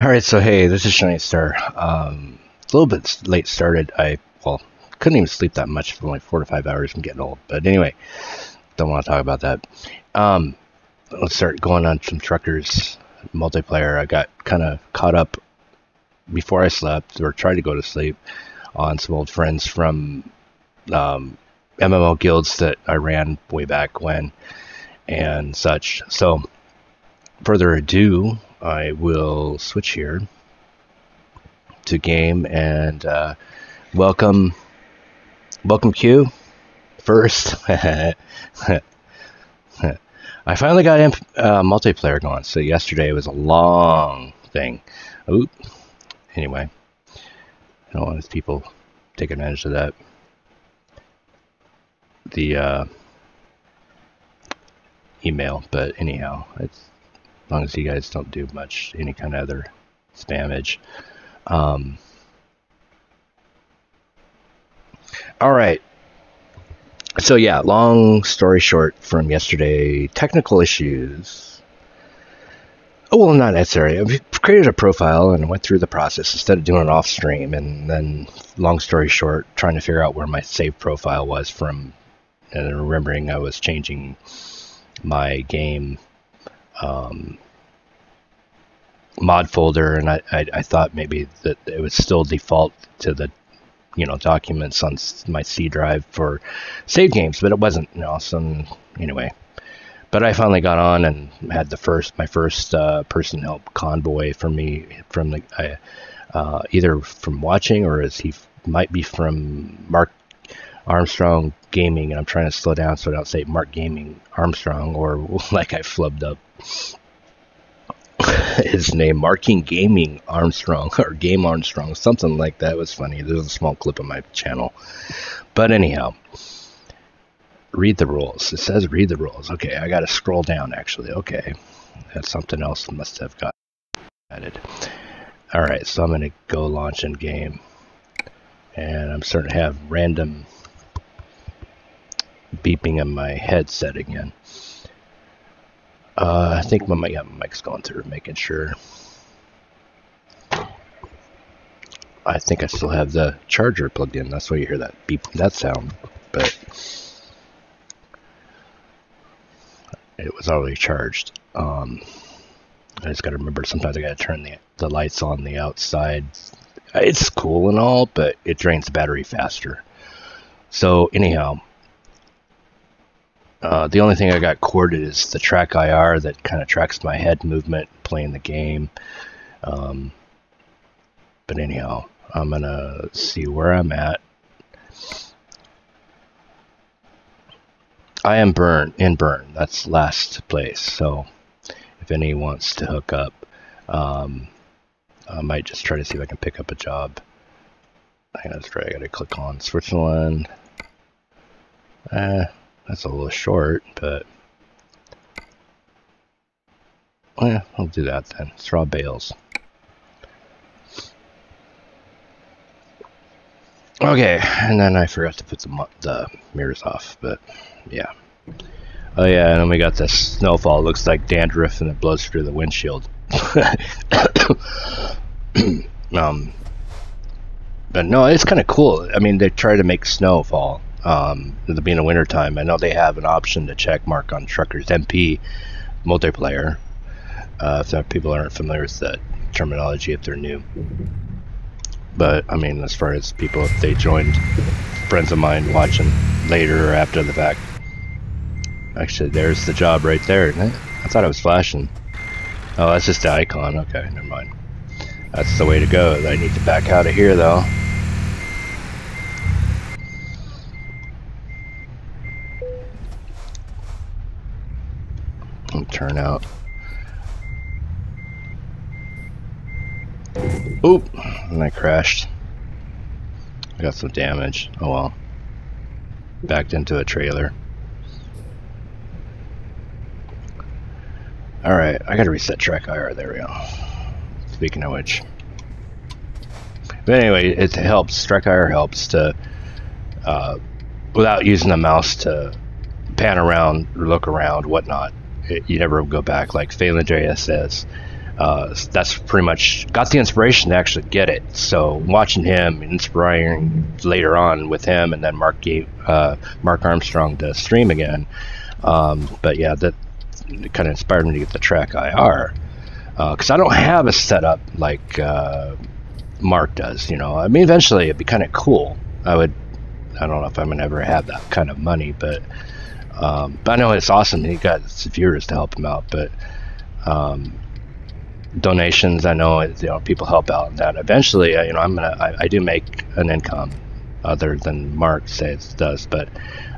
All right, so hey, this is Shiny Star. It's a little bit late started. Well, couldn't even sleep that much for only 4 to 5 hours. I'm getting old, but anyway, don't want to talk about that. Um, let's start going on some truckers multiplayer. I got kind of caught up before I slept, or tried to go to sleep, on some old friends from MMO guilds that I ran way back when and such. So, further ado, I will switch here to game and welcome Q first. I finally got multiplayer going. So yesterday was a long thing. Oop. Anyway, I don't want people take advantage of that. The email, but anyhow, it's as long as you guys don't do much any kind of other spammage. All right. So yeah, long story short from yesterday, technical issues. Oh, well, not necessarily. I created a profile and went through the process instead of doing it off stream. And then, long story short, trying to figure out where my save profile was from, and remembering I was changing my game mod folder, and I thought maybe that it would still default to the documents on my C drive for save games, but it wasn't. So anyway, but I finally got on and had my first person help convoy for me from the either from watching, or as he might be from Mark Armstrong Gaming, and I'm trying to slow down so I don't say Mark Gaming Armstrong, or like I flubbed up his name, Marking Gaming Armstrong, or Game Armstrong, something like that. It was funny. There's a small clip on my channel. But anyhow, read the rules. It says read the rules. Okay, I got to scroll down, actually. Okay, that's something else must have got added. All right, so I'm going to go launch in game. And I'm starting to have random beeping in my headset again. I think my mic's going through, making sure. I think I still have the charger plugged in. That's why you hear that beep, that sound. But it was already charged. I just got to remember, sometimes I got to turn the lights on the outside. It's cool and all, but it drains the battery faster. So anyhow, the only thing I got corded is the track IR that kind of tracks my head movement playing the game. But anyhow, I'm going to see where I'm at. I am in Burn. That's last place. So if any wants to hook up, I might just try to see if I can pick up a job. That's right. I got to click on Switzerland. That's a little short, but yeah, I'll do that then. Straw bales. Okay, and then I forgot to put the mirrors off, but yeah. Oh yeah, and then we got this snowfall. It looks like dandruff, and it blows through the windshield. But no, it's kind of cool. I mean, they try to make snow fall. It'll be in the wintertime. I know they have an option to check mark on TruckersMP multiplayer. If people aren't familiar with that terminology, if they're new. But I mean, as far as people, if they joined, friends of mine watching later or after the fact. Actually, there's the job right there, isn't it? I thought it was flashing. Oh, that's just the icon. Okay, never mind. That's the way to go. I need to back out of here, though. And turn out. Oop! And I crashed. I got some damage. Oh well. Backed into a trailer. Alright, I gotta reset track IR. There we go. Speaking of which. But anyway, it helps. Track IR helps to, without using the mouse to pan around, look around, whatnot. You never go back, like Phelan JS says. that's pretty much got the inspiration to actually get it. So watching him, inspiring later on with him, and then Mark Armstrong to stream again. But yeah, that kind of inspired me to get the Track IR, because I don't have a setup like Mark does. I mean, eventually it'd be kind of cool. I don't know if I'm gonna ever have that kind of money, but I know it's awesome. He got viewers to help him out, but donations, I know, people help out in that. Eventually, I do make an income other than Mark does, but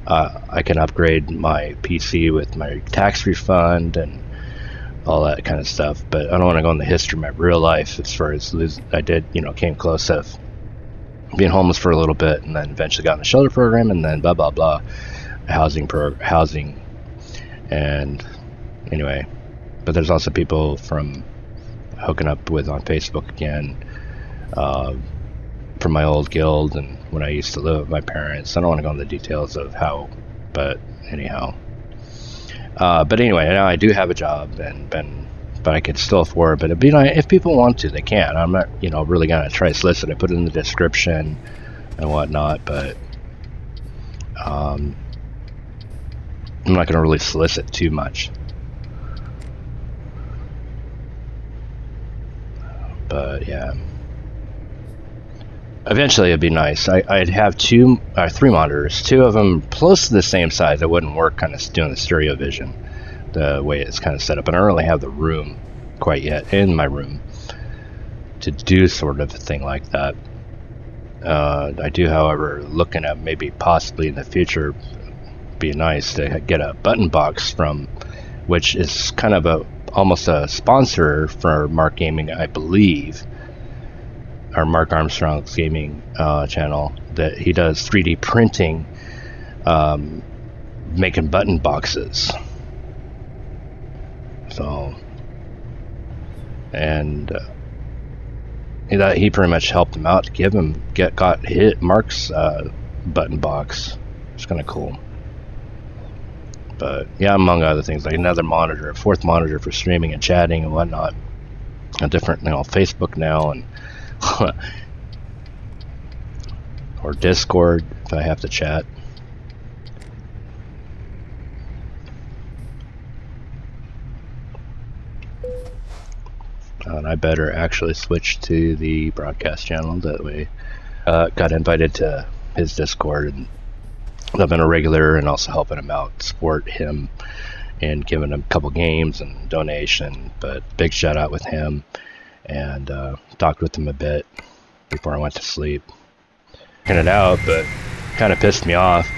I can upgrade my PC with my tax refund and all that kind of stuff. But I don't want to go in the history of my real life as far as I did, came close to being homeless for a little bit, and then eventually got in the shelter program, and then blah blah blah, housing, and anyway. But there's also people from hooking up with on Facebook again, from my old guild and when I used to live with my parents. I don't want to go into the details of how, but anyhow. But anyway, now I do have a job, but I could still afford it. But it'd be nice if people want to, they can. I'm not, really gonna try to solicit. I put it in the description and whatnot, but I'm not gonna really solicit too much. But yeah, eventually it'd be nice. I'd have three monitors, two of them close to the same size. It wouldn't work kind of doing the stereo vision the way it's kind of set up, and I don't really have the room quite yet in my room to do sort of a thing like that. I do, however, looking at maybe possibly in the future, be nice to get a button box from, which is kind of almost a sponsor for Mark Gaming, I believe, or Mark Armstrong Gaming channel, that he does 3D printing, making button boxes. So, and he pretty much helped him out to got hit Mark's button box. It's kind of cool. But yeah, among other things, like another monitor, a fourth monitor for streaming and chatting and whatnot. A different, Facebook now, and or Discord if I have to chat. And I better actually switch to the broadcast channel. That way, got invited to his Discord, and I've been a regular and also helping him out, support him, and giving him a couple games and donation. But big shout out with him, and talked with him a bit before I went to sleep. It out, but kind of pissed me off.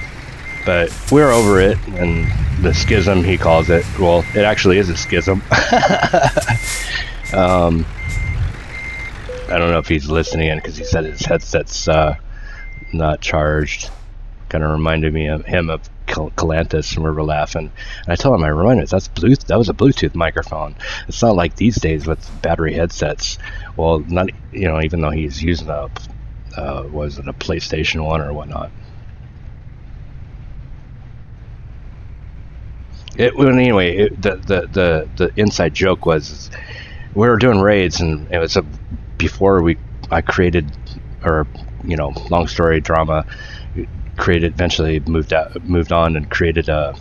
But we're over it, and the schism, he calls it. Well, it actually is a schism. I don't know if he's listening in, because he said his headset's not charged. Kind of reminded me of him of Calantis, and we were laughing. And I told him, that was a Bluetooth microphone. It's not like these days with battery headsets. Well, not, even though he's using a PlayStation 1 or whatnot. The inside joke was, we were doing raids, and it was I created, or long story drama, eventually moved on and created a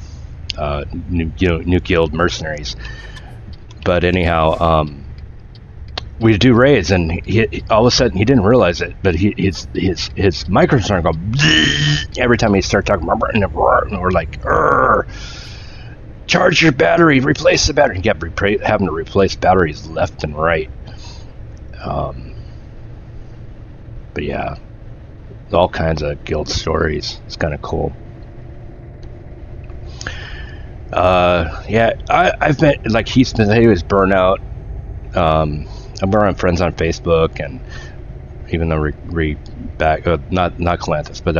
new guild, Mercenaries. But anyhow, we do raids, and he all of a sudden, he didn't realize it, but his microphone started going every time he started talking, and we're like, charge your battery, replace the battery. He kept having to replace batteries left and right. But yeah, all kinds of guild stories. It's kind of cool. Yeah, I've been, like, he was burnout. I'm around friends on Facebook, and even though not Calanthus, but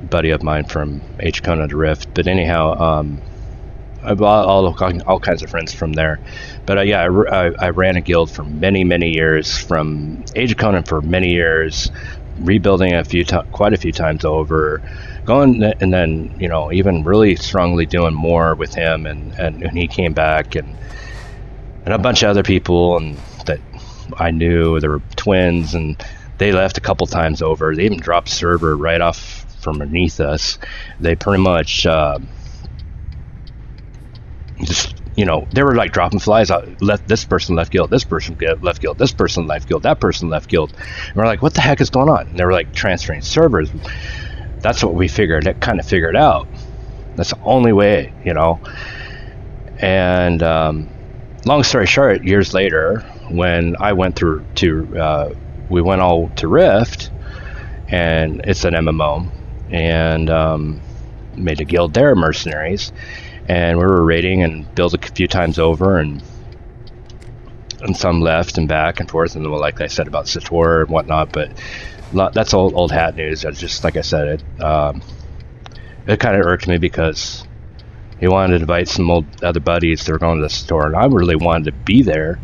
buddy of mine from H Kona to Rift. But anyhow, I bought all kinds of friends from there. But yeah, I ran a guild for many years, from Age of Conan for many years, rebuilding quite a few times over, going, and then even really strongly doing more with him, and he came back, and a bunch of other people and that I knew. There were twins, and they left a couple times over. They even dropped server right off from beneath us. They pretty much just they were like dropping flies out. This person left guild, this person left guild, this person left guild, that person left guild, and we're like, what the heck is going on? And they were like transferring servers. That's what we kind of figured out. That's the only way, and long story short, years later, when I went through to we went all to Rift, and it's an MMO, and made a guild there, mercenaries, and we were raiding and built a few times over, and some left and back and forth, and like I said about Sator and whatnot, but that's old hat news. Just like I said, it kind of irked me because he wanted to invite some other buddies that were going to the store, and I really wanted to be there.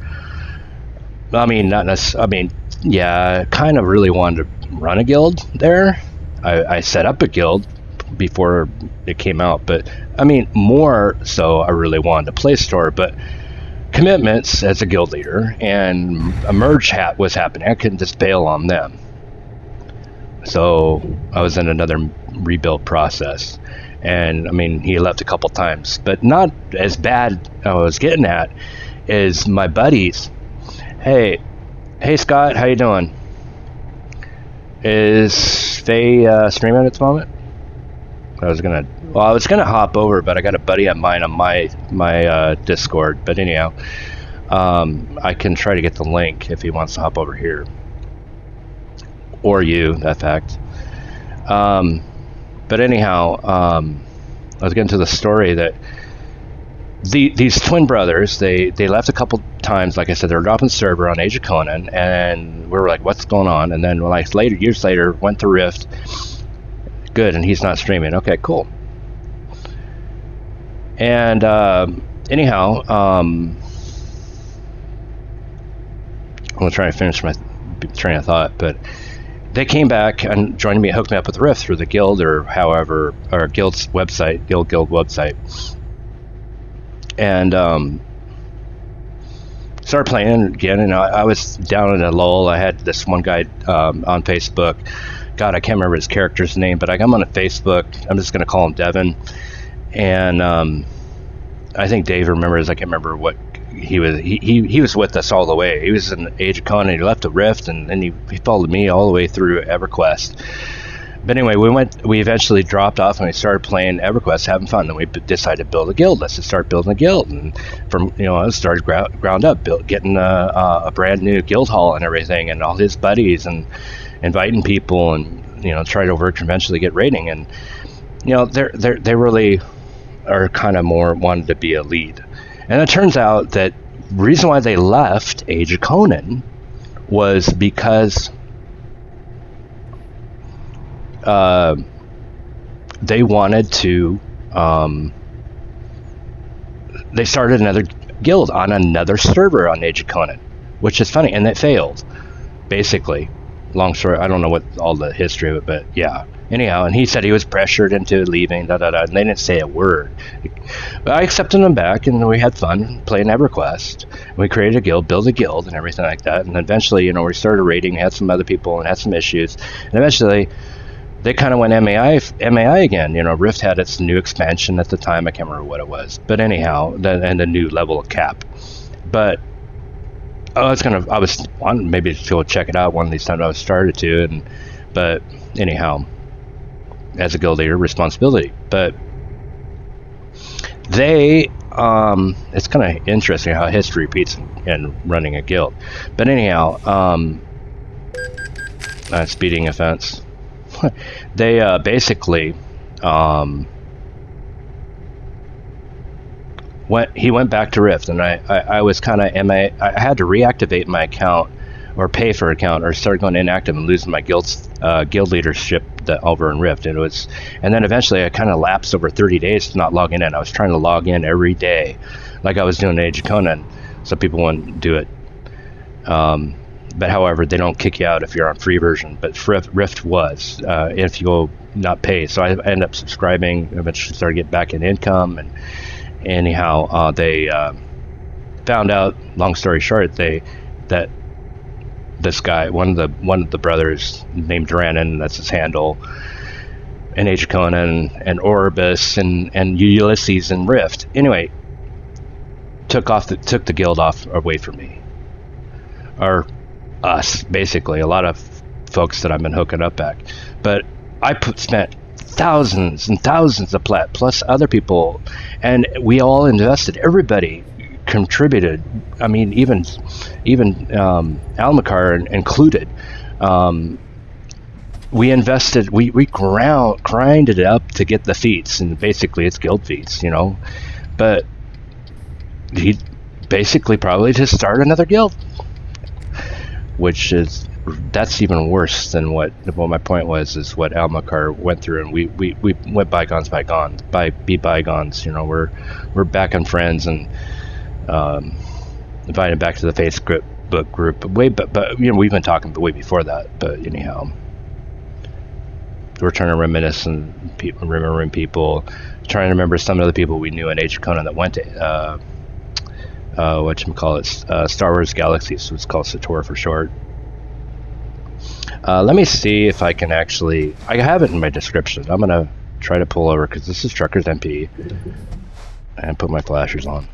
I mean, not necessarily. I mean, yeah, kind of really wanted to run a guild there. I set up a guild before it came out, but I mean, more so, I really wanted to play store. But commitments as a guild leader and a merge was happening. I couldn't just bail on them. So I was in another rebuild process. And I mean, he left a couple times, but not as bad. I was getting at is my buddies. Hey Scott, how you doing? Is Faye streaming at the moment? I was gonna hop over, but I got a buddy of mine on my Discord. But anyhow, I can try to get the link if he wants to hop over here, or that fact. But anyhow, I was getting to the story that these twin brothers, they left a couple times. Like I said, they were dropping server on Age of Conan, and we were like, what's going on? And then years later, went to Rift. Good, and he's not streaming. Okay, cool. And anyhow, I'm gonna try to finish my train of thought, but they came back and joined me, hooked me up with Rift through the guild or however, or guild's website, guild website, and started playing again. And I was down in a lull. I had this one guy on Facebook. God, I can't remember his character's name, but I got him on Facebook. I'm just going to call him Devin. And I think Dave remembers. I can't remember what he was. He was with us all the way. He was in Age of Conan. He left the Rift, and then he followed me all the way through EverQuest. But anyway, we eventually dropped off, and we started playing EverQuest, having fun. Then we decided to build a guild. Let's just start building a guild. And from I started ground up, getting a brand new guild hall and everything, and all his buddies, and inviting people, and try to work eventually get rating. And they really are kind of more wanted to be a lead. And it turns out that the reason why they left Age of Conan was because they wanted to they started another guild on another server on Age of Conan, which is funny, and it failed, basically. Long story, I don't know what all the history of it, but yeah. Anyhow, and he said he was pressured into leaving, and they didn't say a word. But I accepted him back, and we had fun playing EverQuest. We created a guild, built a guild, and everything like that. And eventually, we started raiding, had some other people, and had some issues. And eventually, they kind of went MAI again. Rift had its new expansion at the time. I can't remember what it was. But anyhow, and the new level of cap. But I was on maybe to go check it out one of these times I was started to, but anyhow, as a guild leader, responsibility. But they, it's kind of interesting how history repeats in running a guild. But anyhow, speeding offense. They basically he went back to Rift, and I was kind of I had to reactivate my account or pay for an account or start going inactive and losing my guild leadership over in Rift. And then eventually I kind of lapsed over 30 days to not logging in. I was trying to log in every day like I was doing Age of Conan, so people wouldn't do it. But however, they don't kick you out if you're on free version. But Rift was if you go not pay. So I ended up subscribing. Eventually started getting back in income, and anyhow, they found out. Long story short, that this guy, one of the brothers named Drannon, that's his handle, and Age of Conan and Orbis and Ulysses and Rift. Anyway, took the guild off away from me, or us, basically. A lot of folks that I've been hooking up back, but I spent thousands and thousands of plat plus other people, and we all invested. Everybody contributed. I mean, even Almacar included. We invested. We grinded it up to get the feats, and basically it's guild feats, you know. But he basically probably just start another guild, that's even worse than what my point was, is what Almacar went through, and we went bygones, be bygones. You know, we're back on friends, and invited back to the Facebook group. But you know, we've been talking way before that. But anyhow, we're trying to reminisce and remembering people, trying to remember some of the people we knew in Age of Conan that went to Star Wars Galaxies, so it's called Sator for short. Let me see if I can actually, I have it in my description. I'm gonna try to pull over, because this is TruckersMP, and put my flashers on.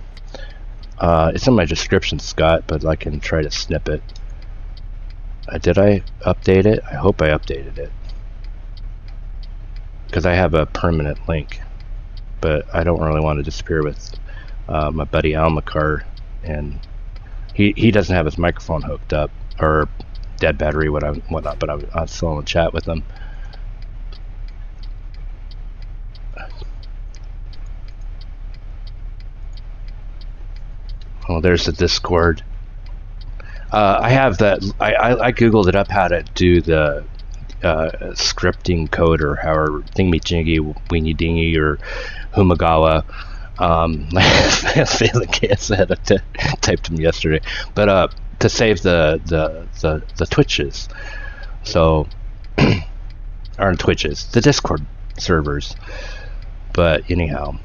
It's in my description, Scott, but I can try to snip it. Did I update it? I hope I updated it, because I have a permanent link, but I don't really want to disappear with my buddy Almacar, and he doesn't have his microphone hooked up, or dead battery, whatnot, but I'm still in chat with him. Oh, there's the Discord. I have that. I googled it up, how to do the scripting code, or however, thingy jingy, weenie dingy, or humagawa. Failing case, I had to type them yesterday, but to save the Twitches, so aren't Twitches, the Discord servers. But anyhow,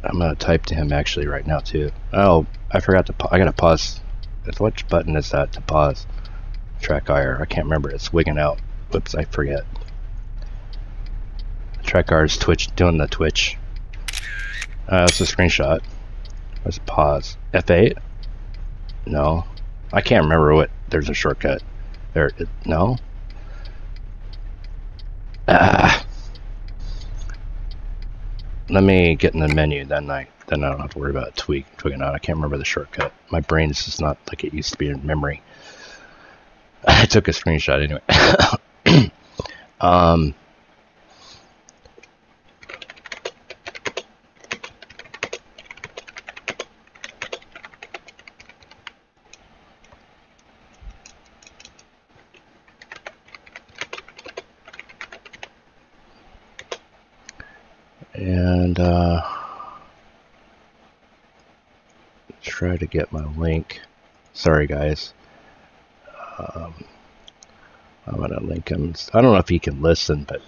I'm gonna type to him actually right now too. Oh, I forgot to. I gotta pause. Which button is that to pause? Track IR. I can't remember. It's wigging out. Whoops, I forget. Track IR is Twitch, doing the Twitch. That's a screenshot. Let's pause. F8? No. I can't remember what. There's a shortcut. There. No. Let me get in the menu, then I don't have to worry about tweaking out. I can't remember the shortcut. My brain is just not like it used to be in memory. I took a screenshot anyway. And try to get my link. Sorry guys. I'm gonna link him. I don't know if he can listen, but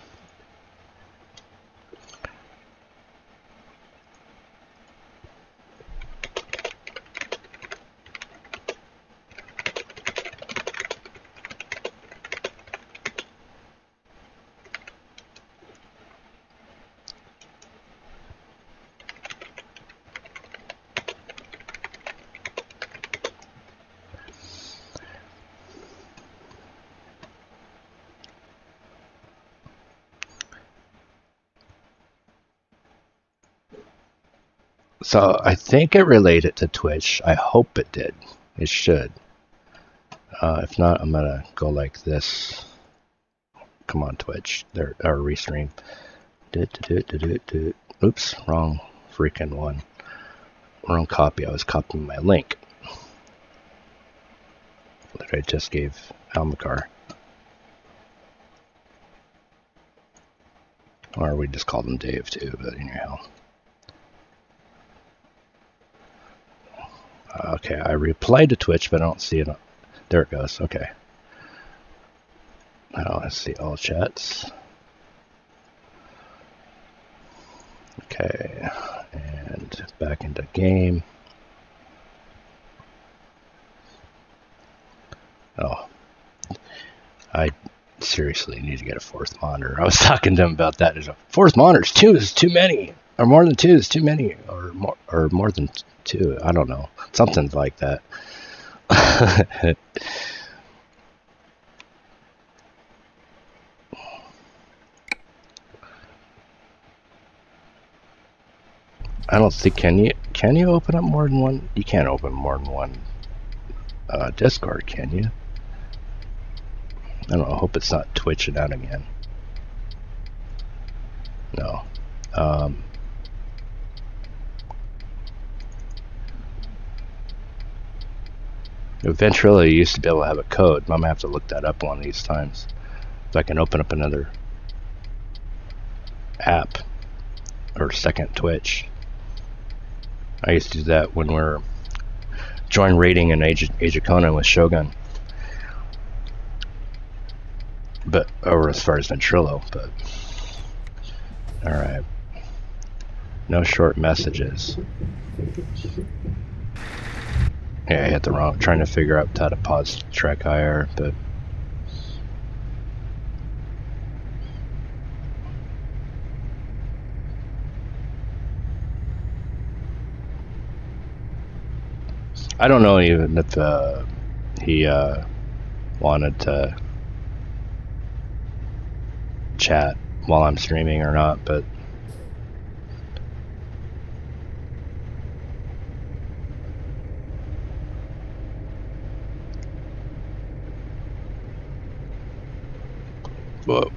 so I think it related to Twitch. I hope it did. It should. If not, I'm gonna go like this. Come on, Twitch. There, or restream. Oops, wrong freaking one. Wrong copy. I was copying my link that I just gave Almacar. Or we just called him Dave too, but anyhow. Okay, I replied to Twitch, but I don't see it. There it goes. Okay. Now let's see all chats. Okay, and back into game. Oh, I seriously need to get a fourth monitor. I was talking to him about that. There's a fourth monitor. Two is too many, or more than two is too many, or more than two. I don't know, something like that. I don't think can you open up more than one? You can't open more than one Discord, can you? I don't know. I hope it's not twitching out again. No. Ventrilo used to be able to have a code. I'm gonna have to look that up one of these times. If I can open up another app or second Twitch. I used to do that when we were join raiding in Age of Conan with Shogun. But over as far as Ventrilo, but alright. No short messages. Yeah, I hit the wrong, trying to figure out how to pause track IR, but I don't know even if he wanted to chat while I'm streaming or not, but whoa.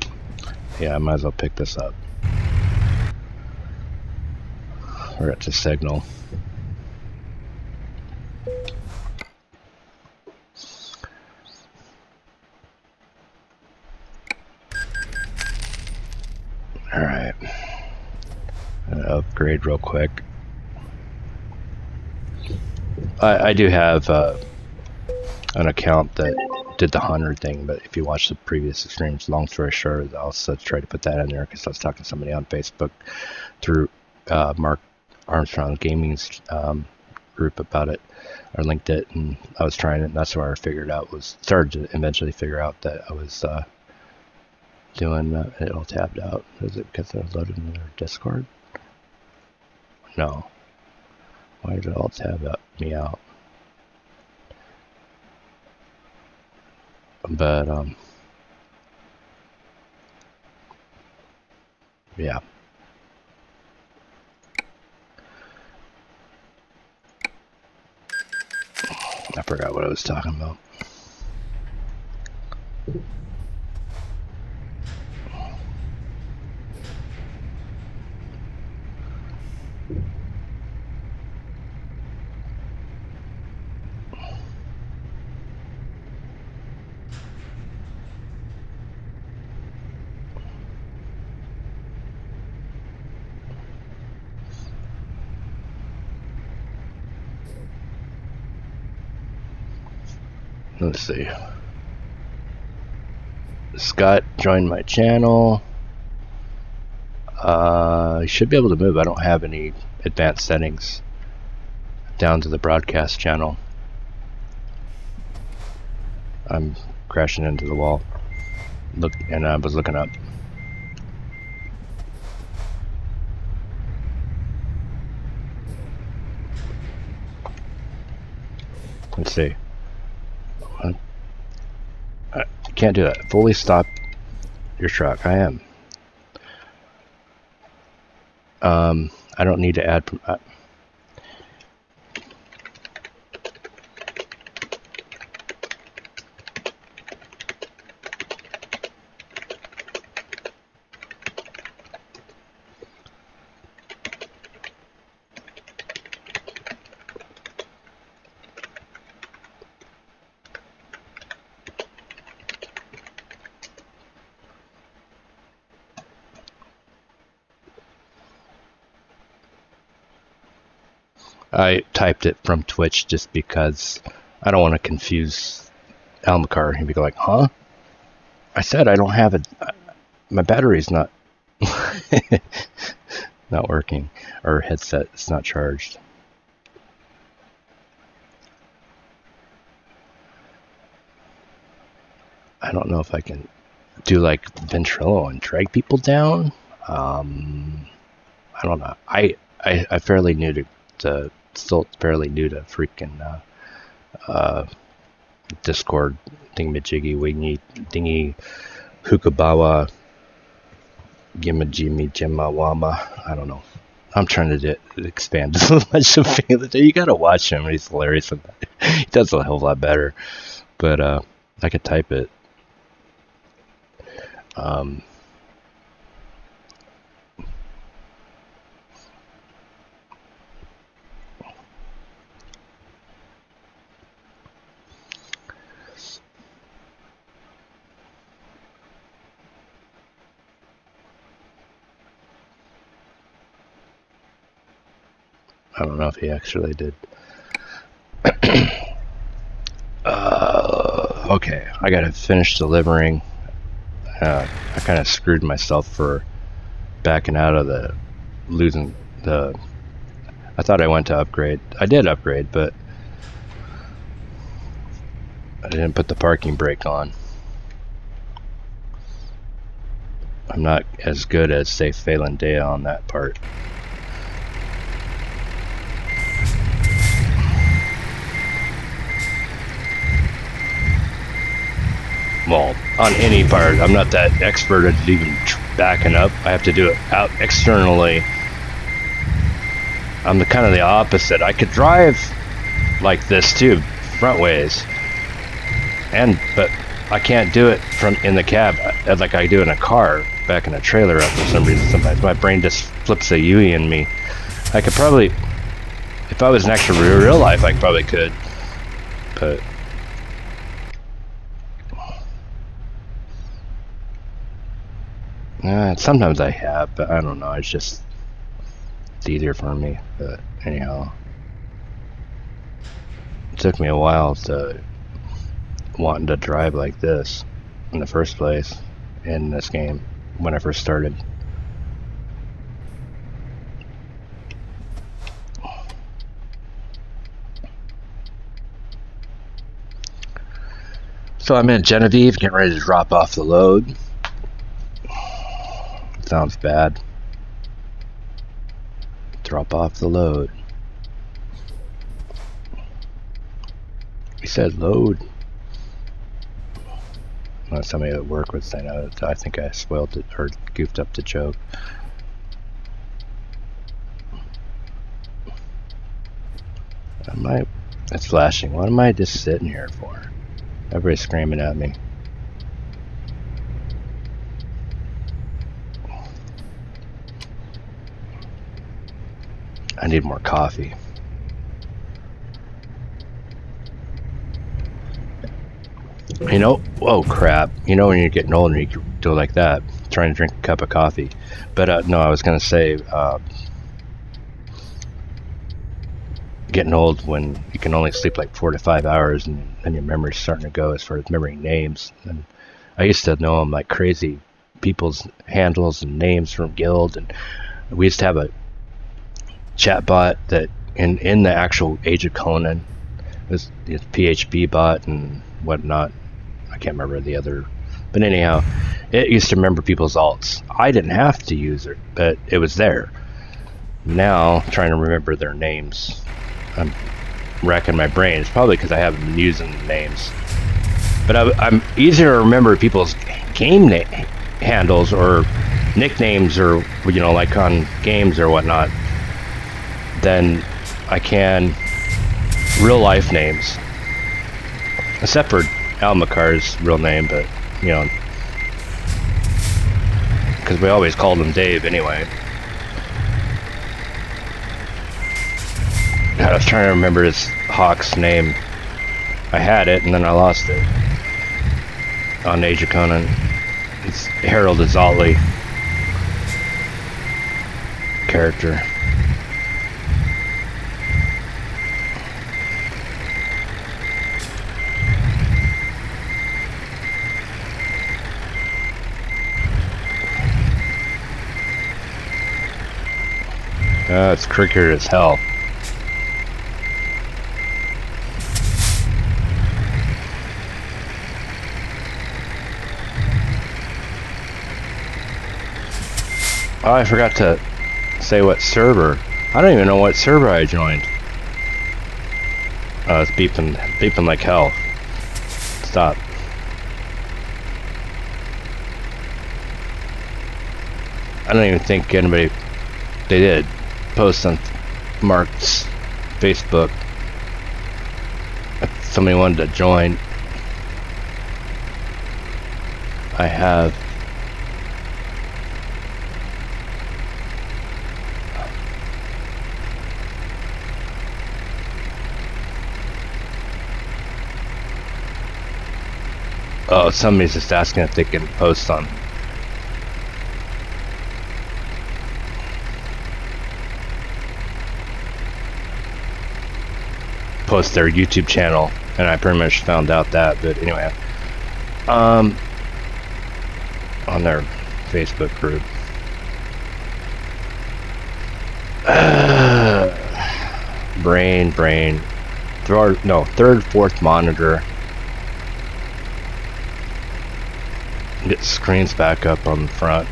Yeah, I might as well pick this up. We're at the signal. Alright. Upgrade real quick. I do have an account that did the 100 thing, but if you watch the previous streams, long story short, I also tried to put that in there because I was talking to somebody on Facebook through Mark Armstrong Gaming's group about it, or linked it, and I was trying it, and that's where I started to eventually figure out that I was doing it all tabbed out. Is it because I was loaded in their Discord? No. Why did it all tab me out? But yeah. I forgot what I was talking about. Let's see. Scott joined my channel. I should be able to move. I don't have any advanced settings down to the broadcast channel. I'm crashing into the wall. Look, and I was looking up. Let's see. I can't do that. Fully stop your truck. I am. I don't need to add. I typed it from Twitch just because I don't want to confuse Almacar. He'd be like, huh? I said I don't have it. My battery's not not working. Or headset is not charged. I don't know if I can do like Ventrilo and drag people down. I don't know. I fairly new to still fairly new to freaking Discord thingamajiggy wingy dingy hukabawa gimma jimmy jimma wama. I don't know. I'm trying to expand as much of it. You gotta watch him. He's hilarious. He does a hell of a lot better. But I could type it. I don't know if he actually did. Okay, I gotta finish delivering. I kind of screwed myself for backing out of the losing the. I thought I went to upgrade. I did upgrade, but I didn't put the parking brake on. I'm not as good as, say, Phelan Dea on that part. Well, on any part, I'm not that expert at even backing up. I have to do it out externally. I'm kind of the opposite. I could drive like this too, front ways, but I can't do it from in the cab like I do in a car, back in a trailer up for some reason. Sometimes my brain just flips a Yui in me. I could probably, if I was in actual real life, I probably could, but. Sometimes I have, but I don't know. It's easier for me. But anyhow, it took me a while to wanting to drive like this in the first place in this game when I first started. So I'm in Genevieve, getting ready to drop off the load. Sounds bad. Drop off the load. He said load. Well, somebody at work was saying, I think I spoiled it or goofed up the joke. It's flashing. What am I just sitting here for? Everybody's screaming at me. I need more coffee. You know, oh crap. You know when you're getting older you can do it like that, trying to drink a cup of coffee. But no, I was going to say, getting old when you can only sleep like 4 to 5 hours and then your memory's starting to go as far as remembering names. And I used to know them like crazy, people's handles and names from Guild, and we used to have a chat bot that in the actual Age of Conan was PHP bot and whatnot. I can't remember the other, but anyhow, it used to remember people's alts. I didn't have to use it, but it was there. Now trying to remember their names, I'm racking my brain. It's probably because I haven't been using the names, but I'm easier to remember people's game handles or nicknames, or you know, like on games or whatnot, than I can real life names, except for Almacar's real name, but you know, because we always called him Dave anyway. I was trying to remember his Hawk's name. I had it and then I lost it on Age of Conan. It's Harold Azali character. It's cricket as hell. Oh, I forgot to say what server. I don't even know what server I joined. It's beeping like hell. Stop. I don't even think anybody, they did post on Mark's Facebook if somebody wanted to join. I have oh, somebody's just asking if they can post on their YouTube channel, and I pretty much found out that, but anyway, on their Facebook group. Brain. Third, fourth monitor. Get screens back up on the front.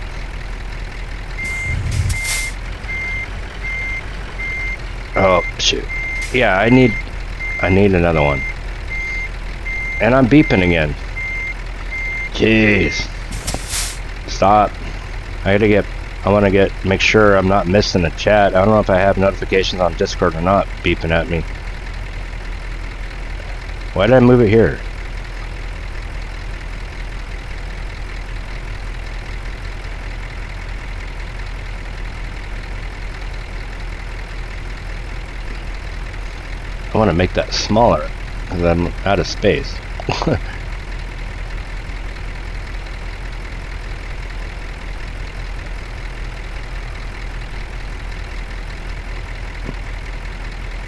Oh shoot! Yeah, I need another one. And I'm beeping again. Jeez. Stop. I want to make sure I'm not missing a chat. I don't know if I have notifications on Discord or not beeping at me. Why did I move it here? I want to make that smaller because I'm out of space.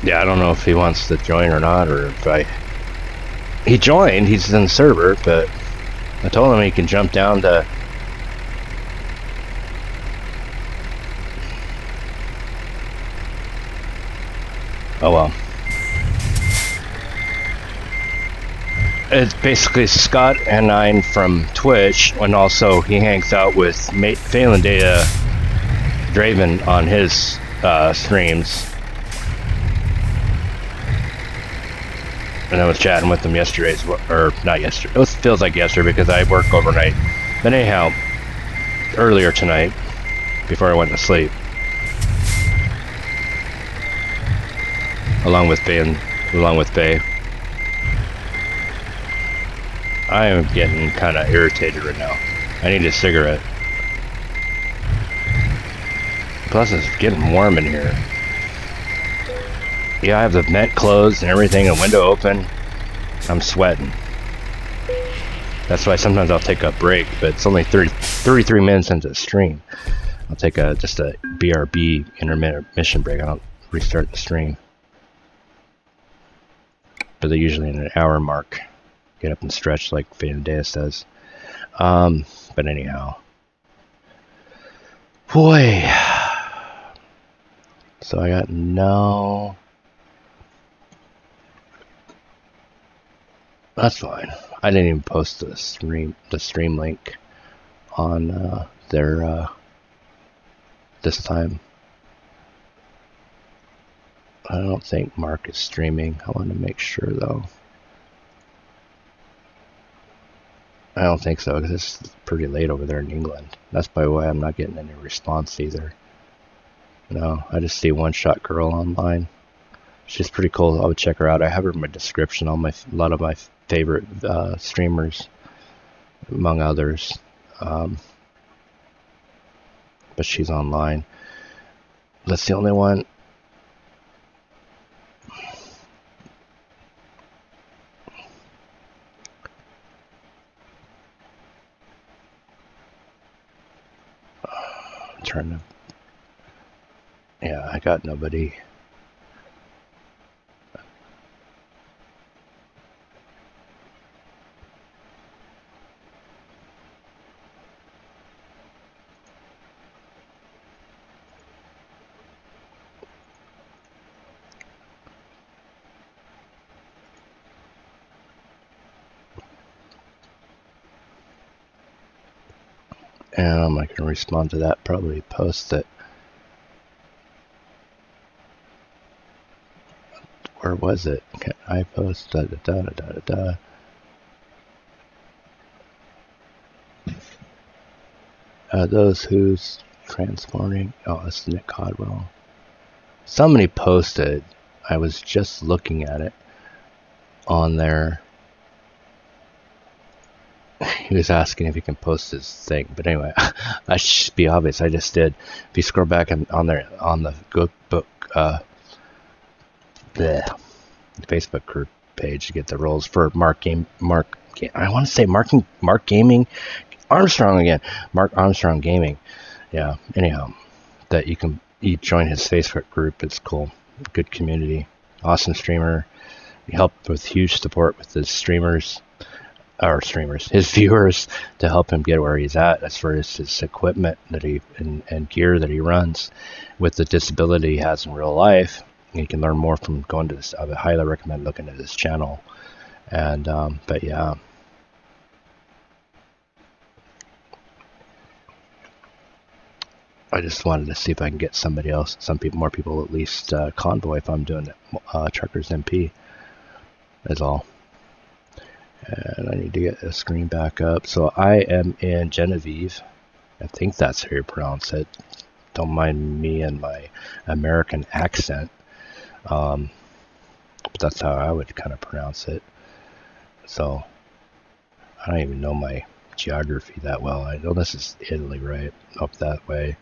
Yeah, I don't know if he wants to join or not, or if he joined, he's in the server, but I told him he can jump down to oh well. It's basically Scott and I from Twitch, and also he hangs out with Phelan Data Draven on his streams. And I was chatting with him yesterday, or not yesterday. It feels like yesterday because I work overnight. But anyhow, earlier tonight, before I went to sleep, along with Faye. I am getting kind of irritated right now. I need a cigarette. Plus, it's getting warm in here. Yeah, I have the vent closed and everything, a window open. I'm sweating. That's why sometimes I'll take a break, but it's only 33 minutes into the stream. I'll take just a BRB intermission break. I don't restart the stream. But they're usually in an hour mark. Get up and stretch like Vandeas says. But anyhow. Boy. So I got no... That's fine. I didn't even post the stream link on their this time. I don't think Mark is streaming. I want to make sure though. I don't think so because it's pretty late over there in England. That's by the way I'm not getting any response either. No, I just see One Shot Girl online. She's pretty cool. I would check her out. I have her in my description. A lot of my favorite streamers, among others. But she's online. That's the only one. I'm trying to. Yeah, I got nobody. And I'm not going to respond to that, probably post it. Where was it? Can I post? Da, da, da, da, da, da. Those who's transforming. Oh, that's Nick Codwell. Somebody posted. I was just looking at it on there. He was asking if he can post his thing, but anyway, that should be obvious. I just did. If you scroll back on there on the book, the Facebook group page, you get the roles for Mark. I want to say Mark Gaming, Armstrong again. Mark Armstrong Gaming. Yeah. Anyhow, that you join his Facebook group. It's cool. Good community. Awesome streamer. He helped with huge support with his his viewers, to help him get where he's at as far as his equipment that and gear that he runs with the disability he has in real life. You can learn more from going to this. I would highly recommend looking at his channel. And but yeah, I just wanted to see if I can get somebody else, more people at least convoy if I'm doing it. TruckersMP is all. And I need to get the screen back up. So I am in Genevieve. I think that's how you pronounce it. Don't mind me and my American accent. But that's how I would kind of pronounce it. So I don't even know my geography that well. I know this is Italy, right? Up that way.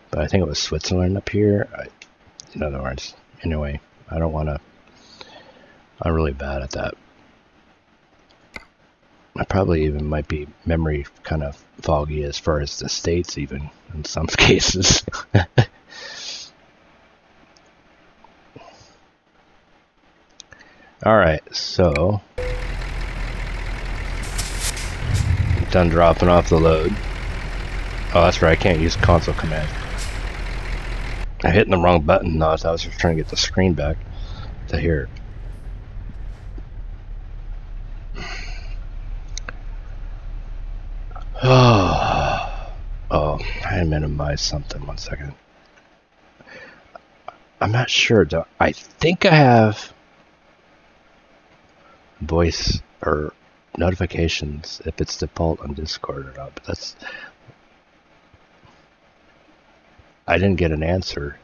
But I think it was Switzerland up here. In other words, anyway, I don't want to. I'm really bad at that. I probably even might be memory kind of foggy as far as the states, even in some cases. All right, so done dropping off the load. Oh, that's right. I can't use console command. I'm hitting the wrong button. No, I was just trying to get the screen back to here. Oh, I minimized something. 1 second. I'm not sure. I think I have voice or notifications if it's default on Discord or not. But I didn't get an answer.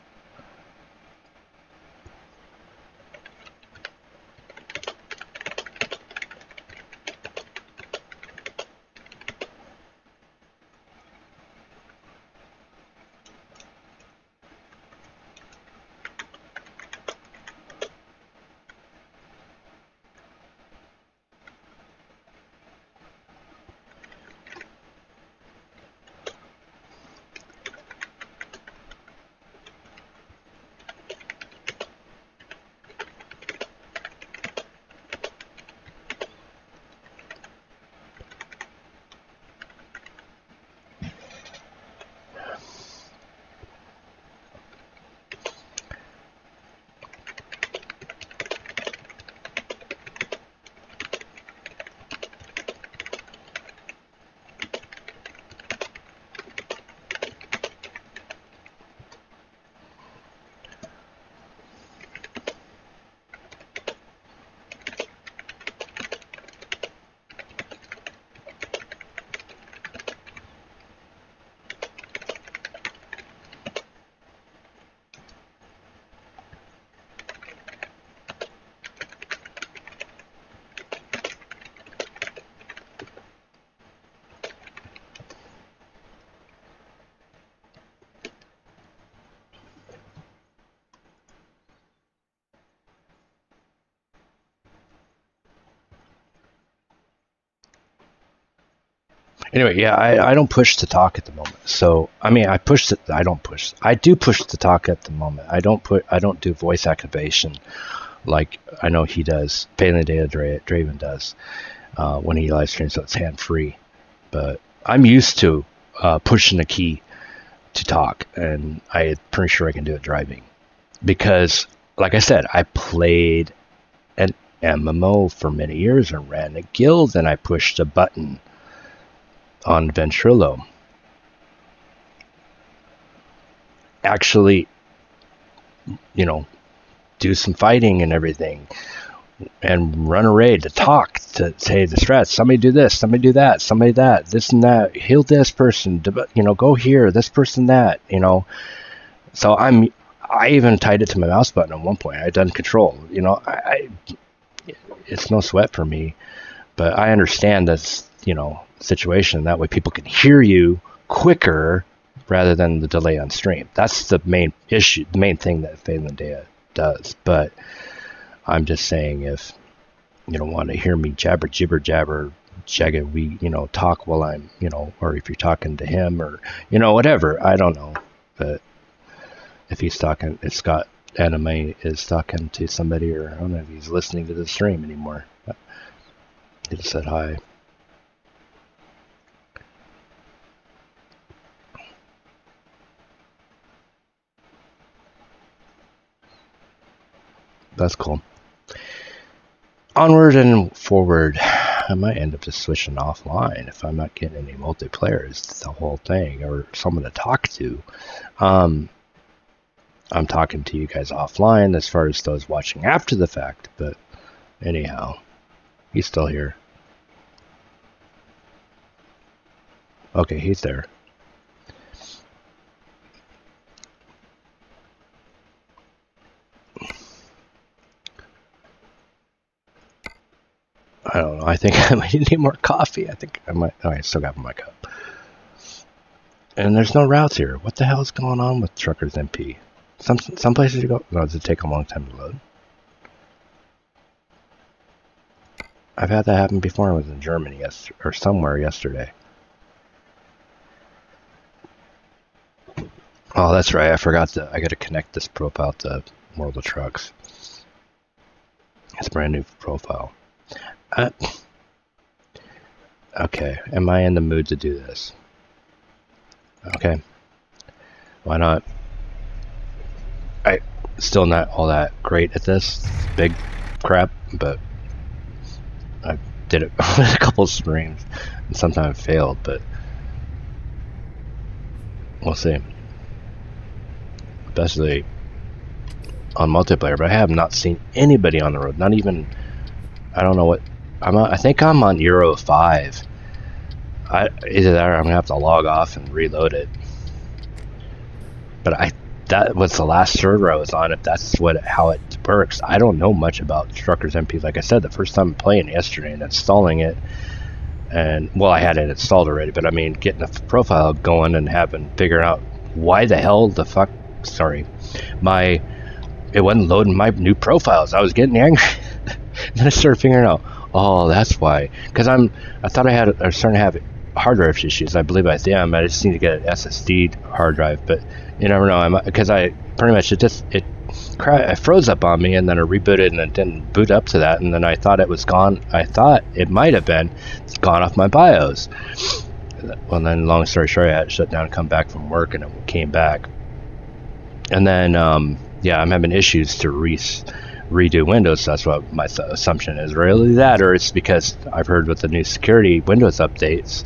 Anyway, yeah, I don't push to talk at the moment. So I mean, I push it. I don't push. I do push to talk at the moment. I don't do voice activation like I know he does. Payne Data Draven does when he live streams, so it's hand free. But I'm used to pushing a key to talk, and I'm pretty sure I can do it driving because, like I said, I played an MMO for many years and ran a guild, and I pushed a button on Ventrilo actually, you know, do some fighting and everything, and run a raid to talk to say the strats. Somebody do this, somebody do that, somebody that, this and that. Heal this person, you know, go here, this person that, you know. So I even tied it to my mouse button at one point. I done control, you know. It's no sweat for me, but I understand this, you know, situation. That way people can hear you quicker rather than the delay on stream. That's the main issue, the main thing that Phelan Dea does. But I'm just saying, if you don't want to hear me jabber, jagga, we, you know, talk while I'm, you know, or if you're talking to him or, you know, whatever, I don't know. But if he's talking, if Scott Anime is talking to somebody, or I don't know if he's listening to the stream anymore. But he just said hi. That's cool. Onward and forward. I might end up just switching offline if I'm not getting any multiplayer. It's the whole thing, or someone to talk to. I'm talking to you guys offline as far as those watching after the fact, but anyhow, he's still here. Okay, he's there. I don't know. I think I might need more coffee. I think I might. Oh, I still got my cup. And there's no routes here. What the hell is going on with TruckersMP? Some places you go. No, does it take a long time to load? I've had that happen before. I was in Germany or somewhere yesterday. Oh, that's right. I forgot that. I got to connect this profile to World of Trucks. It's a brand new profile. Okay, am I in the mood to do this? Okay, why not? I still not all that great at this big crap, but I did it with a couple of streams and sometimes failed, but we'll see. Especially on multiplayer, but I have not seen anybody on the road, not even, I don't know what I think I'm on Euro 5. Either that or I'm gonna have to log off and reload it. But that was the last server I was on. If that's how it works, I don't know much about TruckersMP. Like I said, the first time playing yesterday and installing it, and well, I had it installed already. But I mean, getting a profile going and figuring out why the hell the fuck. Sorry, it wasn't loading my new profiles. I was getting angry. Then I started figuring out. Oh, that's why. Because I thought I was starting to have hard drive issues. I believe I am. I just need to get an SSD hard drive, but you never know. Because I pretty much it froze up on me, and then I rebooted, and it didn't boot up to that, and then I thought it was gone. I thought it might have been gone off my BIOS. Well, then long story short, I had to shut down and come back from work, and it came back. And then yeah, I'm having issues to redo Windows. So that's what my assumption is. Really that, or it's because I've heard with the new security Windows updates,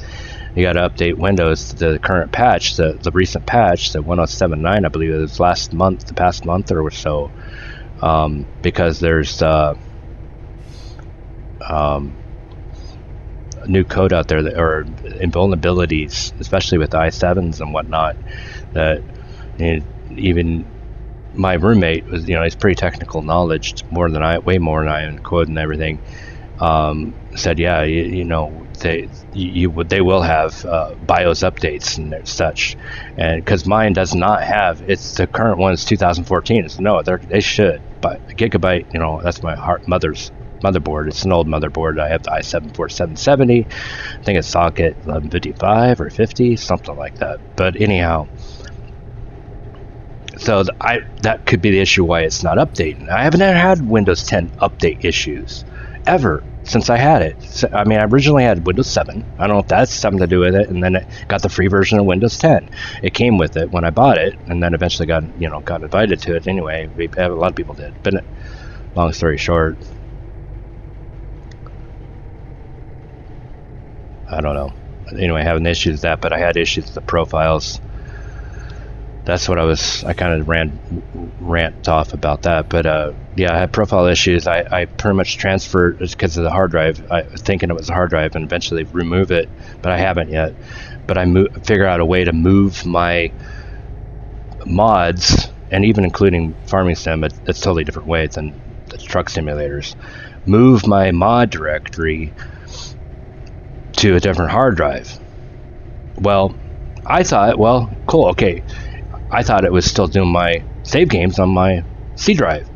you got to update Windows to the current patch, the recent patch, the 107.9, I believe it was the past month or so, because there's new code out there or vulnerabilities, especially with i7s and whatnot, that even my roommate was, he's pretty technical knowledge, way more than I in code and everything. Said, yeah, they will have BIOS updates and such, and because mine does not have, it's the current one is 2014. It's they should, but Gigabyte, that's my mother's motherboard. It's an old motherboard. I have the i7-4770. I think it's socket 1155 or 50, something like that. But anyhow. So that could be the issue why it's not updating. I haven't had Windows 10 update issues ever since I had it. So, I mean, I originally had Windows 7. I don't know if that's something to do with it. And then it got the free version of Windows 10. It came with it when I bought it, and then eventually got invited to it anyway. A lot of people did. But long story short, I don't know. Anyway, having issues with that, but I had issues with the profiles. that's what I kind of rant off about that. But yeah, I had profile issues. I pretty much transferred because of the hard drive. I was thinking it was a hard drive and eventually remove it, but I haven't yet. But I figure out a way to move my mods, and even including farming sim, it's a totally different way than the truck simulators. Move my mod directory to a different hard drive. Well, I thought, well, cool, okay. I thought it was still doing my save games on my C drive.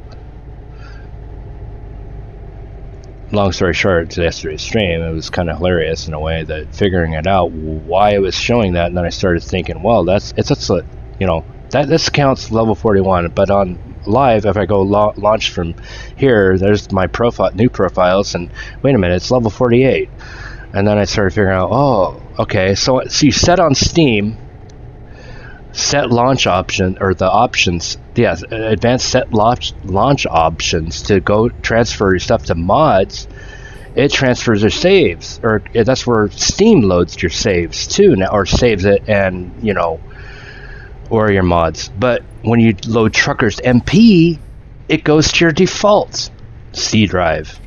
Long story short, to yesterday's stream, it was kind of hilarious in a way that figuring it out why it was showing that, and then I started thinking, well, this counts level 41, but on live, if I go launch from here, there's my new profiles, and wait a minute, it's level 48. And then I started figuring out, oh, okay, so you set on Steam, set launch option, or the options, yeah, advanced set launch options to go transfer your stuff to mods. It transfers your saves, or that's where Steam loads your saves too now, or saves it, and or your mods. But when you load TruckersMP, it goes to your default C drive.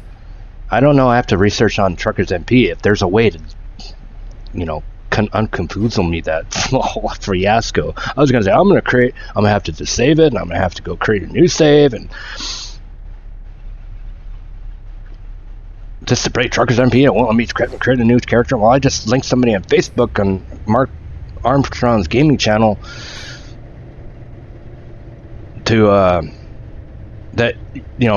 I don't know. I have to research on TruckersMP if there's a way to, unconfusel me that fiasco. I was gonna say I'm gonna have to just save it, and I'm gonna have to go create a new save, and just to break TruckersMP, it won't let me create a new character. Well, I just linked somebody on Facebook on Mark Armstrong's Gaming channel to that,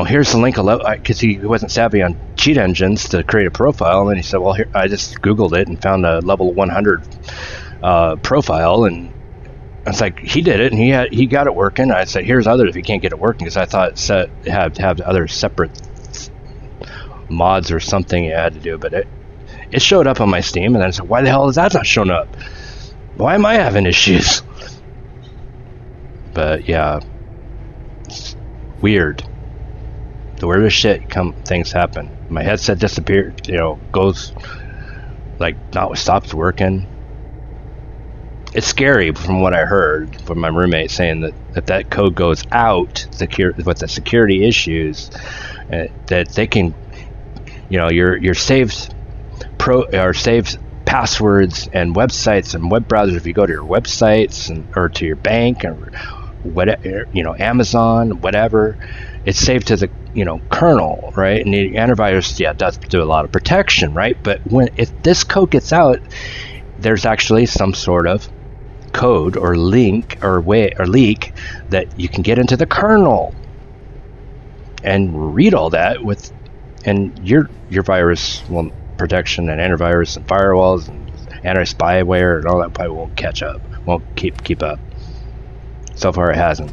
here's the link, because he wasn't savvy on cheat engines to create a profile, and then he said, well, here, I just Googled it and found a level 100 profile, and it's like, he did it, and he got it working. I said, here's others if you can't get it working, because I thought it had to have other separate mods or something you had to do, but it showed up on my Steam, and then I said, why the hell is that not showing up? Why am I having issues? But yeah, weird. The weirdest shit things happen. My headset disappeared, goes stops working. It's scary from what I heard from my roommate saying that that code goes out with the security issues, that they can, your saved saved passwords and websites and web browsers. If you go to your websites or to your bank or whatever, Amazon, whatever, it's saved to the kernel, right? And the antivirus, does do a lot of protection, right? But if this code gets out, there's actually some sort of code or link or leak that you can get into the kernel and read all that and your virus protection and antivirus and firewalls and anti-spyware and all that probably won't catch up, won't keep up. So far it hasn't.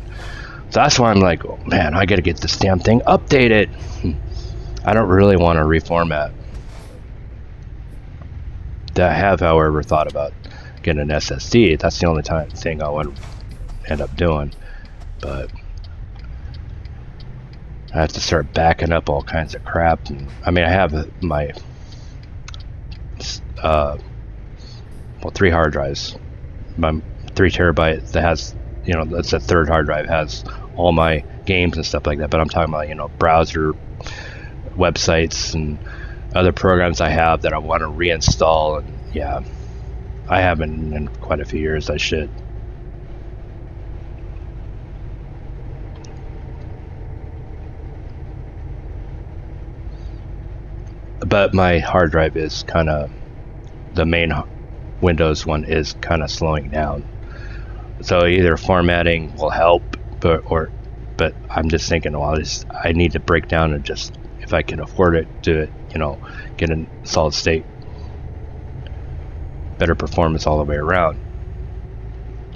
So that's why I'm like, oh, man, I gotta get this damn thing updated. I don't really want to reformat. I have, however, thought about getting an SSD. That's the only thing I want to end up doing. But I have to start backing up all kinds of crap. And, I have my 3 hard drives. My 3 terabyte that has, that's a third hard drive, has all my games and stuff like that. But I'm talking about, browser websites and other programs I have that I want to reinstall. And yeah, I haven't in quite a few years. I should. But my hard drive is kind of, the main Windows one is kind of slowing down. So either formatting will help, but I'm just thinking, well, I need to break down and just, if I can afford it, do it, get in solid state, better performance all the way around.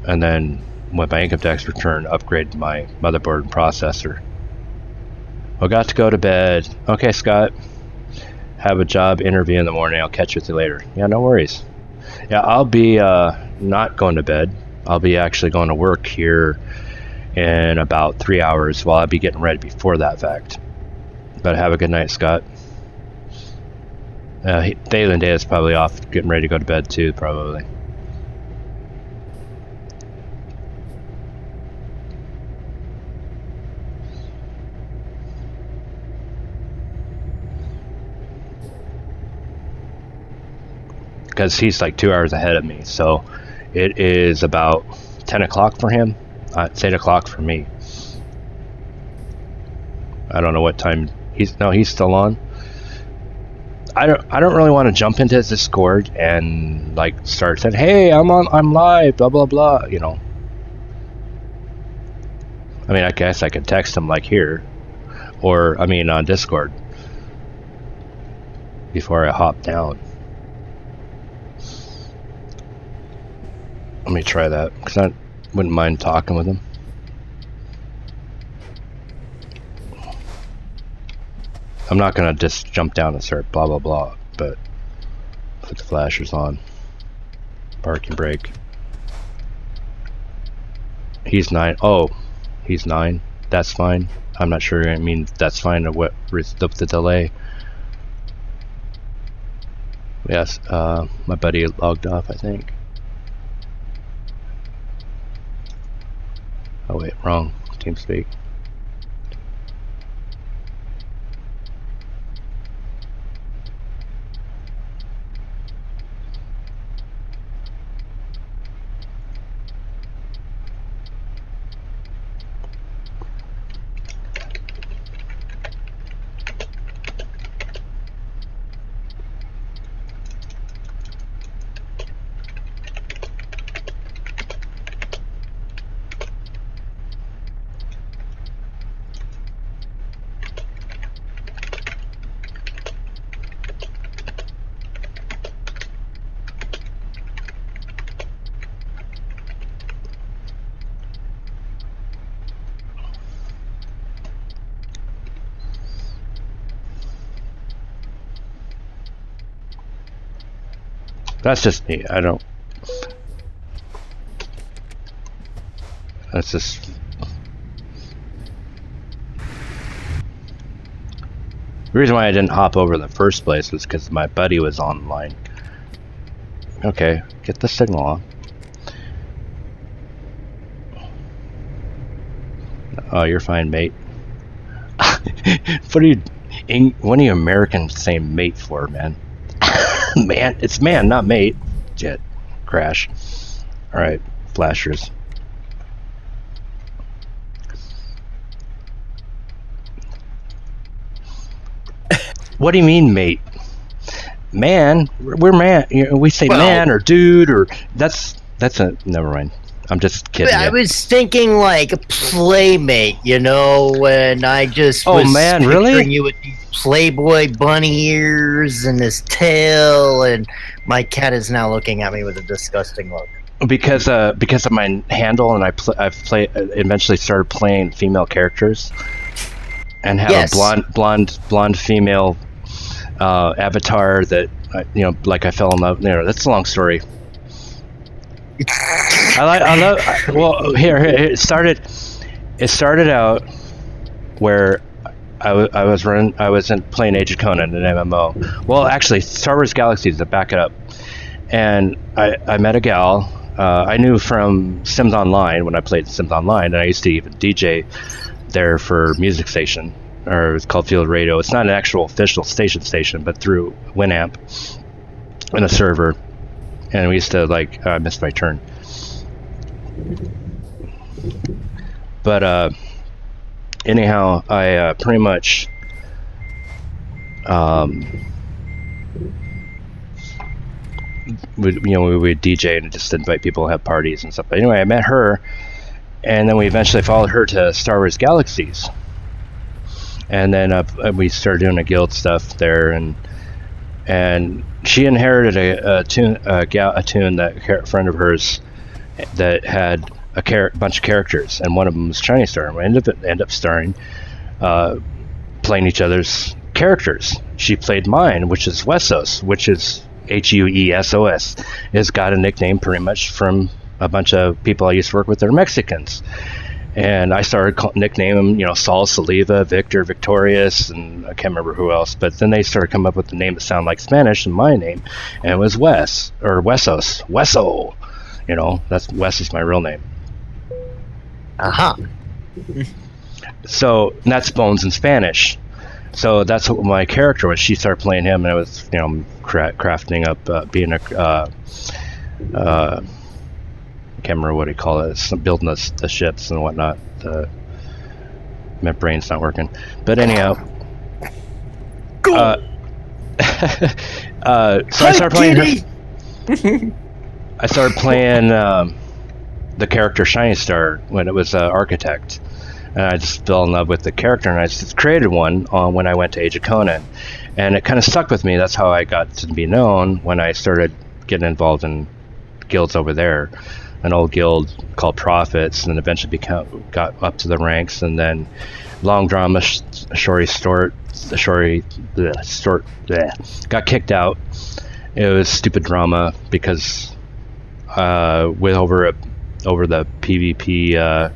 And then with my income tax return, upgrade my motherboard and processor. I got to go to bed. Okay, Scott, have a job interview in the morning. I'll catch you later. Yeah, no worries. Yeah, I'll be not going to bed. I'll be actually going to work here in about 3 hours. Well, I'll be getting ready before that fact. But have a good night, Scott. Thalen Day is probably off, getting ready to go to bed too, probably. because he's like 2 hours ahead of me. So it is about 10 o'clock for him. It's 8 o'clock for me. I don't know what time he's still on. I don't really want to jump into his Discord and like start saying, "Hey, I'm live, blah blah blah," you know. I mean, I guess I could text him like here, or I mean on Discord before I hop down. Let me try that, because I wouldn't mind talking with him. I'm not gonna just jump down and start blah blah blah, but put the flashers on. Parking brake. He's 9. Oh, he's 9. That's fine. I'm not sure. I mean, that's fine. Or what the delay? Yes. My buddy logged off, I think. Oh wait, wrong. TeamSpeak. That's just me. I don't. That's just. The reason why I didn't hop over in the first place was because my buddy was online. Okay, get the signal on. Oh, you're fine, mate. What are you Americans saying mate for, man? Man, it's man, not mate. Jet crash. All right, flashers. What do you mean, mate? Man, we're man. You know, we say man or dude or that's a never mind. I'm just kidding. I was thinking like playmate, you know, when I just was man, really? You with these Playboy bunny ears and this tail, and my cat is now looking at me with a disgusting look. Because of my handle, and eventually started playing female characters, and have a blonde female avatar that you know, like I fell in love. You know, that's a long story. Well, here it started out where I was playing Age of Conan, an MMO. Well, actually, Star Wars Galaxies, to back it up. And I met a gal I knew from Sims Online, when I played Sims Online, and I used to even DJ there for Music Station, or it's called Field Radio. It's not an actual official station, but through Winamp and a server. And we used to, like, I missed my turn. But anyhow, I pretty much we would DJ and just invite people to have parties and stuff. But anyway, I met her, and then we eventually followed her to Star Wars Galaxies, and then we started doing a guild stuff there, and she inherited a tune that a friend of hers that had a bunch of characters, and one of them was Chinese Star, and we ended up starring, playing each other's characters. She played mine, which is Huesos, which is Huesos. It's got a nickname pretty much from a bunch of people I used to work with that are Mexicans. And I started nicknaming them, Saul, Saliva, Victor, Victorious, and I can't remember who else. But then they started coming up with the name that sounded like Spanish and my name, and it was Wes, or Huesos, Hueso. Wes is my real name. Uh-huh. So that's Bones in Spanish. So that's what my character was. She started playing him, and I was, you know, crafting up, being a, I can't remember what he called it, building the ships and whatnot. My brain's not working. But anyhow, so I started playing her. I started playing the character Shiny Star when it was Architect. And I just fell in love with the character, and I just created one when I went to Age of Conan. And it kind of stuck with me. That's how I got to be known when I started getting involved in guilds over there. An old guild called Prophets, and then eventually got up to the ranks, and then long drama, Shori Stort, got kicked out. It was stupid drama because with over the PvP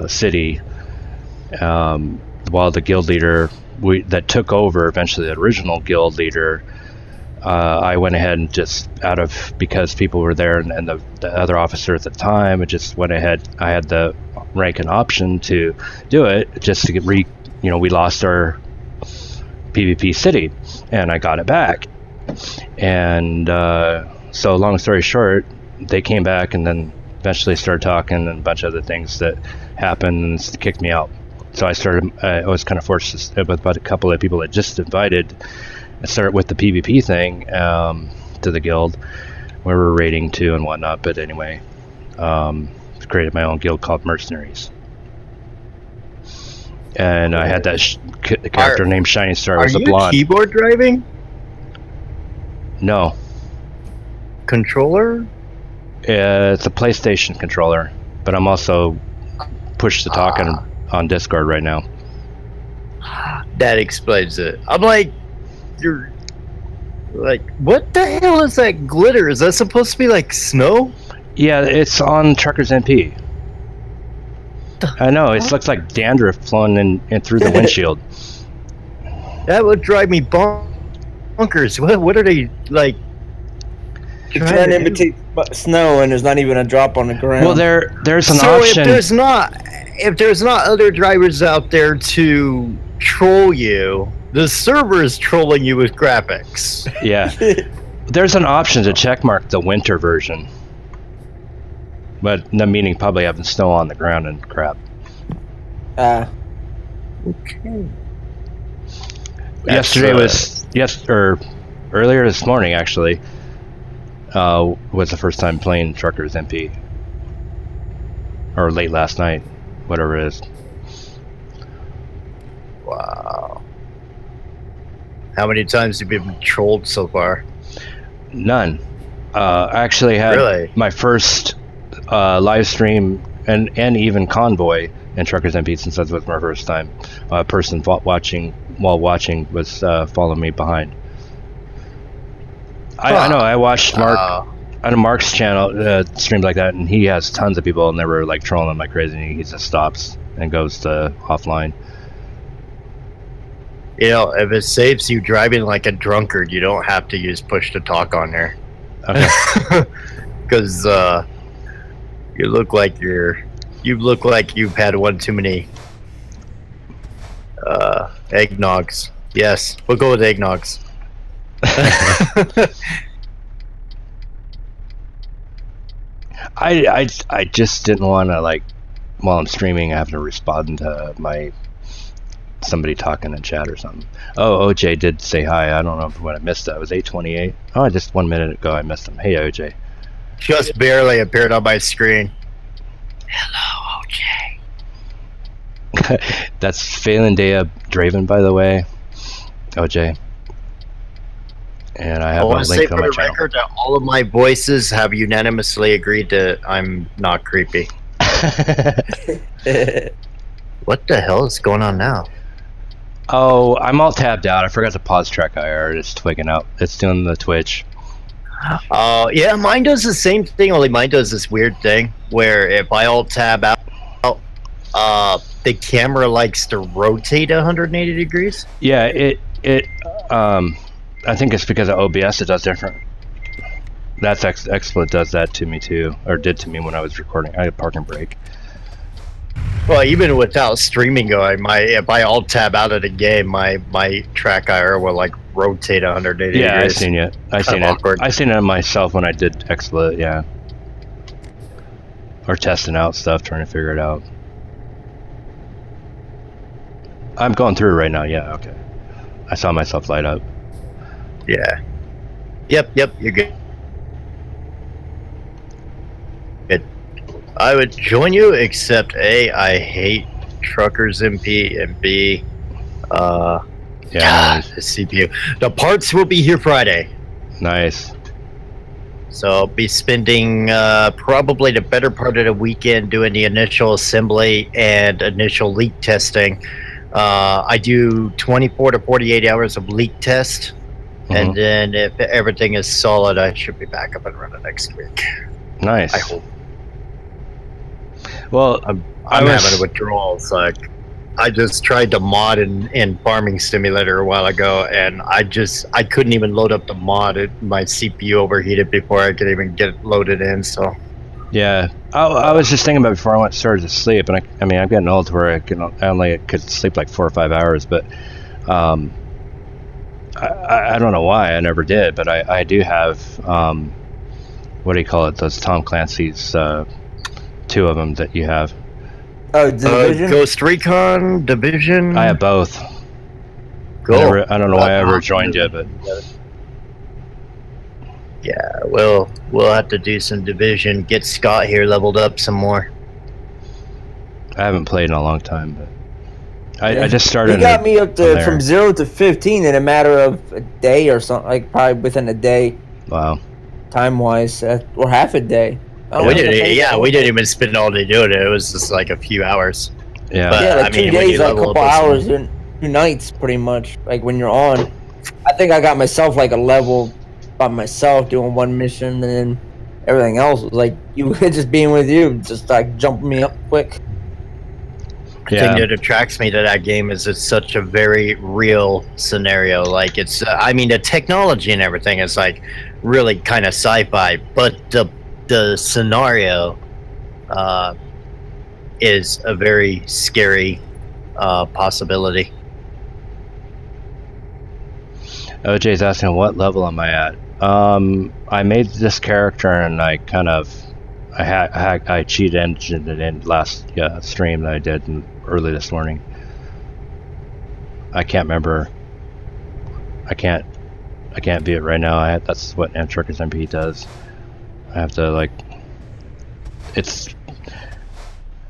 city, while the guild leader that took over, eventually the original guild leader, I went ahead and just because people were there and the other officers at the time, I just went ahead. I had the rank and option to do it just to get we lost our PvP city, and I got it back. And so long story short, they came back and then eventually started talking and a bunch of other things that happened and kicked me out. So I was kind of forced with about a couple of people that just invited. I started with the PvP thing to the guild where we're raiding too and whatnot. But anyway, created my own guild called Mercenaries. And I had that character named Shining Star. Was a blonde. Are you keyboard driving? No. Controller? It's a PlayStation controller, but I'm also push to talk on Discord right now. That explains it. I'm like, you're like, what the hell is that glitter? Is that supposed to be like snow? Yeah, it's on TruckersMP. I know, it looks like dandruff flowing in through the windshield. That would drive me bonkers. What are they like? It's trying to imitate snow, and there's not even a drop on the ground. Well, there's an so option. If there's not other drivers out there to troll you, the server is trolling you with graphics. Yeah, there's an option to checkmark the winter version, but the meaning probably having snow on the ground and crap. Okay. Earlier this morning actually. Was the first time playing TruckersMP, or late last night, whatever it is. Wow. How many times have you been trolled so far? None. I actually had my first live stream and even convoy in TruckersMP since that was my first time. A person watching was following me behind. I know. I watched Mark on Mark's channel streams like that, and he has tons of people, and they were like trolling him like crazy. And he just stops and goes to offline. You know, if it saves you driving like a drunkard, you don't have to use push to talk on there. Okay. Because you look like you've had one too many eggnogs. Yes, we'll go with eggnogs. I just didn't want to, like, while I'm streaming, I have to respond to somebody talking in chat or something. Oh, OJ did say hi. I don't know what I missed. That was 8:28. Oh, just 1 minute ago I missed him. Hey, OJ. Just barely appeared on my screen. Hello, OJ. That's Phelan Dea Draven, by the way. OJ. And I have a link on my channel. Record that all of my voices have unanimously agreed that I'm not creepy. What the hell is going on now? Oh, I'm all tabbed out. I forgot to pause Trek IR. It's twigging out. It's doing the Twitch. Oh, yeah, mine does the same thing, only mine does this weird thing where if I alt tab out, the camera likes to rotate 180 degrees. Yeah, I think it's because of OBS. It does different. That's XSplit does that to me too, or did to me when I was recording. I had a parking break. Well, even without streaming going, if I alt tab out of the game, my track IR will like rotate 180 Yeah, degrees. I seen it. I seen it. Awkward. I seen it myself when I did XSplit. Yeah, or testing out stuff, trying to figure it out. I'm going through right now. Yeah, okay. I saw myself light up. Yeah. Yep, you're good. Good. I would join you, except A, I hate TruckersMP, and B, Yeah, the CPU. The parts will be here Friday. nice. So I'll be spending probably the better part of the weekend doing the initial assembly and initial leak testing. I do 24 to 48 hours of leak test. And then if everything is solid, I should be back up and running next week. Nice. I hope. Well, I'm having a withdrawal. So I just tried to mod in Farming Simulator a while ago, and I couldn't even load up the mod. My CPU overheated before I could even get it loaded in. So yeah, I was just thinking about it before I started to sleep, and I mean, I'm getting old to where I only could sleep like 4 or 5 hours, but I don't know why I never did, but I do have what do you call it? Those Tom Clancy's 2 of them that you have. Oh, Division? Ghost Recon Division. I have both. Cool. I don't know why I ever joined you, but yeah, we'll have to do some Division. Get Scott here leveled up some more. I haven't played in a long time, but I just started. He got me up to from 0 to 15 in a matter of a day or something, like probably within a day. Wow. Time wise, or half a day. We didn't even spend all day doing it. It was just like a few hours. Yeah. But, Yeah, like I 2 mean, days, like a couple hours, and 2 nights, pretty much. Like when you're on, I think I got myself like a level by myself doing 1 mission, and then everything else was like you just being with you, just like jumping me up quick. The thing that attracts me to that game is it's such a very real scenario. Like it's, I mean, the technology and everything is like really kind of sci-fi, but the scenario is a very scary possibility. OJ's asking what level am I at. I made this character and I kind of I cheat engined it in last stream that I did early this morning. I can't remember. I can't view it right now. That's what TruckersMP does. I have to like. It's.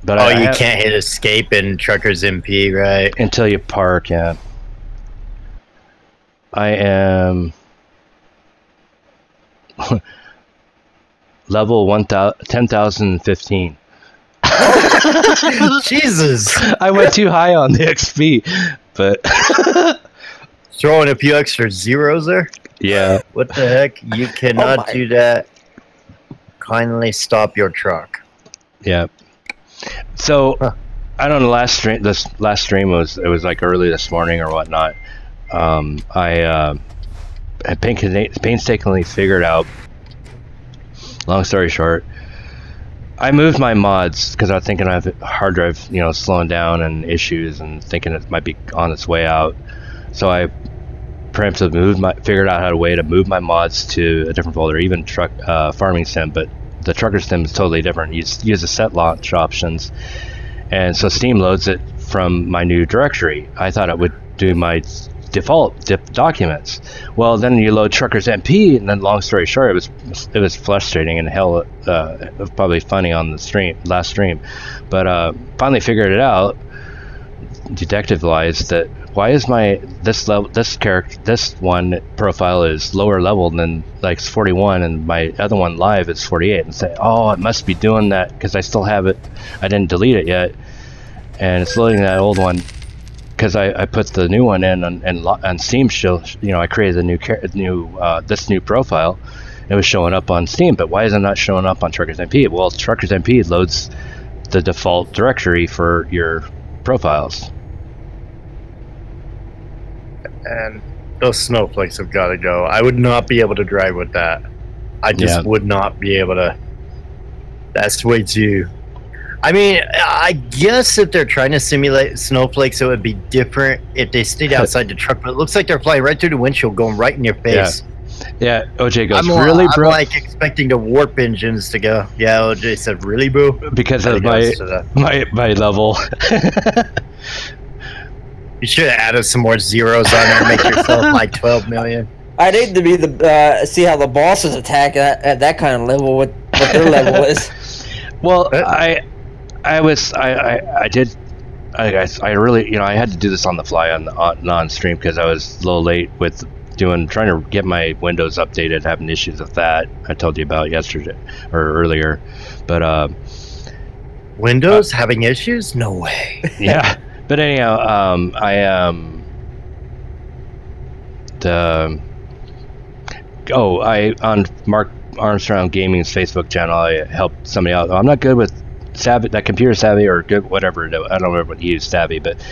But you can't hit escape in TruckersMP, right? Until you park, yeah. I am level 10,015. Jesus! I went too high on the XP, but throwing a few extra zeros there. Yeah. What the heck? You cannot do that. Kindly stop your truck. Yeah. So I don't know. This last stream was like early this morning or whatnot. I had painstakingly figured out. Long story short, I moved my mods because I was thinking I have a hard drive, slowing down and issues, and thinking it might be on its way out. So I preemptively figured out a way to move my mods to a different folder, even farming sim, but the trucker sim is totally different. You use the set launch options, and so Steam loads it from my new directory. I thought it would do my default documents. Well, then you load TruckersMP, and then long story short, it was frustrating and hell, it was probably funny on the last stream, but finally figured it out, detective wise, that why is this one profile is lower level than like 41, and my other one live is 48, and say, oh, it must be doing that because I still have it. I didn't delete it yet, and it's loading that old one. Because I put the new one in on Steam. I created this new profile. It was showing up on Steam, but why is it not showing up on TruckersMP? Well, TruckersMP loads the default directory for your profiles. And those snowflakes have got to go. I would not be able to drive with that. I just would not be able to. That's way too. I mean, I guess if they're trying to simulate snowflakes, it would be different if they stayed outside the truck. But it looks like they're flying right through the windshield, going right in your face. Yeah, OJ goes, I'm really, bro? I'm like expecting the warp engines to go. Yeah, OJ said, really, boo? Because of my level. You should have added some more zeros on there and make yourself like 12 million. I'd hate to be the see how the bosses attack at that kind of level, what their level is. Well, I really, I had to do this on the fly on stream because I was a little late with trying to get my Windows updated, having issues with that. I told you about yesterday or earlier, but Windows having issues? No way. Yeah, but anyhow, on Mark Armstrong Gaming's Facebook channel, I helped somebody out. I'm not good with computer savvy or good whatever. I don't remember what he used, savvy, but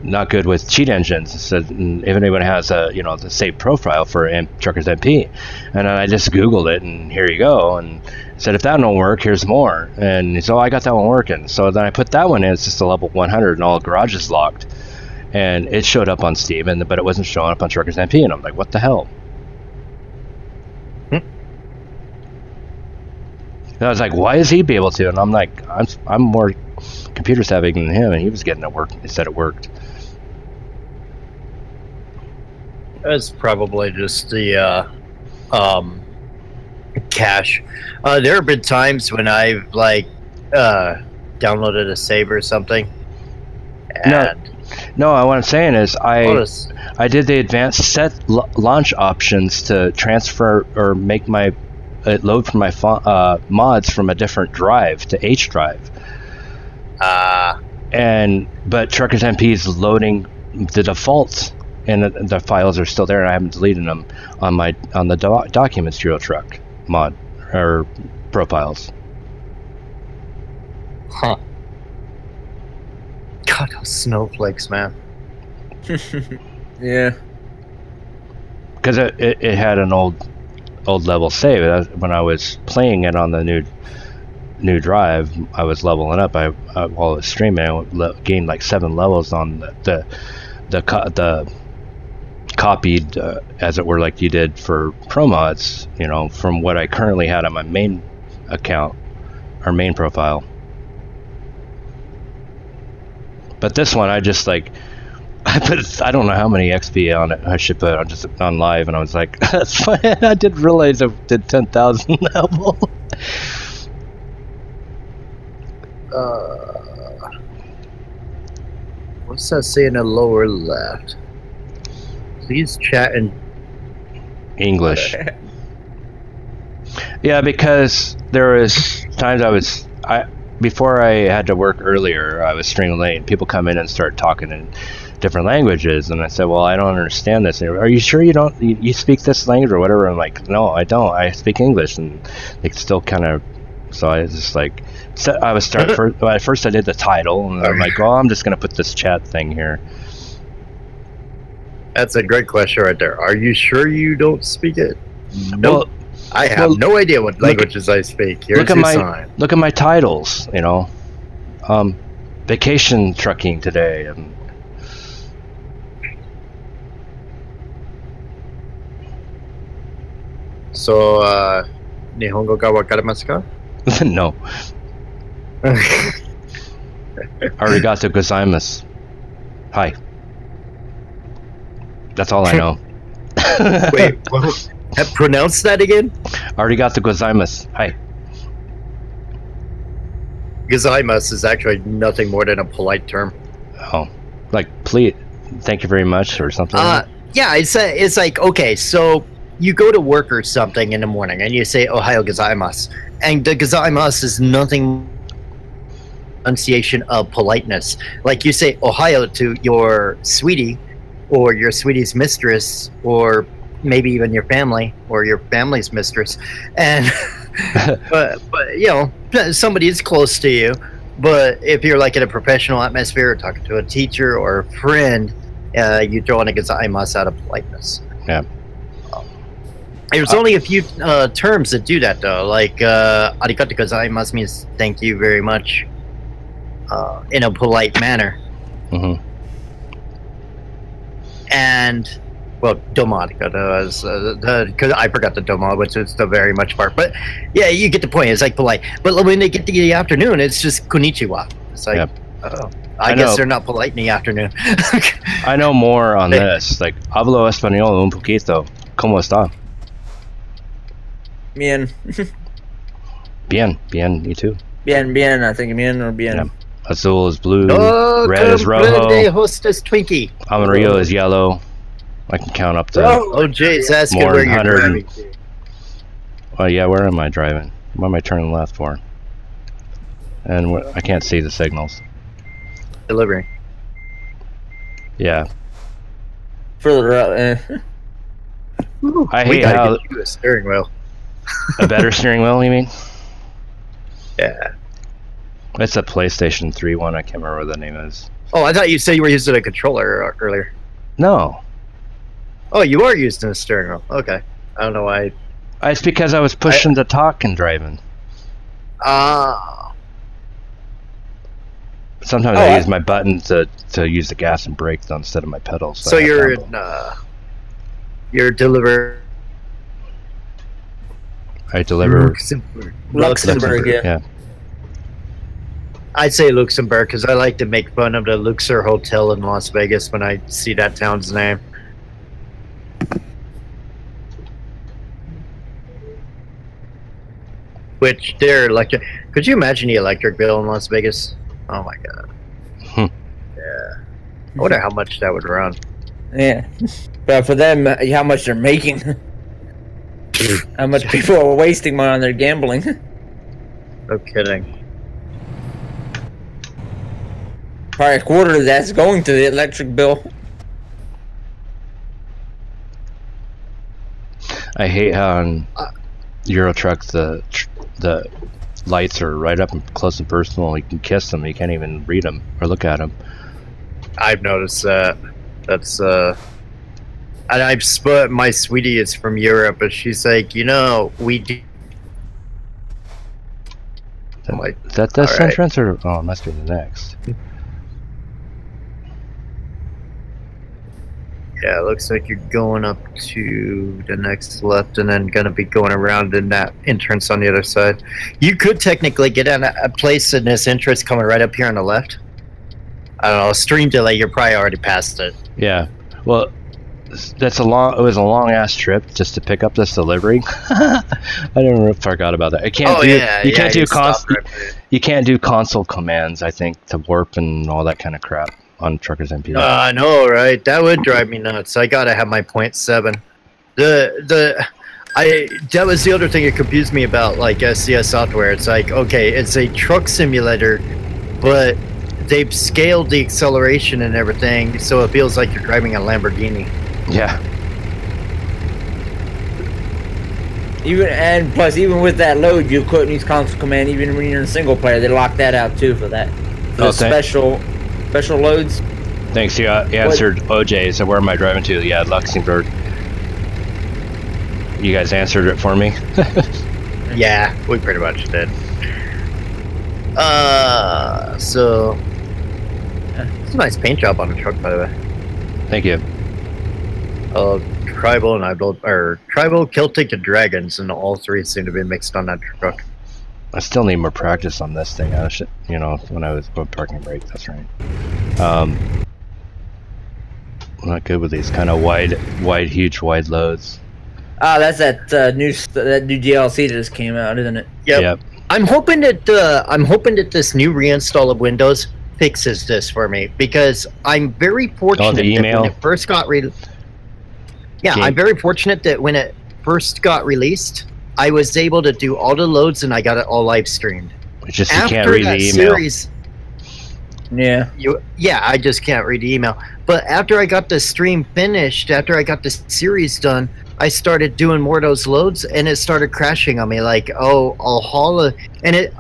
not good with cheat engines. So if anyone has the saved profile for TruckersMP, and I just Googled it, and here you go, and said if that don't work, here's more. And so I got that one working. So then I put that one in. It's just a level 100, and all the garage is locked, and it showed up on Steam, but it wasn't showing up on TruckersMP, and I'm like, what the hell? And I was like, why is he be able to? And I'm like, I'm more computer savvy than him, and he was getting it work. He said it worked. It's probably just the cache. There have been times when I've downloaded a save or something. And no, what I'm saying is I did the advanced set launch options to transfer or make my load from my mods from a different drive to H drive. But TruckersMP is loading the defaults, and the files are still there, and I haven't deleted them on the documents Euro Truck mod or profiles. Huh. God, those snowflakes, man. Yeah. Because it had an old level save. When I was playing it on the new drive, I was leveling up. While I was streaming, I gained like 7 levels on the copied, as it were, like you did for pro mods. From what I currently had on my main account or main profile. But this one, I just I don't know how many XP on it I should put on live, and I was like, that's fine. I didn't realize I did 10,000 level. What's that say in the lower left? Please chat in English. Yeah, because there was times before I had to work earlier, I was streaming late, and people come in and start talking in different languages, and I said, well, I don't understand this. And, are you sure you speak this language or whatever? I'm like, no, I don't. I speak English. And they still kind of, so I was just like, I was at first I did the title, and I'm like, well, I'm just going to put this chat thing here. That's a great question right there. Are you sure you don't speak it? Nope. Well, I have no idea what languages I speak. Here's your sign. Look at my titles, vacation trucking today. And so, Nihongo ga wakarimasu ka? No. Arigato gozaimasu. Hi. That's all I know. Wait, pronounce that again? Arigato gozaimasu. Hi. Gozaimasu is actually nothing more than a polite term. Oh, like please, thank you very much, or something. Yeah, it's like, okay, so you go to work or something in the morning, and you say "Ohayo gozaimasu," and the gozaimasu is nothing pronunciation of politeness. Like you say "Ohayo" to your sweetie, or your sweetie's mistress, or maybe even your family or your family's mistress, and but somebody is close to you. But if you're like in a professional atmosphere or talking to a teacher or a friend, you throw in a gozaimasu out of politeness. Yeah. There's only a few terms that do that though, like arigato gozaimasu means thank you very much. in a polite manner. Mm-hmm. And, well, domod, because I forgot the domod, which is the very much part. But yeah, you get the point. It's like polite. But when they get to the afternoon, it's just konnichiwa. It's like, Yep. oh, I guess they're not polite in the afternoon. I know more on this. Like, hablo español un poquito. ¿Cómo está? Bien. Bien. Bien. You too. Bien, bien. I think bien or bien. Yeah. Azul is blue. Oh, red is rojo. Hostess Twinkie. Amarillo is yellow. I can count up to. Oh, jeez, that's good. Where you're driving. Well, yeah. Where am I driving? What am I turning left for? And I can't see the signals. Delivering. Yeah. Further out. I hate how get you a steering wheel. a better steering wheel. You mean? Yeah. It's a PlayStation 3 one. I can't remember what the name is. Oh, I thought you said you were using a controller earlier. No. Oh, you are using a steering wheel. Okay. I don't know why. It's because I was pushing to talk and driving. Sometimes I use my button to use the gas and brake instead of my pedals. So you're deliver. I deliver Luxembourg, yeah. I'd say Luxembourg because I like to make fun of the Luxor Hotel in Las Vegas when I see that town's name. Which their electric. Could you imagine the electric bill in Las Vegas? Oh my god. Yeah. I wonder how much that would run. Yeah. But for them, how much they're making. How much people are wasting money on their gambling. No kidding. Probably a quarter of that's going to the electric bill. I hate how on Euro trucks the lights are right up and close and personal. You can kiss them, you can't even read them or look at them. I've noticed that. That's and my sweetie is from Europe, but she's like, we do. Is that this entrance or it must be the next? Yeah, it looks like you're going up to the next left and then going to be going around in that entrance on the other side. You could technically get in a place in this entrance coming right up here on the left. I don't know, stream delay, you're probably already past it. Yeah. Well, it was a long ass trip just to pick up this delivery. I forgot about that. You can't do console commands, I think, to warp and all that kind of crap on TruckersMP. I know, right? That would drive me nuts. I gotta have my 0.7. That was the other thing that confused me about like SCS software. It's like, okay, it's a truck simulator, but they've scaled the acceleration and everything, so it feels like you're driving a Lamborghini. Yeah. Even with that load, you couldn't use console command even when you're in single player. They locked that out too for that. For special loads. Thanks. You answered OJ. So where am I driving to? Yeah, Luxembourg. You guys answered it for me. Yeah, we pretty much did. So it's a nice paint job on the truck, by the way. Thank you. Tribal, Celtic, and Dragons, and all three seem to be mixed on that truck. I still need more practice on this thing. When I was going parking brake, that's right. I'm not good with these kind of huge wide loads. That's that new DLC that just came out, isn't it? Yep. I'm hoping that this new reinstall of Windows fixes this for me, because I'm very fortunate the email? that when it first got I'm very fortunate that when it first got released, I was able to do all the loads and I got it all live streamed. It's just you can't read the email. I just can't read the email. But after I got the stream finished, after I got the series done, I started doing more of those loads, and it started crashing on me. Like, I'll haul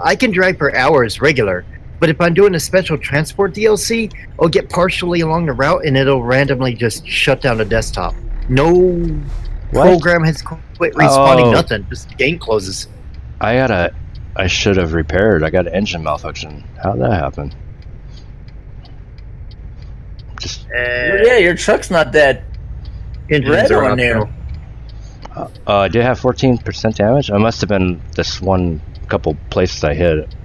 I can drive for hours regular, but if I'm doing a special transport DLC, I'll get partially along the route, and it'll randomly just shut down the desktop. No program has quit respawning. Nothing. Just the game closes. I should have repaired. I got an engine malfunction. How'd that happen? Just Yeah, your truck's not that engines red are on there. optional. I did have 14% damage. I must have been this one couple places I hit.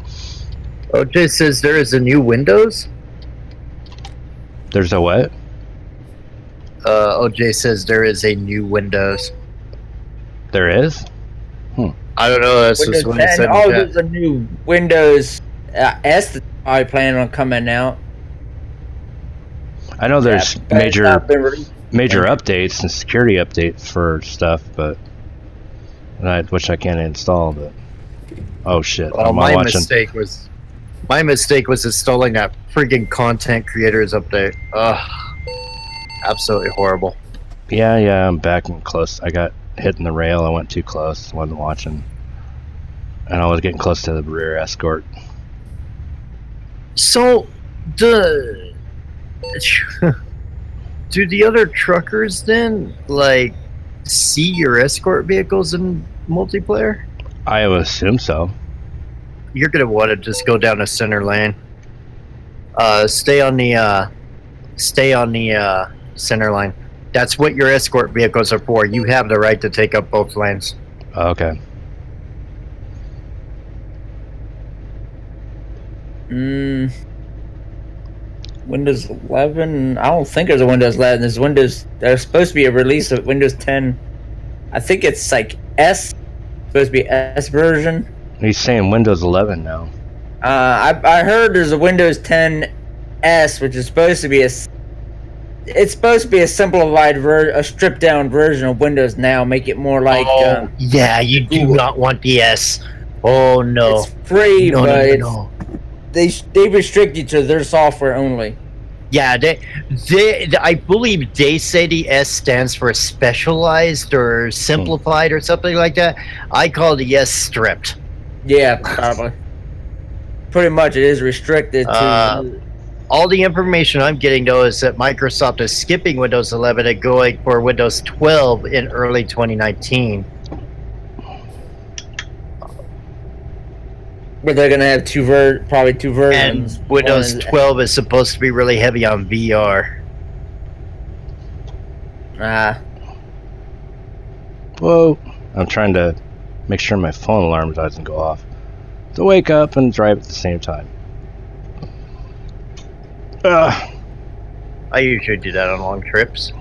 OJ says there is a new Windows. There's a what? OJ says there is a new Windows. There is? I don't know. That's just Windows what he 10. said. Oh, there's a new Windows S that I plan on coming out. I know there's but it's not been released. major updates and security updates for stuff, but which I can't install. But oh shit! Well, I'm my watching. My mistake was installing that friggin' content creators update. Ugh, absolutely horrible. Yeah, I'm back and close. I got hit in the rail. I went too close. Wasn't watching, and I was getting close to the rear escort. So, do the other truckers then like see your escort vehicles in multiplayer? I would assume so. You're gonna want to just go down the center lane. Stay on the center line. That's what your escort vehicles are for. You have the right to take up both lanes. Okay. Windows 11. I don't think there's a Windows 11. There's Windows. There's supposed to be a release of Windows 10. I think it's like S. Supposed to be S version. He's saying Windows 11 now. I heard there's a Windows 10 S, which is supposed to be it's supposed to be a simplified a stripped down version of Windows now, make it more like. Yeah, you do not want the S. Oh no, it's free, no, but no. They restrict you to their software only. Yeah, I believe they say the S stands for specialized or simplified or something like that. I call the S stripped. Yeah, probably. Pretty much, it is restricted to. All the information I'm getting, though, is that Microsoft is skipping Windows 11 and going for Windows 12 in early 2019. But they're gonna have probably two versions. And Windows 12 is supposed to be really heavy on VR. Whoa! I'm trying to make sure my phone alarm doesn't go off. To wake up and drive at the same time. I usually do that on long trips.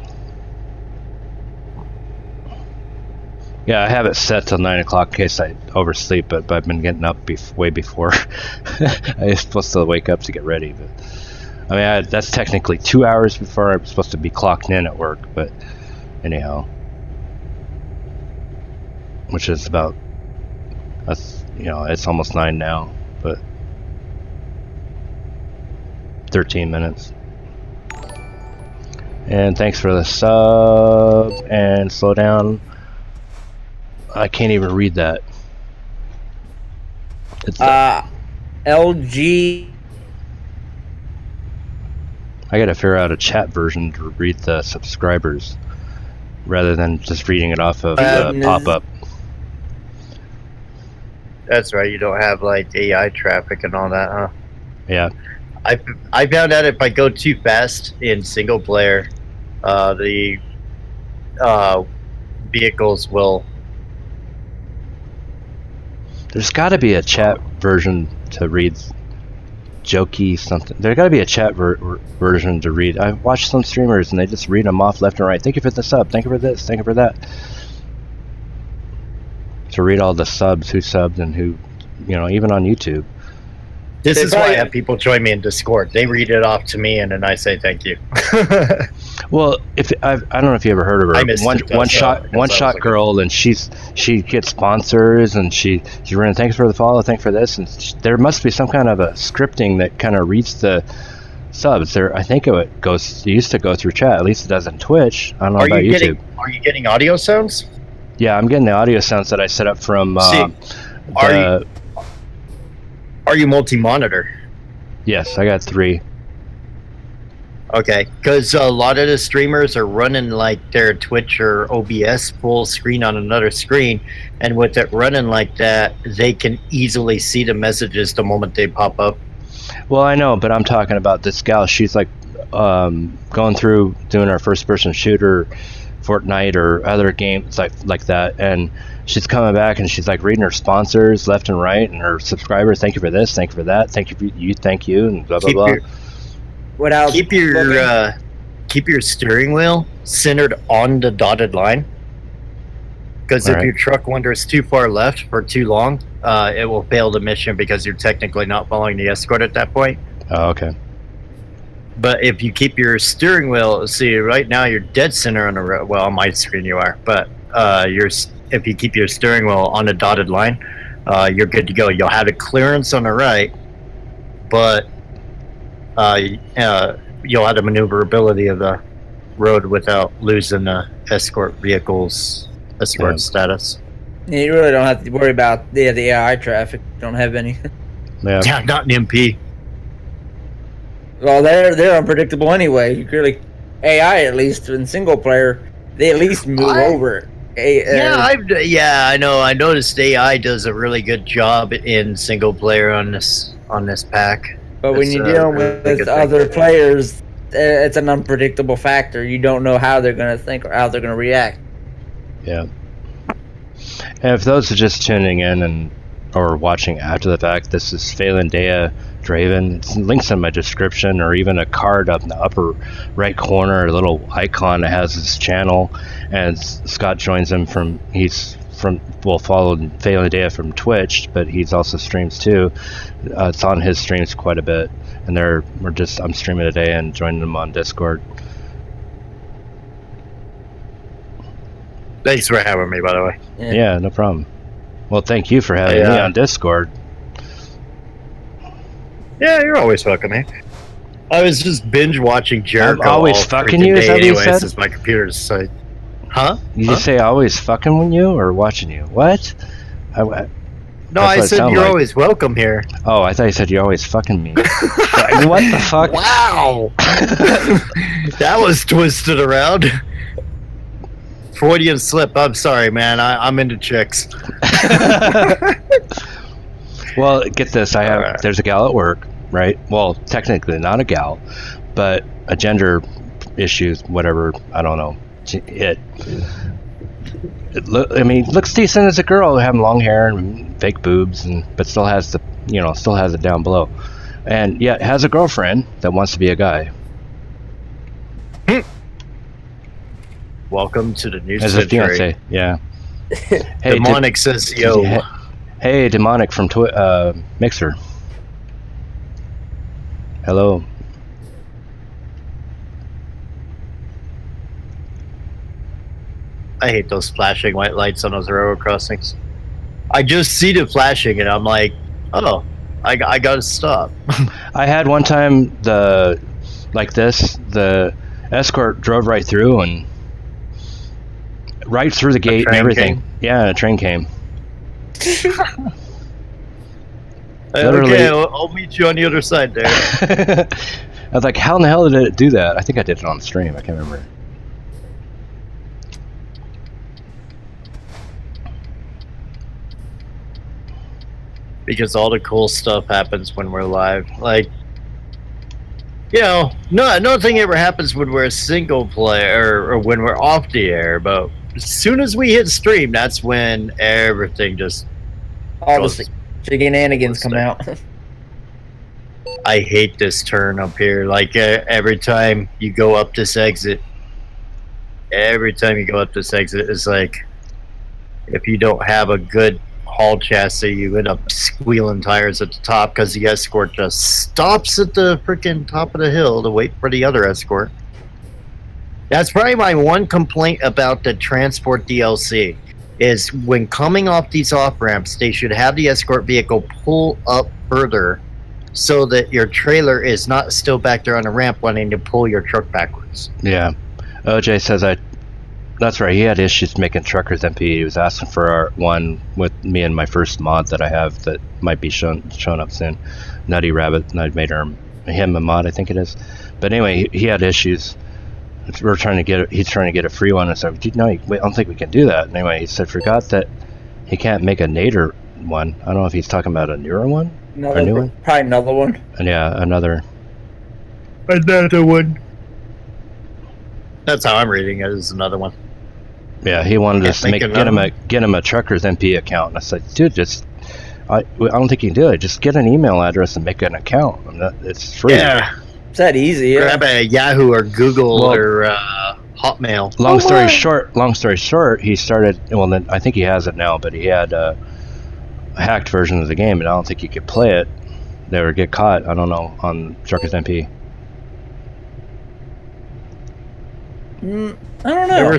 Yeah, I have it set till 9 o'clock in case I oversleep, but I've been getting up way before I was supposed to wake up to get ready. But I mean, that's technically 2 hours before I'm supposed to be clocked in at work. But anyhow, which is about, it's almost 9 now, but 13 minutes. And thanks for the sub, and slow down. I can't even read that. It's LG. I gotta figure out a chat version to read the subscribers rather than just reading it off of pop-up. That's right, you don't have like AI traffic and all that, huh? Yeah. I found out if I go too fast in single player, the vehicles will. There's got to be a chat version to read jokey something. There's got to be a chat version to read. I've watched some streamers and they just read them off left and right. Thank you for the sub. Thank you for this. Thank you for that. To read all the subs, who subbed and who, even on YouTube. This is why I have people join me in Discord. They read it off to me, and then I say thank you. Well, I don't know if you ever heard of her. One shot girl, and she gets sponsors, and she's running. Thanks for the follow. Thanks for this, and there must be some kind of a scripting that kind of reads the subs. I think it used to go through chat. At least it does on Twitch. I don't know about YouTube. Are you getting audio sounds? Yeah, I'm getting the audio sounds that I set up from. Are you multi-monitor? Yes, I got 3. Okay, because a lot of the streamers are running like their Twitch or OBS full screen on another screen, and with it running like that, they can easily see the messages the moment they pop up. Well, I know, but I'm talking about this gal. She's like going through doing our first-person shooter, Fortnite or other games like that, and she's coming back and she's like reading her sponsors left and right and her subscribers. Thank you for this. Thank you for that. Thank you for you. Thank you, and blah blah blah. Keep your steering wheel centered on the dotted line. Because if your truck wanders too far left for too long, it will fail the mission because you're technically not following the escort at that point. Oh, okay. But if you keep your steering wheel, see, right now you're dead center on the road. Well, on my screen you are, but if you keep your steering wheel on the dotted line, you're good to go. You'll have a clearance on the right, but you'll have the maneuverability of the road without losing the escort vehicle's escort status. Yeah, you really don't have to worry about the AI traffic. You don't have any. Yeah, not an MP. Well, they're unpredictable anyway. You really AI, at least in single player, they at least move over. I know. I noticed AI does a really good job in single player on this pack. But when you're dealing with other players, it's an unpredictable factor. You don't know how they're going to think or how they're going to react. Yeah. And if those are just tuning in or watching after the fact, this is Phelan Dea Draven. It's links in my description, or even a card up in the upper right corner, a little icon that has his channel. And Scott joins him followed Phelan Dea from Twitch, but he's also streams too. It's on his streams quite a bit, and I'm streaming today and joining them on Discord. Thanks for having me, by the way. Yeah, no problem. Well, thank you for having me on Discord. Yeah, you're always welcome, man. I was just binge watching Jericho. I'm always fucking you, is that what you said? Since my computer's site. Huh? You just say always fucking with you or watching you? What? No, I said you're always welcome here. Oh, I thought you said you're always fucking me. What the fuck? Wow! That was twisted around. Freudian slip. I'm sorry, man. I'm into chicks. Well, get this. There's a gal at work, right? Well, technically not a gal, but a gender issues, whatever. I don't know. Looks decent as a girl, having long hair and fake boobs, but still has it down below, and yet has a girlfriend that wants to be a guy. Welcome to the new as century. a fiance, yeah. Hey, Demonic says, yo. Hey, Demonic from Mixer. Hello. I hate those flashing white lights on those railroad crossings. I just see the flashing and I'm like, oh, I gotta stop. I had one time the escort drove right through and right through the gate and everything. Came? Yeah, and a train came. Okay, I'll meet you on the other side there. I was like, how in the hell did it do that? I think I did it on stream. I can't remember. Because all the cool stuff happens when we're live. Like, nothing ever happens when we're a single player or when we're off the air, but as soon as we hit stream, that's when everything just all the shenanigans come out. I hate this turn up here. Like every time you go up this exit, it's like if you don't have a good haul chassis, you end up squealing tires at the top because the escort just stops at the freaking top of the hill to wait for the other escort. That's probably my one complaint about the transport DLC is when coming off these off-ramps, they should have the escort vehicle pull up further so that your trailer is not still back there on the ramp wanting to pull your truck backwards. Yeah. OJ says that's right, he had issues making TruckersMP. He was asking for one with me and my first mod that I have that might be shown up soon. Nutty Rabbit, and I made him a mod, I think it is. But anyway, he had issues. He's trying to get a free one. I said, no, I don't think we can do that. And anyway, he said, forgot that he can't make a Nader one. I don't know if he's talking about a newer one. Probably another one. And yeah, another. Another one. That's how I'm reading it. Is another one. Yeah, he wanted us to Can't think get of him a TruckersMP account. And I said, dude, I don't think you can do it. Just get an email address and make an account. It's free. Yeah. It's that easy. Yeah. Grab a Yahoo or Google or Hotmail. Long story short, he started. Well, then I think he has it now, but he had a hacked version of the game, and I don't think he could play it. They would get caught. I don't know on TruckersMP. I don't know.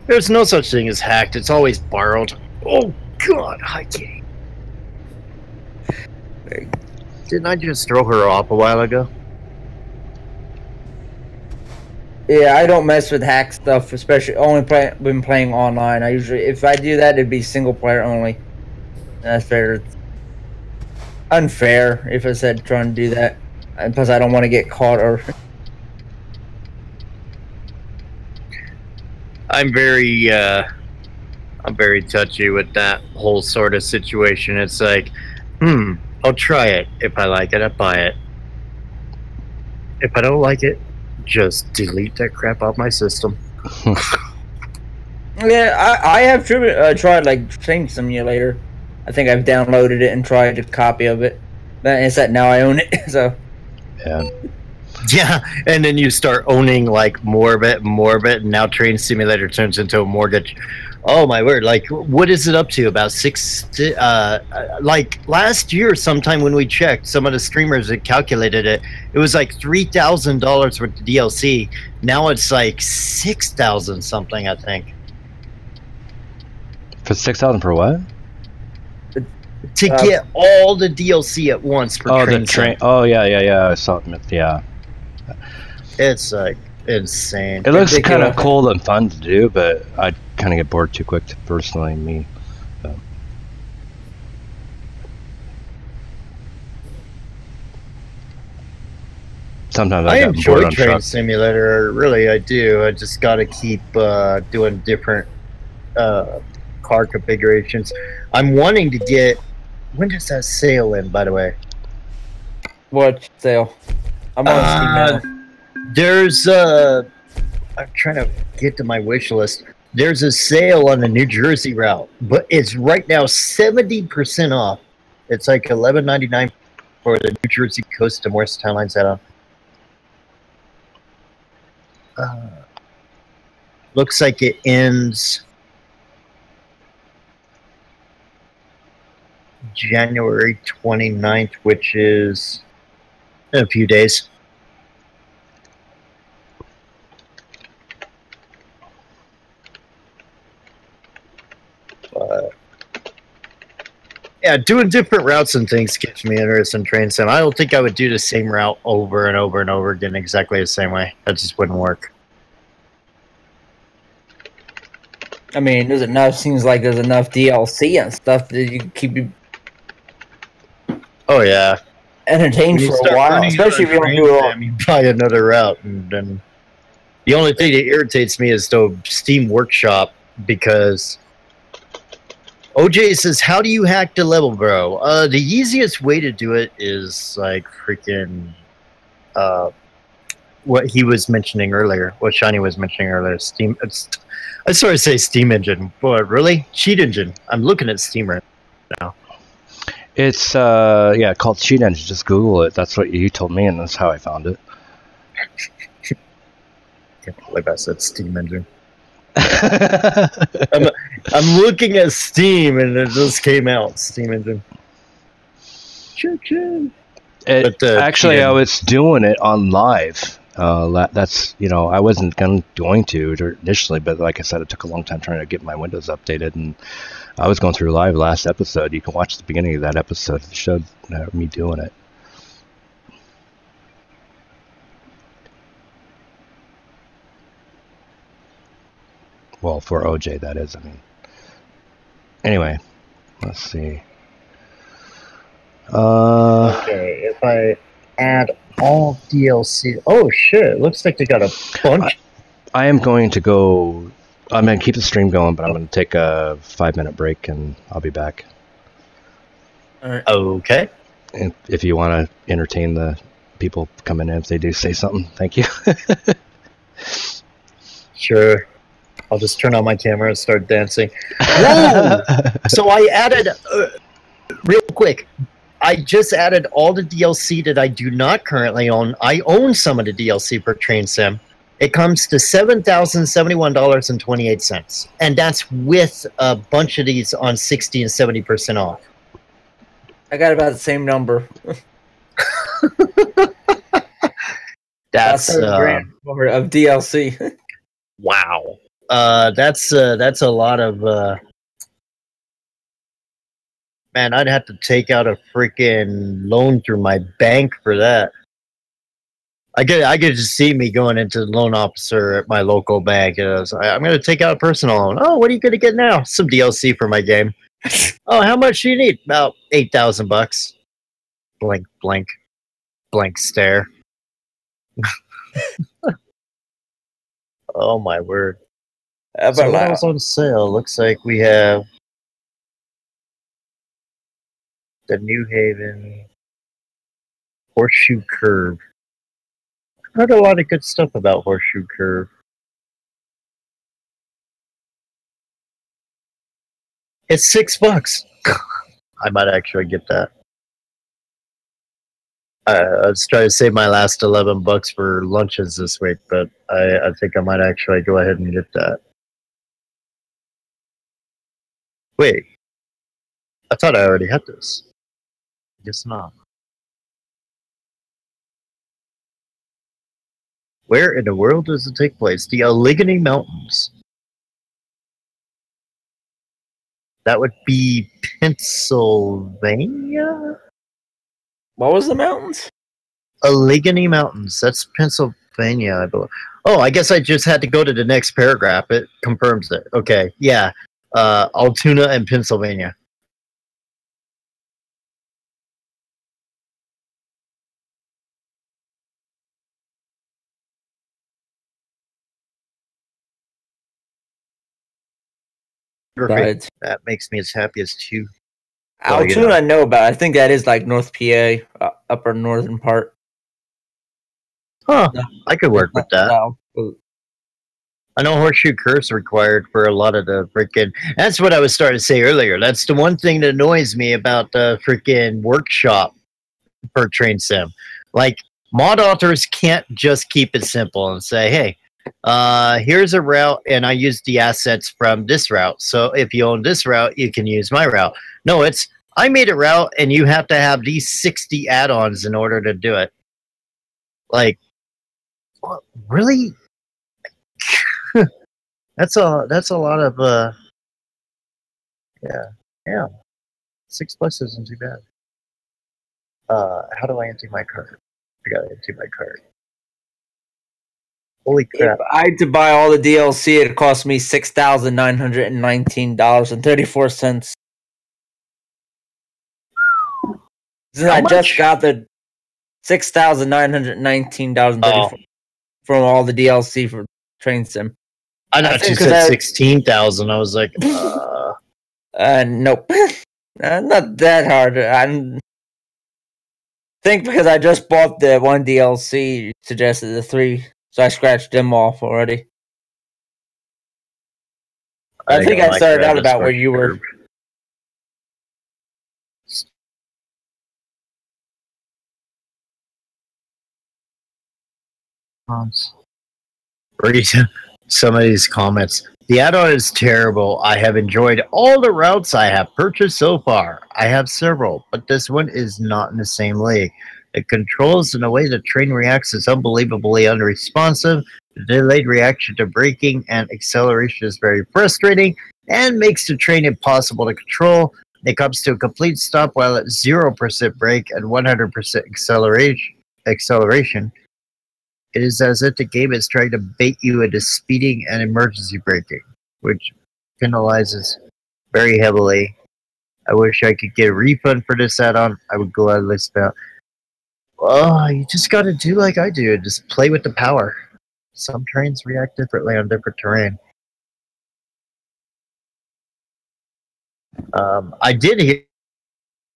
There's no such thing as hacked. It's always borrowed. Oh God, hi Kitty. Didn't I just throw her off a while ago? Yeah, I don't mess with hack stuff, especially when playing online. I usually, if I do that, it'd be single player only. That's fair. It's unfair if I said trying to do that, and plus I don't want to get caught or. I'm very touchy with that whole sort of situation. It's like, I'll try it. If I like it, I buy it. If I don't like it, just delete that crap off my system. Yeah, I have tried like Train Simulator. I think I've downloaded it and tried a copy of it. But it's that now I own it, so. Yeah. Yeah, and then you start owning like more of it, and now Train Simulator turns into a mortgage. Oh my word! Like, what is it up to? About like last year, sometime when we checked, some of the streamers had calculated it. It was like $3,000 worth of DLC. Now it's like $6,000 something, I think. For $6,000 for what? To get all the DLC at once for train. Oh yeah. I saw it. Yeah. It's like insane. It looks kind of cool and fun to do, but I kind of get bored too quick. Personally, me. So. Sometimes I enjoy Train Simulator. Really, I do. I just got to keep doing different car configurations. I'm wanting to get. When does that sale end, by the way? What sale? I'm on Steam now. There's I'm trying to get to my wish list. There's a sale on the New Jersey route, but it's right now 70% off. It's like $11.99 for the New Jersey coast to Morristown line set up. Looks like it ends January 29th, which is in a few days. Yeah, doing different routes and things keeps me interested in Train Sim. I don't think I would do the same route over and over and over again exactly the same way. That just wouldn't work. I mean, seems like there's enough DLC and stuff that you can keep you entertained for a while, especially if you don't do it. You buy another route, and then the only thing that irritates me is the Steam Workshop, because OJ says, "How do you hack the level, bro?" The easiest way to do it is like freaking what he was mentioning earlier, what Shiny was mentioning earlier. Steam. I sort of say Steam Engine, but really Cheat Engine. I'm looking at Steam right now. It's called Cheat Engine. Just Google it. That's what you told me, and that's how I found it. Can't believe I said Steam Engine. I'm looking at Steam, and it just came out. Steam Engine. Actually, I was doing it on live. That's I wasn't going to initially, but like I said, it took a long time trying to get my Windows updated, and I was going through live last episode. You can watch the beginning of that episode. It showed me doing it. Well, for OJ, that is. I mean, anyway, let's see. Okay, if I add all DLC. Oh shit! Looks like they got a bunch. I am going to go. I'm going to keep the stream going, but I'm going to take a 5-minute break, and I'll be back. All right. Okay. And if you want to entertain the people coming in if they do say something. Thank you. Sure. I'll just turn on my camera and start dancing. Whoa! So I added, real quick, I just added all the DLC that I do not currently own. I own some of the DLC for Train Sim. It comes to $7,071.28. And that's with a bunch of these on 60 and 70% off. I got about the same number. That's $7,000 of DLC. wow. That's a lot of man, I'd have to take out a freaking loan through my bank for that. I could just see me going into the loan officer at my local bank and I'm going to take out a personal loan. Oh, what are you going to get now? Some DLC for my game. Oh, how much do you need? About $8,000. Blank, blank, blank stare. Oh my word! So what else on sale? Looks like we have the New Haven Horseshoe Curve. I heard a lot of good stuff about Horseshoe Curve. It's $6. I might actually get that. I was trying to save my last $11 for lunches this week, but I think I might actually go ahead and get that. Wait, I thought I already had this. I guess not. Where in the world does it take place? The Allegheny Mountains. That would be Pennsylvania? What was the mountains? Allegheny Mountains. That's Pennsylvania, I believe. Oh, I guess I just had to go to the next paragraph. It confirms it. Okay, yeah. Altoona and Pennsylvania. Great. That makes me as happy as two. Altoona, I know about. I think that is like North PA, upper northern part. Huh. No, I could work with that. I know Horseshoe Curve's required for a lot of the freaking... That's what I was starting to say earlier. That's the one thing that annoys me about the freaking workshop for Train Sim. Like, mod authors can't just keep it simple and say, hey, here's a route, and I use the assets from this route. So if you own this route, you can use my route. No, it's, I made a route, and you have to have these 60 add-ons in order to do it. Like, what, really? That's a lot of, yeah. $6 isn't too bad. How do I empty my cart? I gotta empty my cart. Holy crap. If I had to buy all the DLC, it cost me $6,919.34. I just got the $6,919.34 from all the DLC for Train Sim. I thought you said 16,000. I was like, nope. Not that hard. I think because I just bought the one DLC, you suggested the 3, so I scratched them off already. I think I started out about where you were. Read some of these comments. The add-on is terrible. I have enjoyed all the routes I have purchased so far. I have several, but this one is not in the same league. It controls in a way the train reacts is unbelievably unresponsive. The delayed reaction to braking and acceleration is very frustrating and makes the train impossible to control. It comes to a complete stop while at 0% brake and 100% acceleration. It is as if the game is trying to bait you into speeding and emergency braking, which penalizes very heavily. I wish I could get a refund for this add-on. I would gladly spend. Oh, you just got to do like I do. Just play with the power. Some trains react differently on different terrain. I did hear,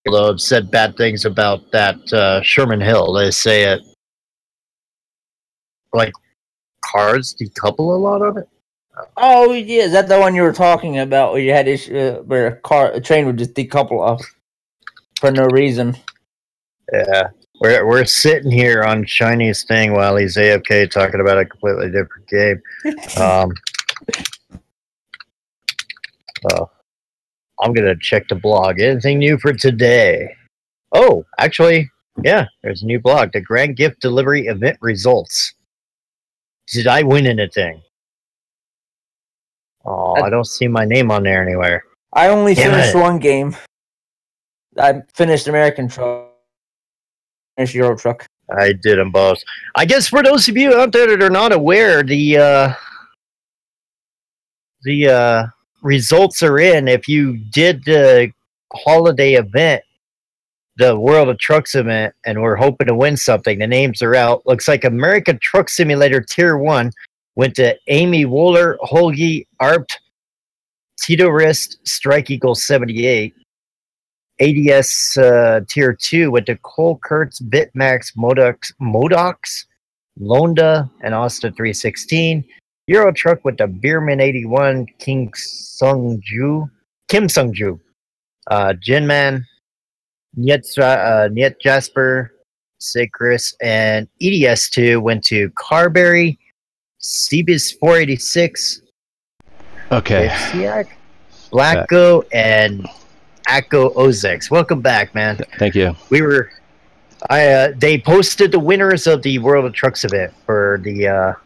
although I've said bad things about that Sherman Hill. They say it like cars decouple a lot of it. Oh yeah, is that the one you were talking about where you had issue where a train would just decouple off for no reason? Yeah, we're sitting here on Shiny's thing while he's AFK talking about a completely different game. I'm gonna check the blog. Anything new for today? Oh, actually, yeah, there's a new blog. The Grand Gift Delivery Event Results. Did I win anything? Oh, I don't see my name on there anywhere. I only finished one game. I finished American Truck. Finished Euro Truck. I did them both. I guess for those of you out there that are not aware, the results are in. If you did the holiday event, the World of Trucks event, and we're hoping to win something, the names are out. Looks like American Truck Simulator Tier 1 went to Amy Wohler, Holgi, Arpt, Tito Rist, Strike Eagle 78. ADS Tier 2 went to Cole Kurtz, Bitmax, Modox, Londa, and Asta 316. Euro Truck went to Bierman 81, Kim Sung-ju, Jinman, Niet Jasper, Sigris, and EDS2 went to Carberry, Cebus 486, Okay. Blacko, and Akko Ozex. Welcome back, man. Thank you. They posted the winners of the World of Trucks event for the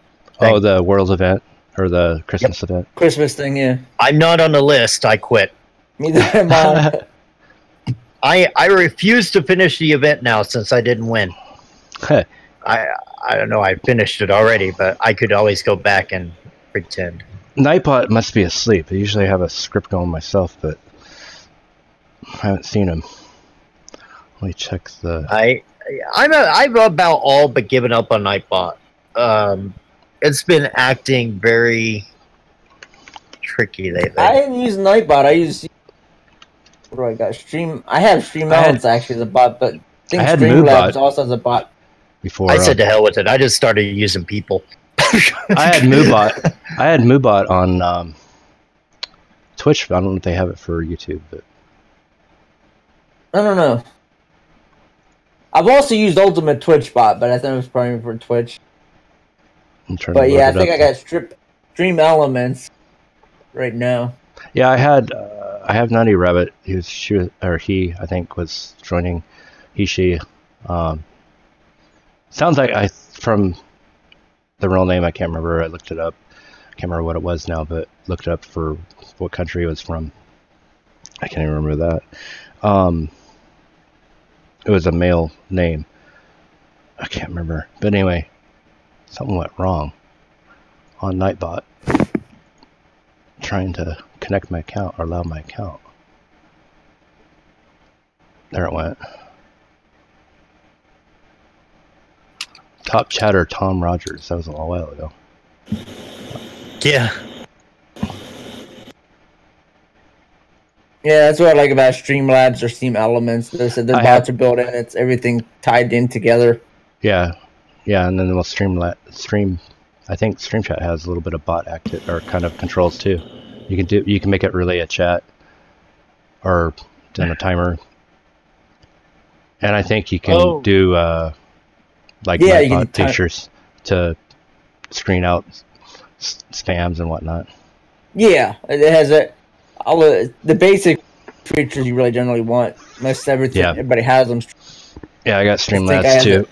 the World event or the Christmas event. Christmas thing, yeah. I'm not on the list. I quit. Neither am I. I refuse to finish the event now since I didn't win. I don't know. I finished it already, but I could always go back and pretend. Nightbot must be asleep. I usually have a script going myself, but I haven't seen him. Let me check the. I've about all but given up on Nightbot. It's been acting very tricky lately. I didn't use Nightbot. I use. What do I got? I have Stream Elements actually as a bot, but I think Streamlabs also has a bot. Before I said to hell with it. I just started using people. I had Moobot. I had Moobot on Twitch. But I don't know if they have it for YouTube, but I don't know. I've also used Ultimate Twitch Bot, but I think it was probably for Twitch. But yeah, I think I got Stream Elements right now. Yeah, I have Nutty Rabbit. He, I think, was joining. She. Sounds like from the real name. I can't remember. I looked it up. I can't remember what it was now, but looked it up for what country it was from. I can't even remember that. It was a male name. I can't remember. But anyway, something went wrong on Nightbot. Trying to connect my account or allow my account. There it went. Top chatter Tom Rogers. That was a while ago. Yeah. Yeah, that's what I like about Streamlabs or Steam Elements. They said their bots are built in. It's everything tied in together. Yeah, and then we'll stream. I think Stream Chat has a little bit of bot active or kind of controls too. You can make it relay a chat or done a timer, and I think you can do bot features to screen out spams and whatnot. Yeah, it has all the basic features you really generally want. Most everything, everybody has them. Yeah, I got Streamlabs too.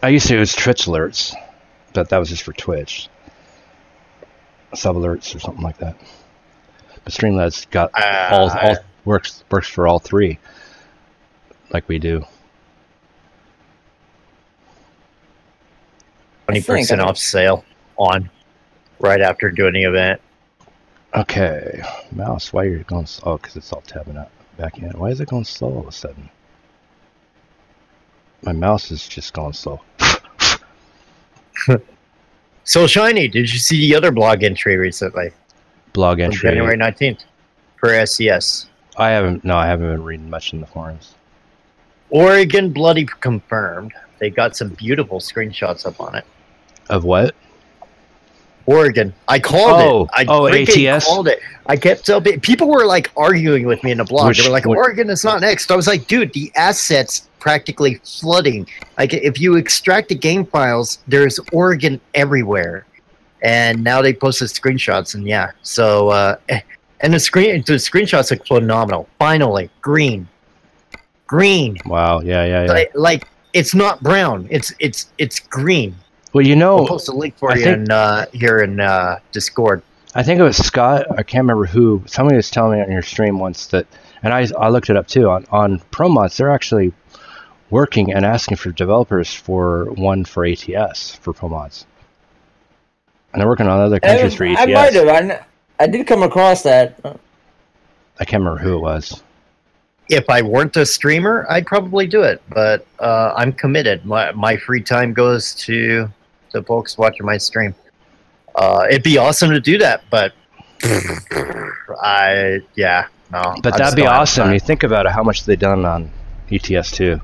I used to use Twitch alerts, but that was just for Twitch. Sub alerts or something like that. But Streamlabs got all works for all three, like we do. 20% off sale on right after doing the event. Okay, mouse. Why are you going slow? Oh, because it's all tabbing up back in. Why is it going slow all of a sudden? My mouse is just going slow. So Shiny, did you see the other blog entry recently? Blog entry January 19th for SCS. I haven't been reading much in the forums. Oregon bloody confirmed. They got some beautiful screenshots up on it. Of what? Oregon. I called it. I freaking ATS? called it. I kept telling people were like arguing with me in the blog. They were like, Oregon is not next. I was like, dude, the assets practically flooding. Like, if you extract the game files, there's Oregon everywhere. And now they posted screenshots, and yeah. So, and the screenshots look phenomenal. Finally, green. Wow. Yeah. Like it's not brown. It's green. Well, you know, I'll post a link for you here in Discord. I think it was Scott. I can't remember who. Somebody was telling me on your stream once that, and I looked it up too. On ProMods, they're actually working and asking for developers for one for ATS for ProMods, and they're working on other countries for ATS. I might have. I did come across that. I can't remember who it was. If I weren't a streamer, I'd probably do it. But I'm committed. My free time goes to the folks watching my stream. It'd be awesome to do that, but no. But that'd be awesome. You think about it, how much they've done on ETS too.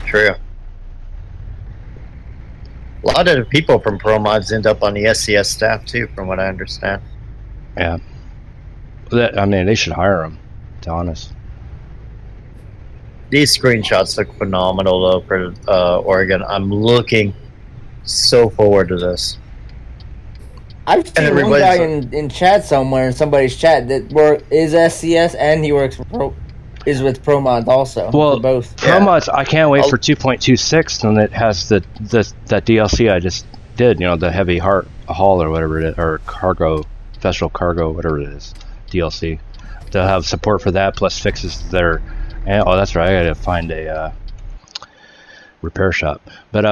True. A lot of the people from ProMods end up on the SCS staff too, from what I understand. Yeah. I mean, they should hire them, to be honest. These screenshots look phenomenal though for Oregon. I'm looking so forward to this. I've seen one guy in chat somewhere, in somebody's chat, that is SCS and he works for is with ProMods also. Well, both. ProMods, I can't wait for 2.26, and it has that DLC I just did. You know, the heavy haul or whatever it is, or cargo, special cargo, whatever it is, DLC. They'll have support for that plus fixes there. And, oh, that's right. I gotta find a repair shop. But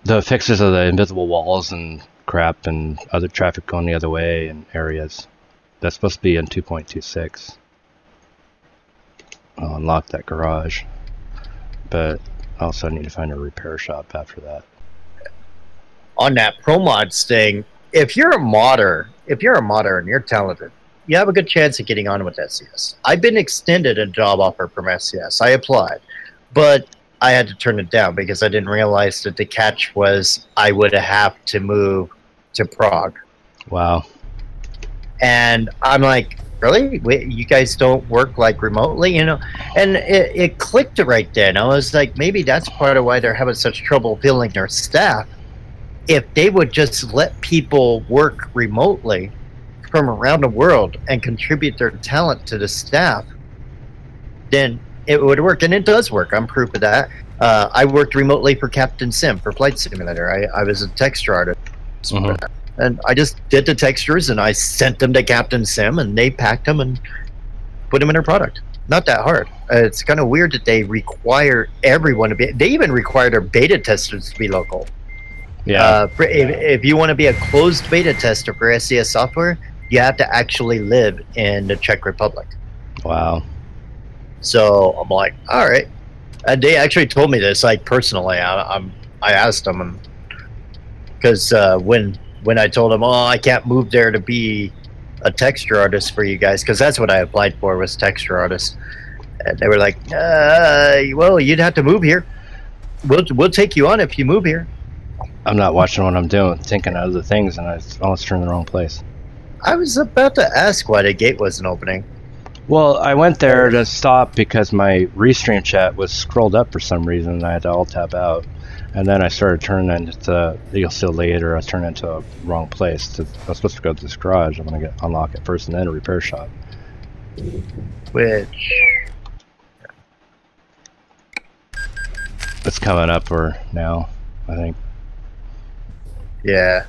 the fixes of the invisible walls and crap and other traffic going the other way and areas. That's supposed to be in 2.26. I'll unlock that garage, but also I need to find a repair shop after that. On that ProMods thing, if you're a modder and you're talented, you have a good chance of getting on with SCS. I've been extended a job offer from SCS. I applied, but I had to turn it down because I didn't realize that the catch was I would have to move to Prague. Wow. And I'm like, really? Wait, you guys don't work like remotely, you know? And it clicked right then. I was like, maybe that's part of why they're having such trouble filling their staff. If they would just let people work remotely from around the world and contribute their talent to the staff, then it would work. And it does work. I'm proof of that. I worked remotely for Captain Sim for Flight Simulator. I was a texture artist. Mm-hmm. And I just did the textures and I sent them to Captain Sim and they packed them and put them in their product. Not that hard. It's kind of weird that they require everyone to be. They even require their beta testers to be local. Yeah. If you want to be a closed beta tester for SCS software, you have to actually live in the Czech Republic. Wow. So I'm like, all right. And they actually told me this, like personally. I asked them, because when I told them, oh, I can't move there to be a texture artist for you guys, because that's what I applied for, was texture artist. And they were like, well, you'd have to move here. We'll take you on if you move here. I'm not watching what I'm doing, thinking of other things, and I almost turned the wrong place. I was about to ask why the gate wasn't opening. Well, I went there to stop because my restream chat was scrolled up for some reason, and I had to alt-tab out. And then I started turning into, you'll see later, I was turning into a wrong place. I was supposed to go to this garage. I'm going to unlock it first and then a repair shop. Which? It's coming up for now, I think. Yeah.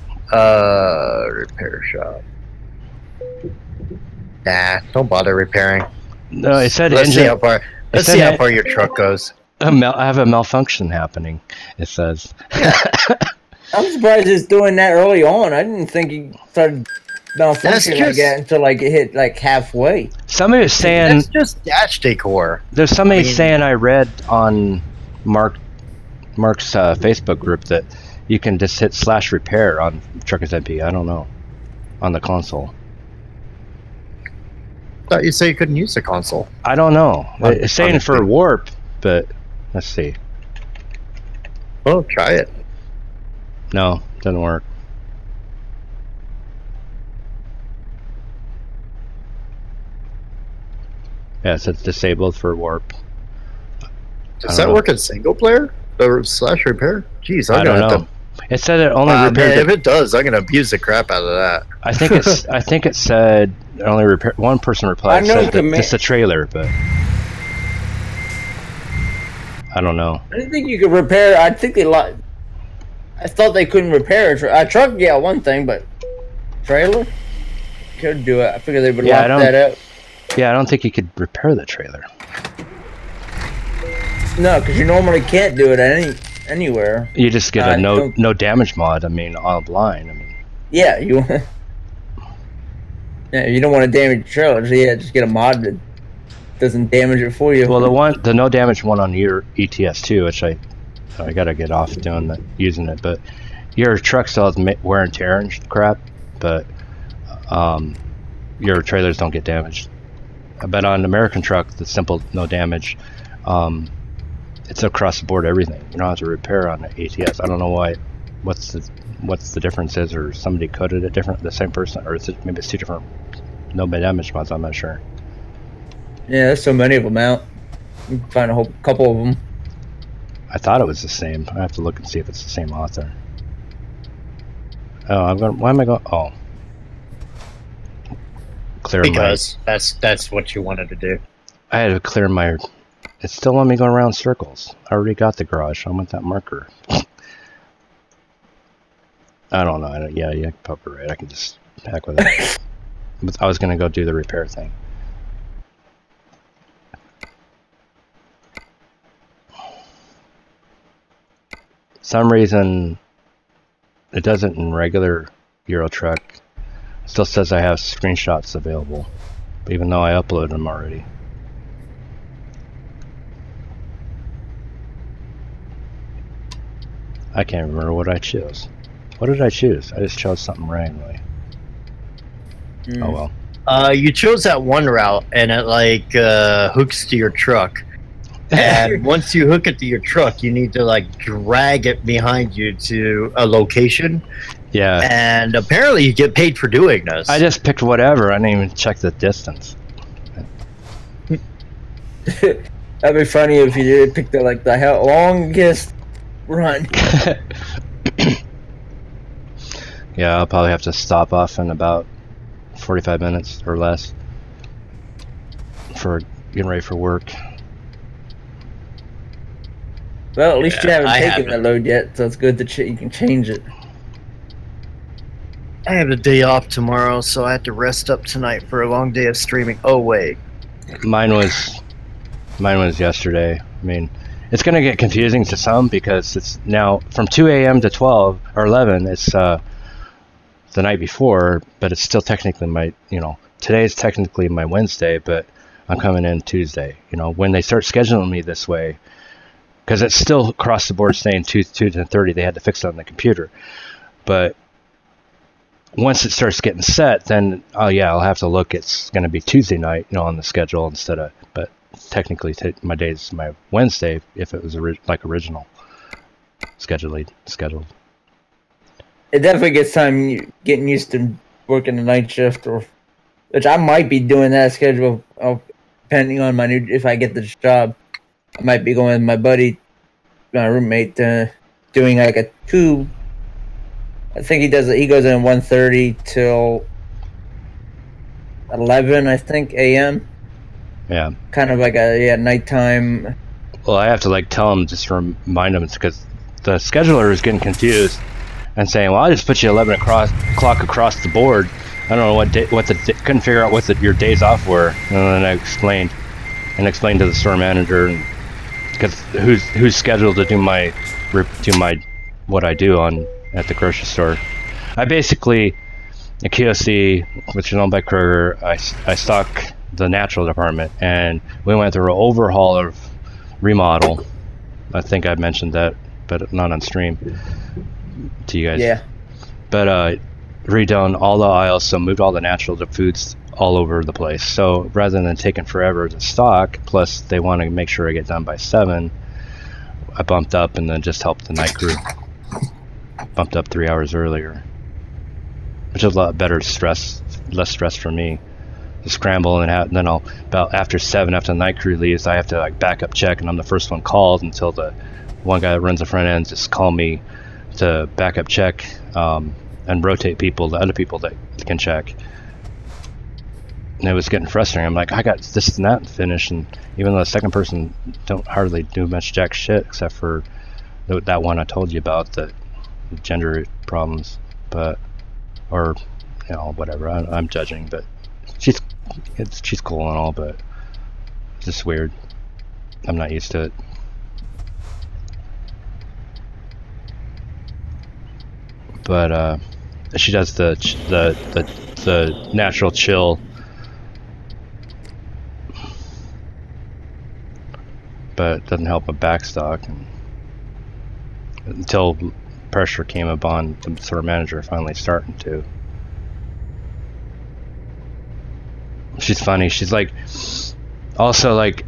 Repair shop. Nah, don't bother repairing. No, it said Let's engine. Let's see how far your truck goes. I have a malfunction happening, it says. I'm surprised it's doing that early on. I didn't think he started malfunctioning like that until like it hit like halfway. Somebody was saying that's just dash decor. There's somebody saying I read on Mark's Facebook group that you can just hit /repair on TruckersMP. I don't know, on the console. I thought you say you couldn't use the console. I don't know. It's saying for warp, but Let's see. Oh, try it. No, doesn't work. Yeah, it says disabled for warp. Does that work in single player? Or / repair? Jeez, I'm gonna have to. It said it only repaired. Man, if it does, I'm gonna abuse the crap out of that. I think it said it only repair. One person replied said that it's a trailer, but I don't know. I didn't think you could repair. I think I thought they couldn't repair a truck. Yeah, one thing, but trailer could do it. I figured they would lock that out. Yeah, I don't think you could repair the trailer. No, because you normally can't do it anywhere. You just get a no damage mod. I mean, online. I mean. Yeah, you. Yeah, you don't want to damage your trailer. So yeah, just get a mod that doesn't damage it for you. Well, the no damage one on your ETS2, which I gotta get off doing that, using it. But your truck still has wear and tear and crap, but your trailers don't get damaged. But on an American truck, the simple no damage. It's across the board everything. You don't have to repair on the ATS. I don't know why. What's the difference is, or somebody coded it different, the same person, or maybe it's two different no damage mods. I'm not sure. Yeah, there's so many of them out. You can find a whole couple of them. I thought it was the same. I have to look and see if it's the same author. Oh, why am I going? Oh, clear because that's what you wanted to do. I had to clear my. It still let me go around circles. I already got the garage. I want that marker. I don't know. Yeah, you're probably right. I can just heck with it. I was going to go do the repair thing. Some reason it doesn't in regular Euro Truck. It still says I have screenshots available, even though I uploaded them already. I can't remember what I chose. What did I choose? I just chose something randomly. Oh well. You chose that one route, and it hooks to your truck. And once you hook it to your truck, you need to drag it behind you to a location. Yeah. And apparently, you get paid for doing this. I just picked whatever. I didn't even check the distance. That'd be funny if you did pick the longest run. Yeah, I'll probably have to stop off in about 45 minutes or less for getting ready for work. Well, at least you haven't taken that load yet, so it's good that you can change it. I have a day off tomorrow, so I have to rest up tonight for a long day of streaming. Oh wait, mine was yesterday. I mean, it's going to get confusing to some because it's now from 2 a.m. to 12 or 11. It's the night before, but it's still technically today's technically my Wednesday, but I'm coming in Tuesday. When they start scheduling me this way, because it's still across the board saying 2 to 10:30, they had to fix it on the computer. But once it starts getting set, then I'll have to look. It's going to be Tuesday night, on the schedule instead of. But technically, my day's my Wednesday if it was original scheduled. It definitely gets time getting used to working the night shift, which I might be doing that schedule depending on if I get this job. I might be going with my buddy, my roommate, doing a 2. I think he goes in 1:30 till 11, I think, a.m. Yeah. Kind of nighttime. Well, I have to tell him, just remind him, because the scheduler is getting confused and saying, "Well, I just put you 11 o'clock across the board. I don't know couldn't figure out what your days off were." And then I explained to the store manager, because who's scheduled to do my what I do at the grocery store. I basically, the QOC, which is owned by Kroger, I stock the natural department, and we went through an overhaul of remodel. I think I mentioned that, but not on stream to you guys. Yeah. But redone all the aisles, so moved all the natural foods all over the place. So rather than taking forever to stock, plus they want to make sure I get done by 7, I bumped up and then just helped the night crew. Bumped up 3 hours earlier, which is a lot better stress, less stress for me. To scramble and then I'll about after 7, after the night crew leaves, I have to like backup check, and I'm the first one called until the one guy that runs the front end just call me to backup check and rotate people, the other people that can check. And it was getting frustrating. I'm like, I got this and that finished, and even though the second person don't hardly do much jack shit except for that one I told you about, the gender problems, but or you know whatever. I'm judging, but she's cool and all, but it's just weird. I'm not used to it. But she does the natural chill, but it doesn't help with backstock, and until pressure came upon the sort of manager finally starting to. She's funny. She's like, also like,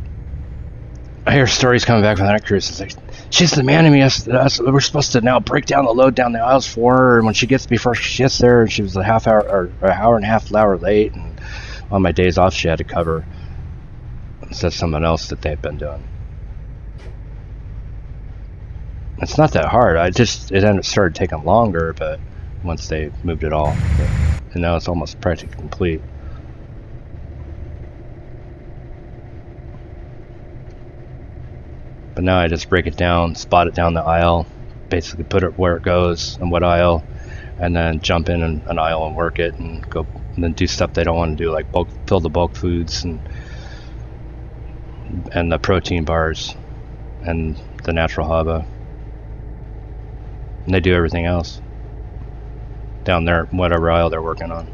I hear stories coming back from the night cruise. It's like, she's demanding me us. We're supposed to now break down the load down the aisles for her, and when she gets before she gets there, she was a half hour or an hour and a half late, and on my days off she had to cover. Says someone else that they've been doing. It's not that hard. It ended started taking longer, but once they moved it all, and now it's almost practically complete. But now I just break it down, spot it down the aisle, basically put it where it goes and what aisle, and then jump in an aisle and work it, and go and then do stuff they don't want to do, like fill the bulk foods and the protein bars and the natural haba. And they do everything else down there, whatever aisle they're working on.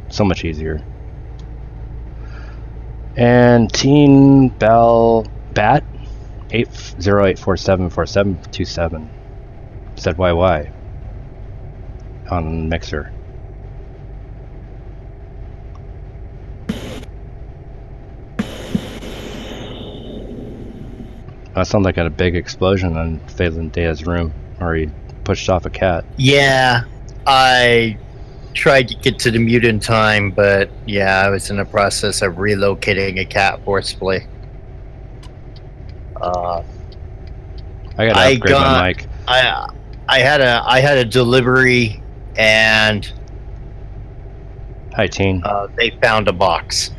So much easier. And Teen Bell Bat 808474727 said YY on Mixer. That sounds like a big explosion in Phelan Dea's room, or he pushed off a cat. Yeah, I tried to get to the mute in time, but yeah, I was in the process of relocating a cat forcibly. I gotta upgrade my mic. I had a delivery, and hi, Teen. They found a box.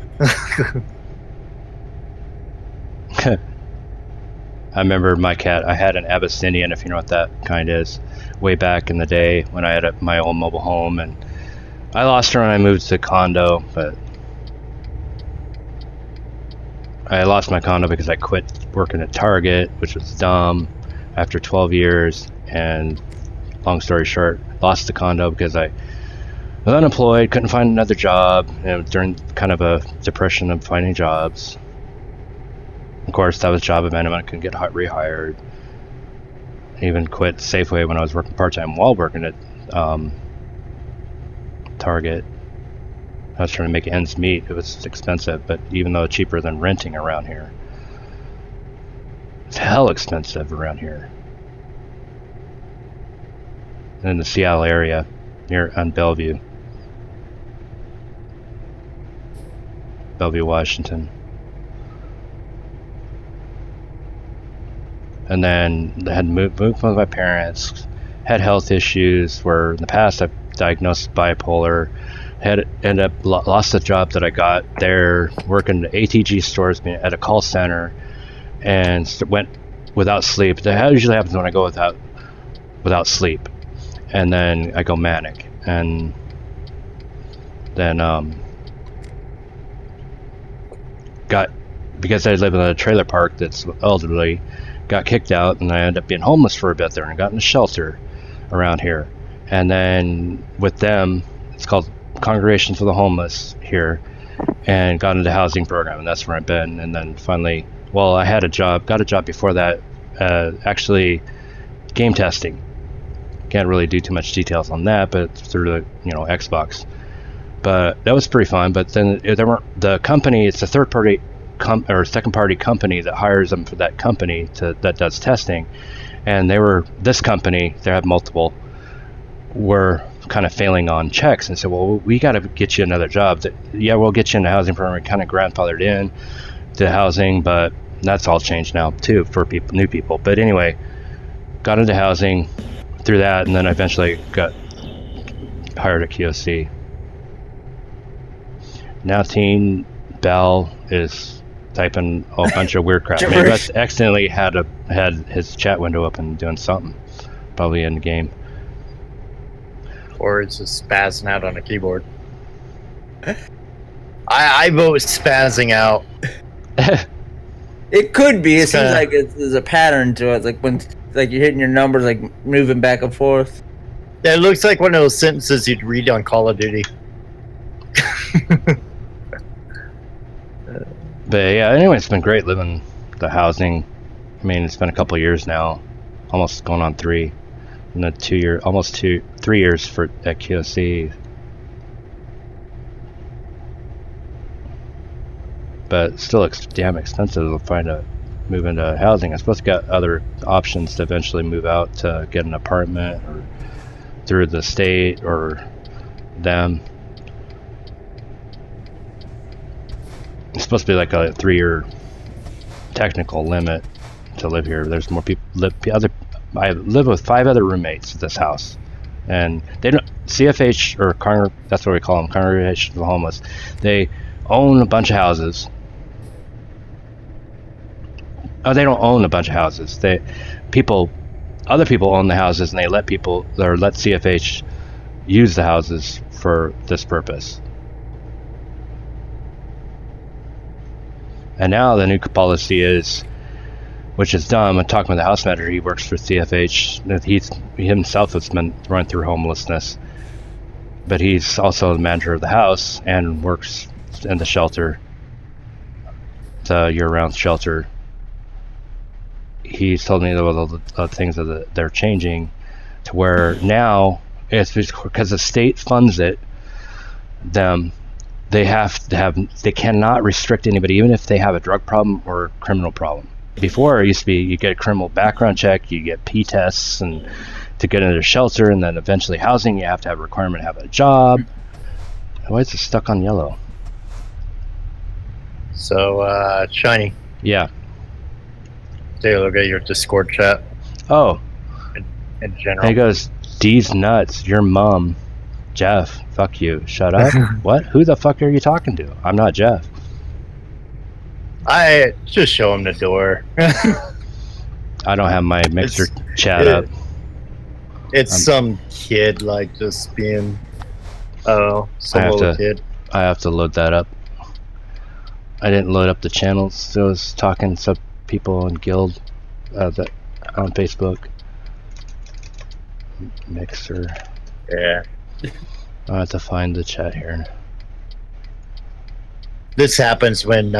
I remember my cat. I had an Abyssinian, if you know what that kind is, way back in the day when I had my own mobile home, and I lost her when I moved to condo. But I lost my condo because I quit working at Target, which was dumb, after 12 years. And long story short, lost the condo because I was unemployed, couldn't find another job, during kind of a depression of finding jobs. Of course, that was job abandonment. I couldn't get rehired. I even quit Safeway when I was working part-time while working at Target. I was trying to make ends meet. It was expensive, but even though cheaper than renting around here. It's hell expensive around here. In the Seattle area, on Bellevue, Washington. And then I had moved with my parents, had health issues, where in the past I've diagnosed bipolar, ended up lost a job that I got there, working at ATG stores at a call center, and went without sleep. That usually happens when I go without sleep, and then I go manic, and then because I live in a trailer park that's elderly, got kicked out, and I ended up being homeless for a bit there, and got in a shelter around here. And then with them, it's called Congregation for the Homeless here, and got into the housing program, and that's where I've been. And then finally, well, I had got a job before that, actually game testing. Can't really do too much details on that, but through the Xbox. But that was pretty fun. But then the company, it's a third party second party company that hires them for that company that does testing, and this company, they have multiple, were kind of failing on checks, and said, well, we got to get you another job. We'll get you in the housing program. Kind of grandfathered in to housing, but that's all changed now too for new people. But anyway, got into housing through that, and then eventually got hired at QOC. Now Teen Bell is typing a bunch of weird crap. Maybe I accidentally had his chat window open doing something, probably in the game. Or it's just spazzing out on a keyboard. I vote spazzing out. It could be. It seems like there's a pattern to it. Like when you're hitting your numbers, like moving back and forth. Yeah, it looks like one of those sentences you'd read on Call of Duty. But yeah, anyway, it's been great living the housing. I mean, it's been a couple of years now, almost going on 3. And then 3 years at QOC. But still damn expensive to move into housing. I suppose I got other options to eventually move out to get an apartment or through the state or them. It's supposed to be like a 3-year technical limit to live here. There's more people I live with 5 other roommates at this house, and they don't CFH or that's what we call them, Congregation of the Homeless. They own a bunch of houses. Oh, they don't own a bunch of houses. Other people own the houses, and they let CFH use the houses for this purpose. And now the new policy is, which is dumb. I'm talking with the house manager. He works for CFH. He himself has been run through homelessness, but he's also the manager of the house and works in the shelter, the year-round shelter. He's told me the things that they're changing to where now it's because the state funds it. They cannot restrict anybody, even if they have a drug problem or a criminal problem. Before, it used to be you get a criminal background check, you get P tests, and to get into shelter, and then eventually housing, you have to have a requirement to have a job. Why is it stuck on yellow? So, Shiny. Yeah. Take a look at your Discord chat. Oh. In general. And he goes, D's nuts, your mom. Jeff, fuck you. Shut up. What? Who the fuck are you talking to? I'm not Jeff. I just show him the door. I don't have my Mixer chat up. It's some kid, like, just being, some little kid. I have to load that up. I didn't load up the channels, so I was talking to people in Guild that on Facebook. Mixer. Yeah. I have to find the chat here. This happens when,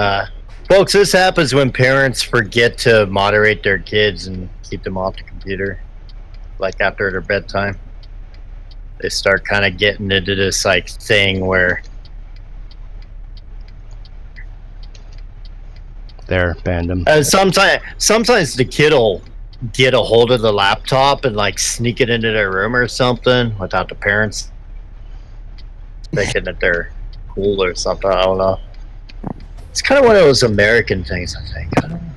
folks, this happens when parents forget to moderate their kids and keep them off the computer, like after their bedtime. They start kind of getting into this, like, thing where... There, banned him. Sometimes the kid will get a hold of the laptop and, like, sneak it into their room or something without the parents thinking that they're cool or something. I don't know. It's kind of one of those American things, I think. I don't know.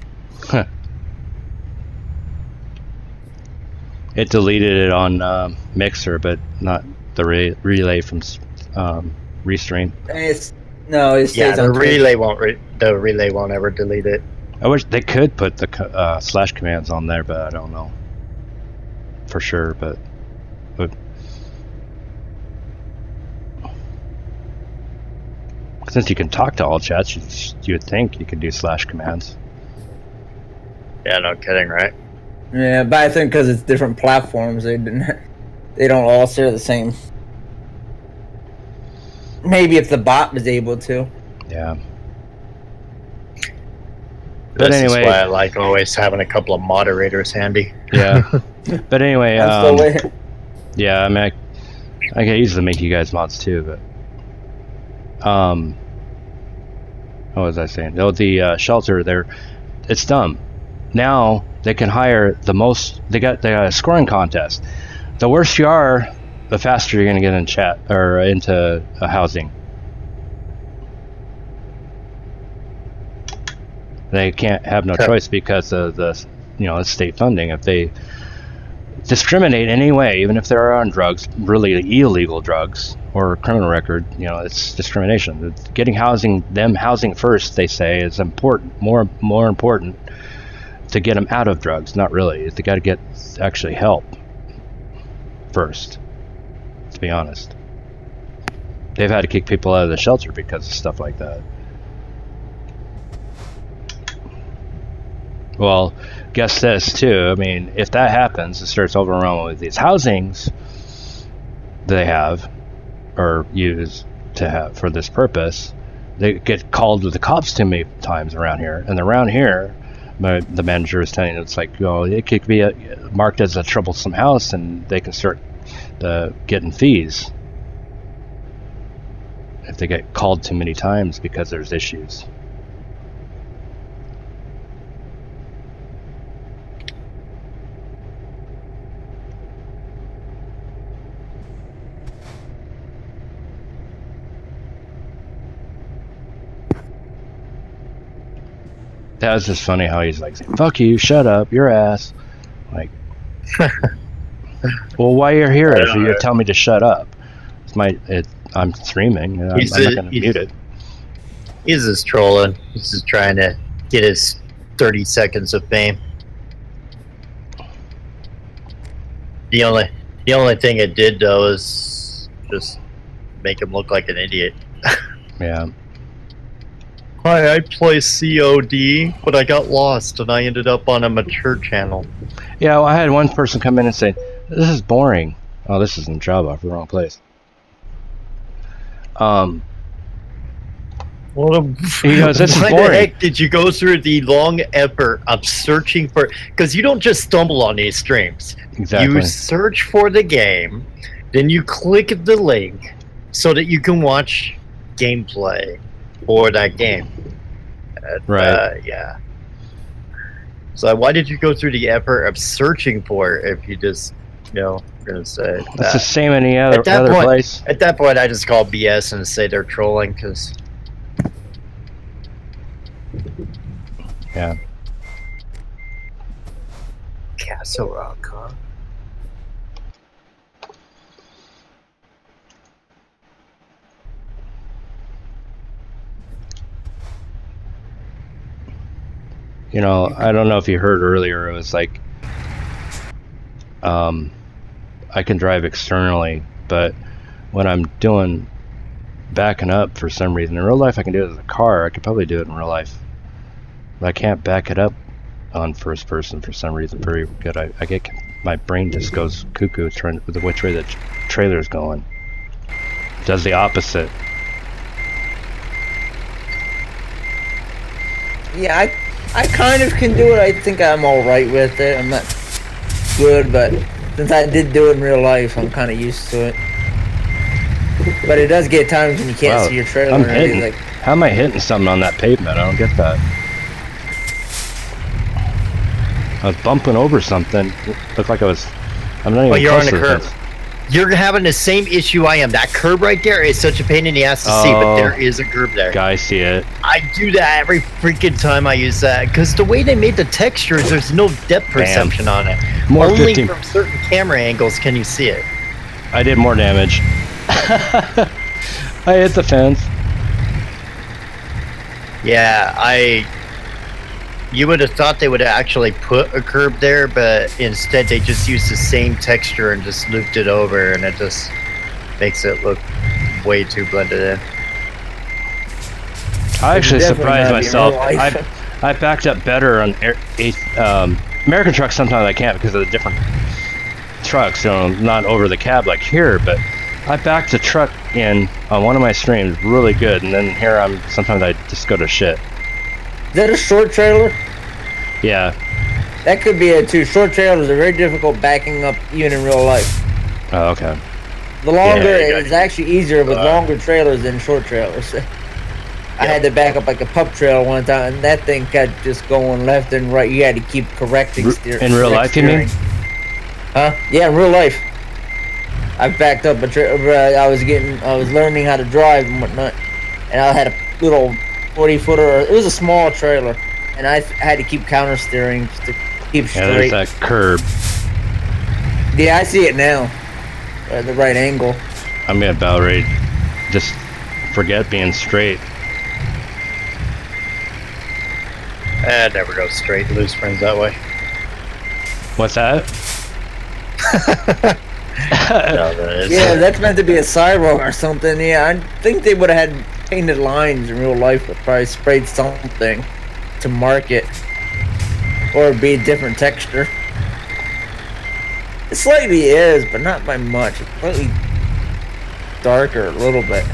Huh. It deleted it on Mixer, but not the relay from Restream. The relay won't ever delete it. I wish they could put the slash commands on there, but I don't know for sure. But since you can talk to all chats, you would think you could do slash commands. Yeah, no kidding, right? Yeah, but I think because it's different platforms, they don't all share the same. Maybe if the bot was able to. Yeah. But anyway, is why I like always having a couple of moderators handy. Yeah. But anyway, yeah, I mean, I can easily make you guys mods too, but What was I saying? Oh, the shelter there. It's dumb. Now they can hire the most. They got a scoring contest. The worse you are, the faster you're going to get in chat or into housing. They can't have no choice because of the state funding. If they discriminate in any way, even if they're on drugs, really illegal drugs or a criminal record, it's discrimination. Getting housing first, they say, is important, more important to get them out of drugs. Not really. They got to get actually help first, to be honest. They've had to kick people out of the shelter because of stuff like that. Well, guess this too. I mean, if that happens, it starts overwhelming with these housings they have or use to have for this purpose. They get called with the cops too many times around here, and around here, the manager is telling it's like, it could be marked as a troublesome house, and they can start getting fees if they get called too many times because there's issues. That was just funny how he's like, fuck you, shut up, your ass. Like, well, why you're here if you tell me to shut up? I'm streaming. I'm not going to mute it. He's just trolling. He's just trying to get his 30 seconds of fame. The only thing it did, though, is just make him look like an idiot. Yeah. Hi, I play COD, but I got lost and I ended up on a mature channel. Yeah, well, I had one person come in and say, this is boring. Oh, this isn't Java, the wrong place. What he goes, this is boring. Why the heck did you go through the long effort of searching for... Because you don't just stumble on these streams. Exactly. You search for the game, then you click the link so that you can watch gameplay for that game. Right. Yeah. So why did you go through the effort of searching for it if you just, gonna say that's the same any other place? At that point, I just call BS and say they're trolling because. Yeah. Castle Rock, huh? I don't know if you heard earlier, it was like, I can drive externally, but when I'm backing up for some reason, in real life I can do it as a car, I could probably do it in real life, but I can't back it up on first person for some reason very good. I get, my brain just goes cuckoo trying with which way the trailer's going. It does the opposite. Yeah, I kind of can do it. I think I'm alright with it. I'm not good, but since I did do it in real life, I'm kind of used to it. But it does get times when you can't see your trailer. I'm hitting. How am I hitting something on that pavement? I don't get that. I was bumping over something. Looked like I was... I'm not even you're close on to the curb. You're having the same issue I am. That curb right there is such a pain in the ass to see, but there is a curb there. I see it. I do that every freaking time I use that, because the way they made the textures, there's no depth perception on it. Only from certain camera angles can you see it. I did more damage. I hit the fence. Yeah, you would have thought they would have actually put a curb there, but instead they just used the same texture and just looped it over, and it just makes it look way too blended in. I actually surprised myself. I backed up better on American trucks. Sometimes I can't because of the different trucks, not over the cab like here, but I backed the truck in on one of my streams really good, and then here sometimes I just go to shit. Is that a short trailer? Yeah. That could be it too. Short trailers are very difficult backing up even in real life. Oh, okay. The longer it's actually easier with longer trailers than short trailers. I had to back up like a pup trail one time, and that thing kept just going left and right. You had to keep correcting steering. In real life, you mean? Huh? Yeah, in real life. I backed up a I was learning how to drive and whatnot, and I had a little 40-footer. It was a small trailer, and I had to keep counter steering just to keep straight. Yeah, there's that curb. Yeah, I see it now. At the right angle. I'm gonna about ready. Just forget being straight. It never goes straight. Loose springs that way. What's that? No, that is. Yeah, that's meant to be a sidewalk or something. Yeah, I think they would have had painted lines in real life, but probably sprayed something to mark it, or be a different texture. It slightly is, but not by much. It's slightly darker a little bit.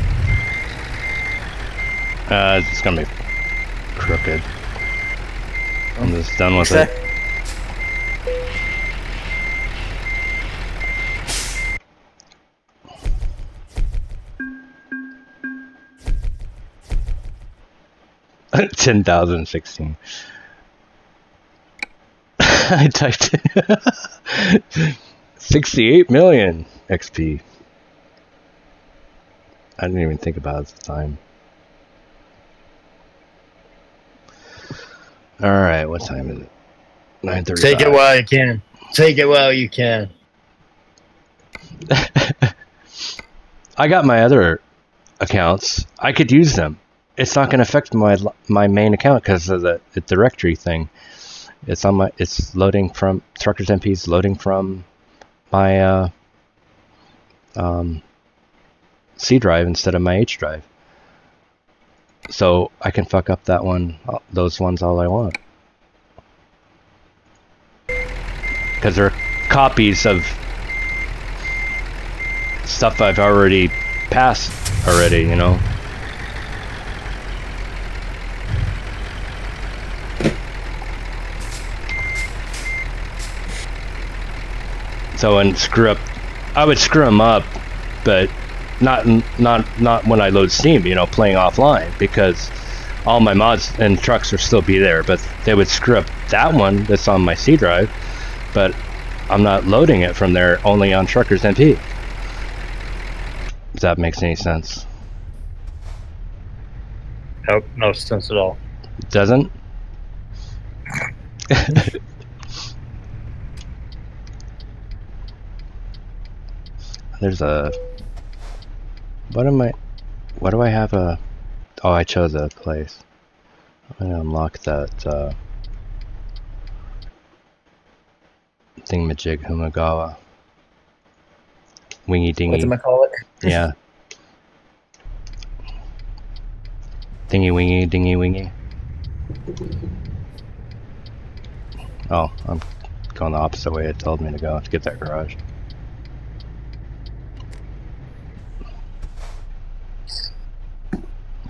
It's gonna be crooked. I'm just done with it. $10,016. I typed it. 68 million XP. I didn't even think about it at the time. Alright, what time is it? 9:35. Take it while you can. Take it while you can. I got my other accounts. I could use them. It's not going to affect my main account because of the directory thing. It's on my. It's loading from TruckersMP's loading from my C drive instead of my H drive. So I can fuck up that one, those ones all I want. Because they're copies of stuff I've already passed already, you know. So and screw up, I would screw them up, but not when I load Steam, you know, playing offline, because all my mods and trucks will still be there, but they would screw up that one that's on my C drive, but I'm not loading it from there, only on TruckersMP. If that makes any sense. Nope, no sense at all. Doesn't? There's a... What do I have a... Oh, I chose a place. I'm gonna unlock that, thingamajig Humagawa. Wingy dingy. What am I call it? Yeah. Dingy wingy, dingy wingy. Oh, I'm going the opposite way it told me to go to get that garage.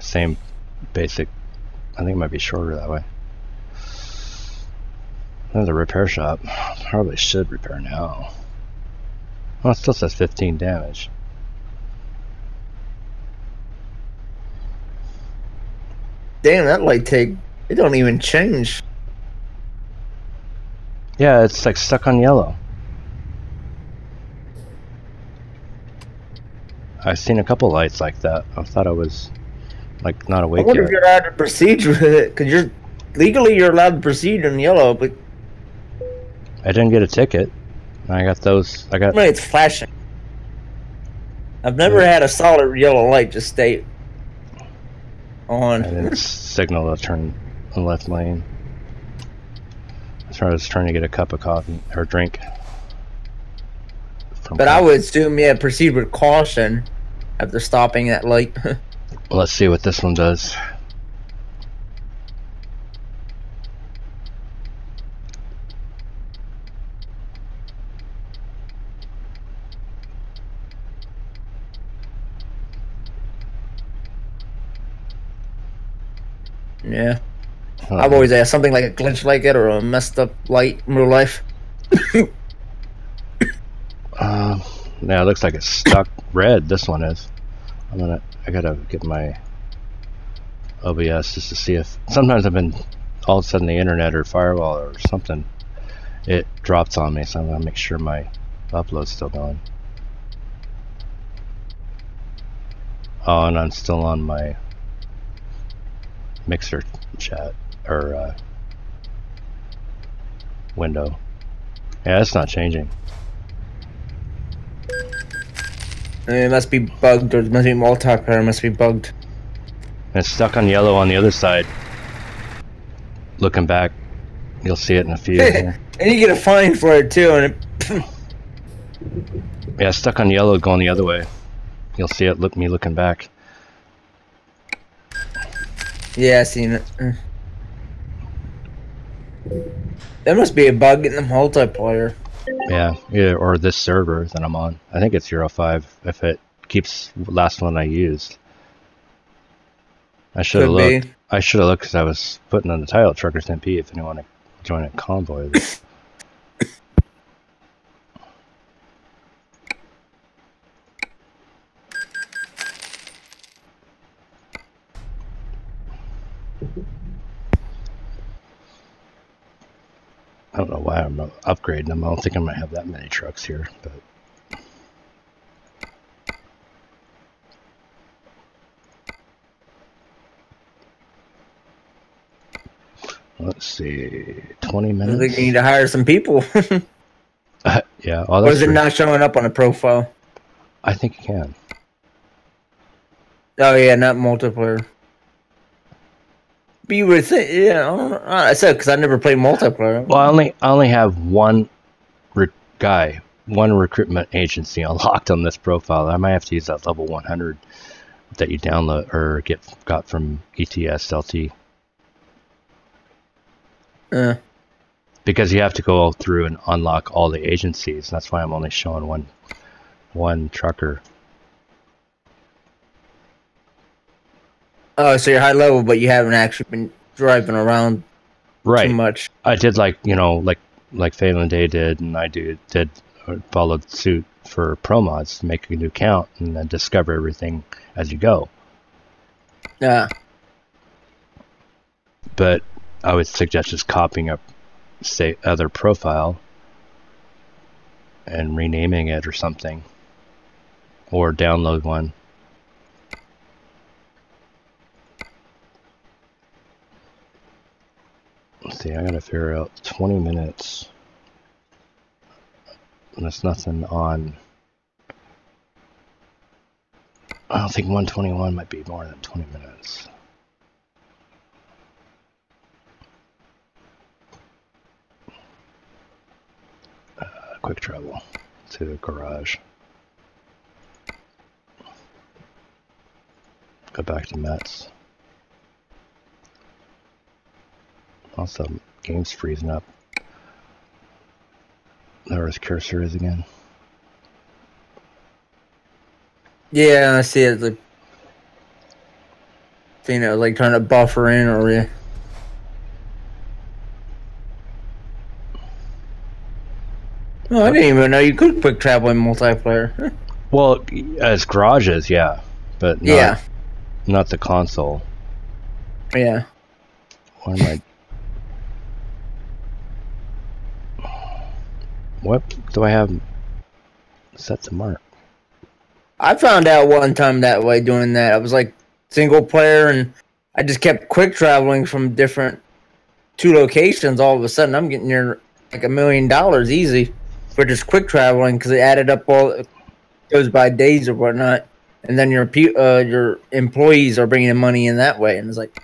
Same basic. I think it might be shorter that way. There's a repair shop. Probably should repair now. Well, it still says 15 damage. Damn, that light take, it don't even change. Yeah, it's like stuck on yellow. I've seen a couple lights like that. I thought I was like not awake I wonder yet. if you're allowed to proceed with it, because you're allowed to proceed in yellow, but I didn't get a ticket. I got those. I got. it's flashing. I've never had a solid yellow light just stay on. I didn't signal to turn the left lane. I was trying to get a cup of coffee or drink. But I would assume, yeah, proceed with caution after stopping that light. Let's see what this one does. Yeah. I've always asked something like a glitch like it or a messed up light in real life. Yeah, it looks like it's stuck red. This one is. I gotta get my OBS just to see if sometimes I've been all of a sudden the internet or firewall or something, it drops on me, so I'm gonna make sure my upload's still going. Oh, and I'm still on my Mixer chat or window. Yeah, it's not changing. It must be bugged, or it must be multiplayer. It must be bugged. It's stuck on yellow on the other side. Looking back, you'll see it in a few. And you get a fine for it too. And it yeah, it's stuck on yellow going the other way. You'll see it. Me looking back. yeah, I seen it. There must be a bug in the multiplayer. Yeah, or this server that I'm on. I think it's 05 if it keeps the last one I used. I should have looked. I should have looked because I was putting on the title TruckersMP if anyone want to join a convoy. I don't know why I'm upgrading them. I don't think I'm going to have that many trucks here, but let's see, 20 minutes. I think you need to hire some people. Yeah. Or is it not showing up on a profile? I think you can. Oh yeah, not multiplayer. But you would think, yeah. I don't know. I said because I never played multiplayer. Well, I only have one one recruitment agency unlocked on this profile. I might have to use that level 100 that you download or got from ETS LT. Because you have to go through and unlock all the agencies. That's why I'm only showing one trucker. Oh, so you're high level, but you haven't actually been driving around too much. I did like Phelan Day did, and I followed suit for pro mods to make a new account and then discover everything as you go. Yeah. But I would suggest just copying up, say, other profile and renaming it or something, or download one. Let's see, I gotta figure out 20 minutes. And there's nothing on. I don't think 121 might be more than 20 minutes. Quick travel to the garage. Go back to Mets. Also, game's freezing up. There his cursor is again. Yeah, I see it. The thing that was like trying to buffer in, or yeah. Oh, I didn't even know you could quick travel in multiplayer. Well, as garages, yeah, but not the console. Yeah. Why am I? What do I have set to mark? I found out one time that way doing that. I was like single player, and I just kept quick traveling from different 2 locations. All of a sudden, I'm getting near like $1 million easy for just quick traveling because it added up all. It goes by days or whatnot, and then your employees are bringing in money in that way, and it's like,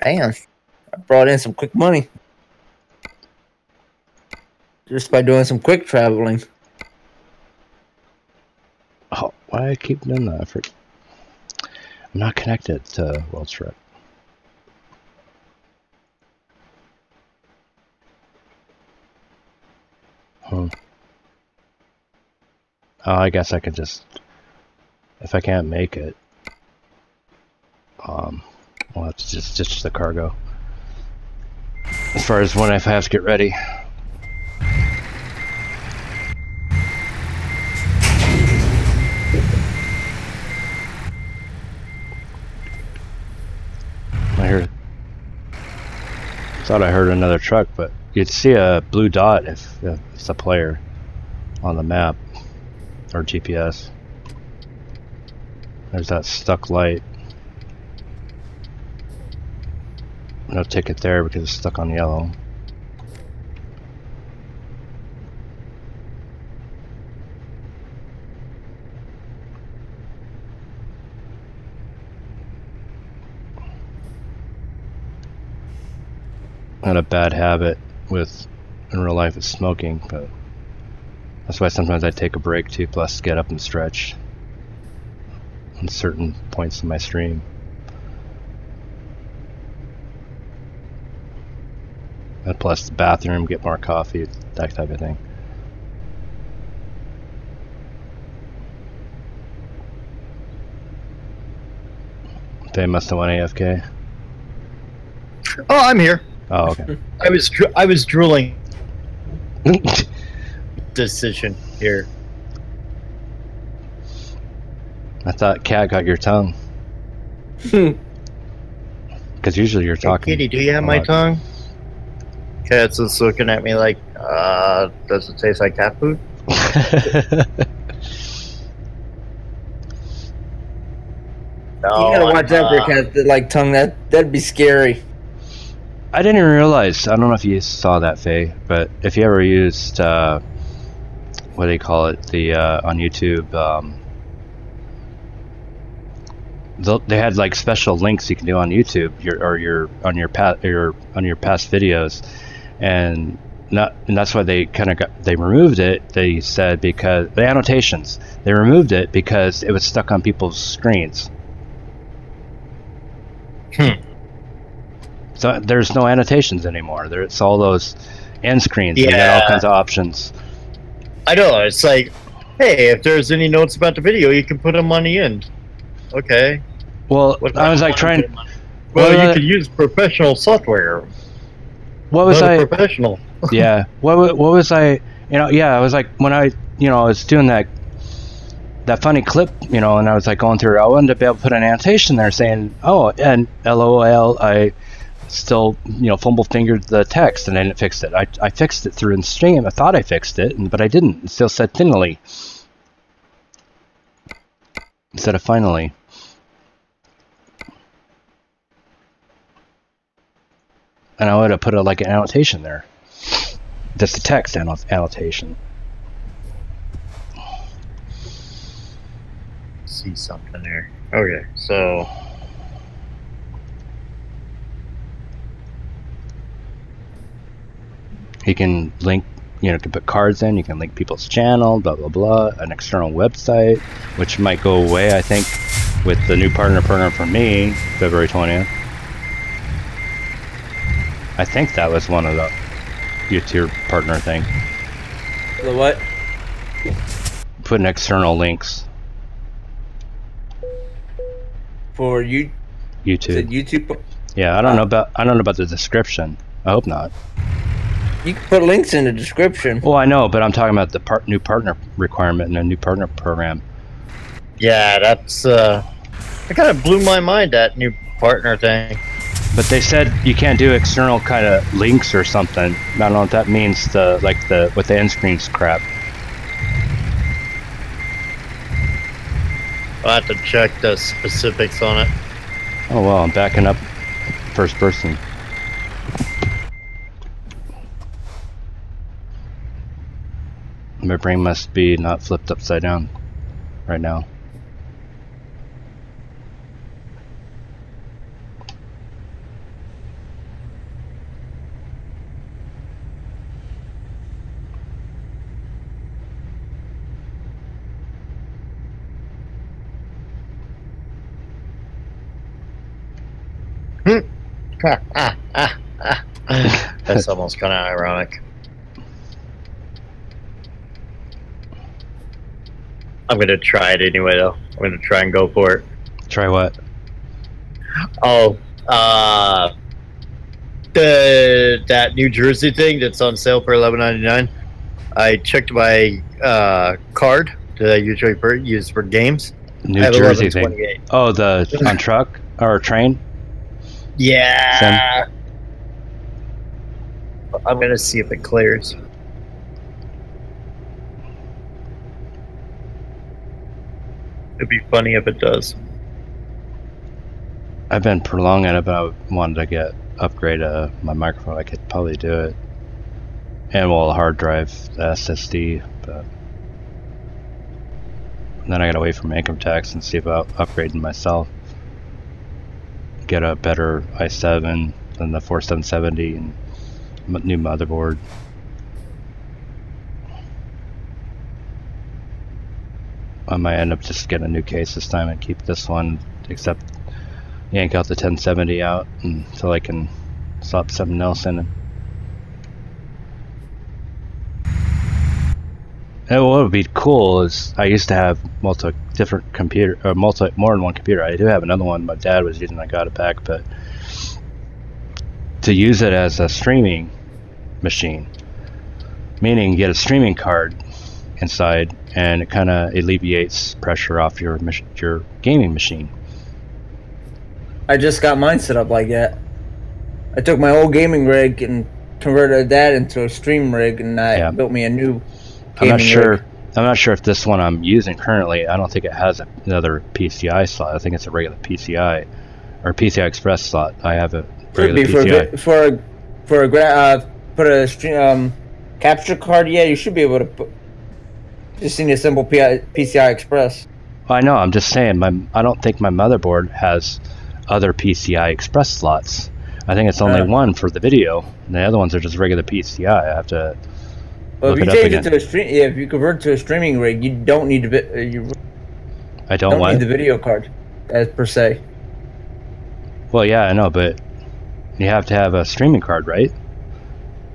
damn, I brought in some quick money just by doing some quick traveling. Oh, why do I keep doing that? I'm not connected to World Truck. Oh, I guess I could just, if I can't make it, I'll have to just ditch the cargo. As far as when I have to get ready. Thought I heard another truck, but you'd see a blue dot if it's a player on the map or GPS. There's that stuck light. No ticket there because it's stuck on yellow. Not a bad habit with in real life is smoking, but that's why sometimes I take a break too, plus get up and stretch on certain points in my stream. And plus the bathroom, get more coffee, that type of thing. They must have went AFK. Oh, I'm here. Oh, okay. I was drooling. Decision here. I thought Cat got your tongue. Because usually you're talking. Hey, Kitty, do you have my tongue? Cat's just looking at me like, does it taste like cat food? No, You gotta watch out for cats that like tongue. That'd be scary. I didn't even realize. I don't know if you saw that, Faye, but if you ever used what do you call it? The on YouTube, they had like special links you can do on YouTube, on your past videos, and that's why they they removed it. They said because the annotations, they removed it because it was stuck on people's screens. So there's no annotations anymore. It's all those end screens. Yeah. You got all kinds of options. I know. It's like, hey, if there's any notes about the video, you can put them on the end. Okay. Well, I was like trying. Well, you could use professional software. What was I? Professional. Yeah. What was I? Yeah. I was like when I was doing that funny clip, and I was like going through. I wanted to be able to put an annotation there saying, "Oh, and LOL, I still fumble fingered the text and I didn't fix it. I fixed it through in stream. I thought I fixed it, but I didn't. It still said finally instead of finally." And I would have put like an annotation there, just a text annotation. See something there. Okay, so you can link, you can put cards in, you can link people's channel, blah blah blah, an external website, which might go away, I think, with the new partner program for me, February 20th. I think that was one of the your partner thing. The what? Putting external links for YouTube. YouTube. Yeah, I don't know about the description. I hope not. You can put links in the description. Well, I know, but I'm talking about the new partner requirement and a new partner program. Yeah, that's it kind of blew my mind, that new partner thing. But they said you can't do external kind of links or something. I don't know what that means. With the end screens crap. I'll have to check the specifics on it. Oh well, I'm backing up first person. My brain must be not flipped upside down right now. That's almost kind of ironic. I'm gonna try it anyway, though. I'm gonna try and go for it. Try what? Oh, that New Jersey thing that's on sale for $11.99. I checked my card that I usually use for games. New Jersey thing. Oh, the on truck or train. Yeah. I'm gonna see if it clears. It'd be funny if it does. I've been prolonging it, but I wanted to upgrade my microphone. I could probably do it. And well, a hard drive, the SSD, but then I gotta wait for my income tax and see about upgrading myself. Get a better i7 than the 4770 and new motherboard. I might end up just getting a new case this time and keep this one, except yank out the 1070 out until I can swap something else in it. And what would be cool is I used to have more than one computer. I do have another one my dad was using. I got it back, but to use it as a streaming machine, meaning you get a streaming card inside, and it kind of alleviates pressure off your gaming machine. I just got mine set up like that. I took my old gaming rig and converted that into a stream rig, and I built me a new. I'm not sure if this one I'm using currently, I don't think it has another PCI slot. I think it's a regular PCI or PCI Express slot. I have a regular PCI. Put a stream capture card. Yeah, you should be able to put. Just need a simple PCI Express. Well, I know. I'm just saying. I don't think my motherboard has other PCI Express slots. I think it's only one for the video, and the other ones are just regular PCI. I have to. Well, if you change it to a stream, if you convert to a streaming rig, you don't need I don't need the video card, as per se. Well, yeah, I know, but you have to have a streaming card, right?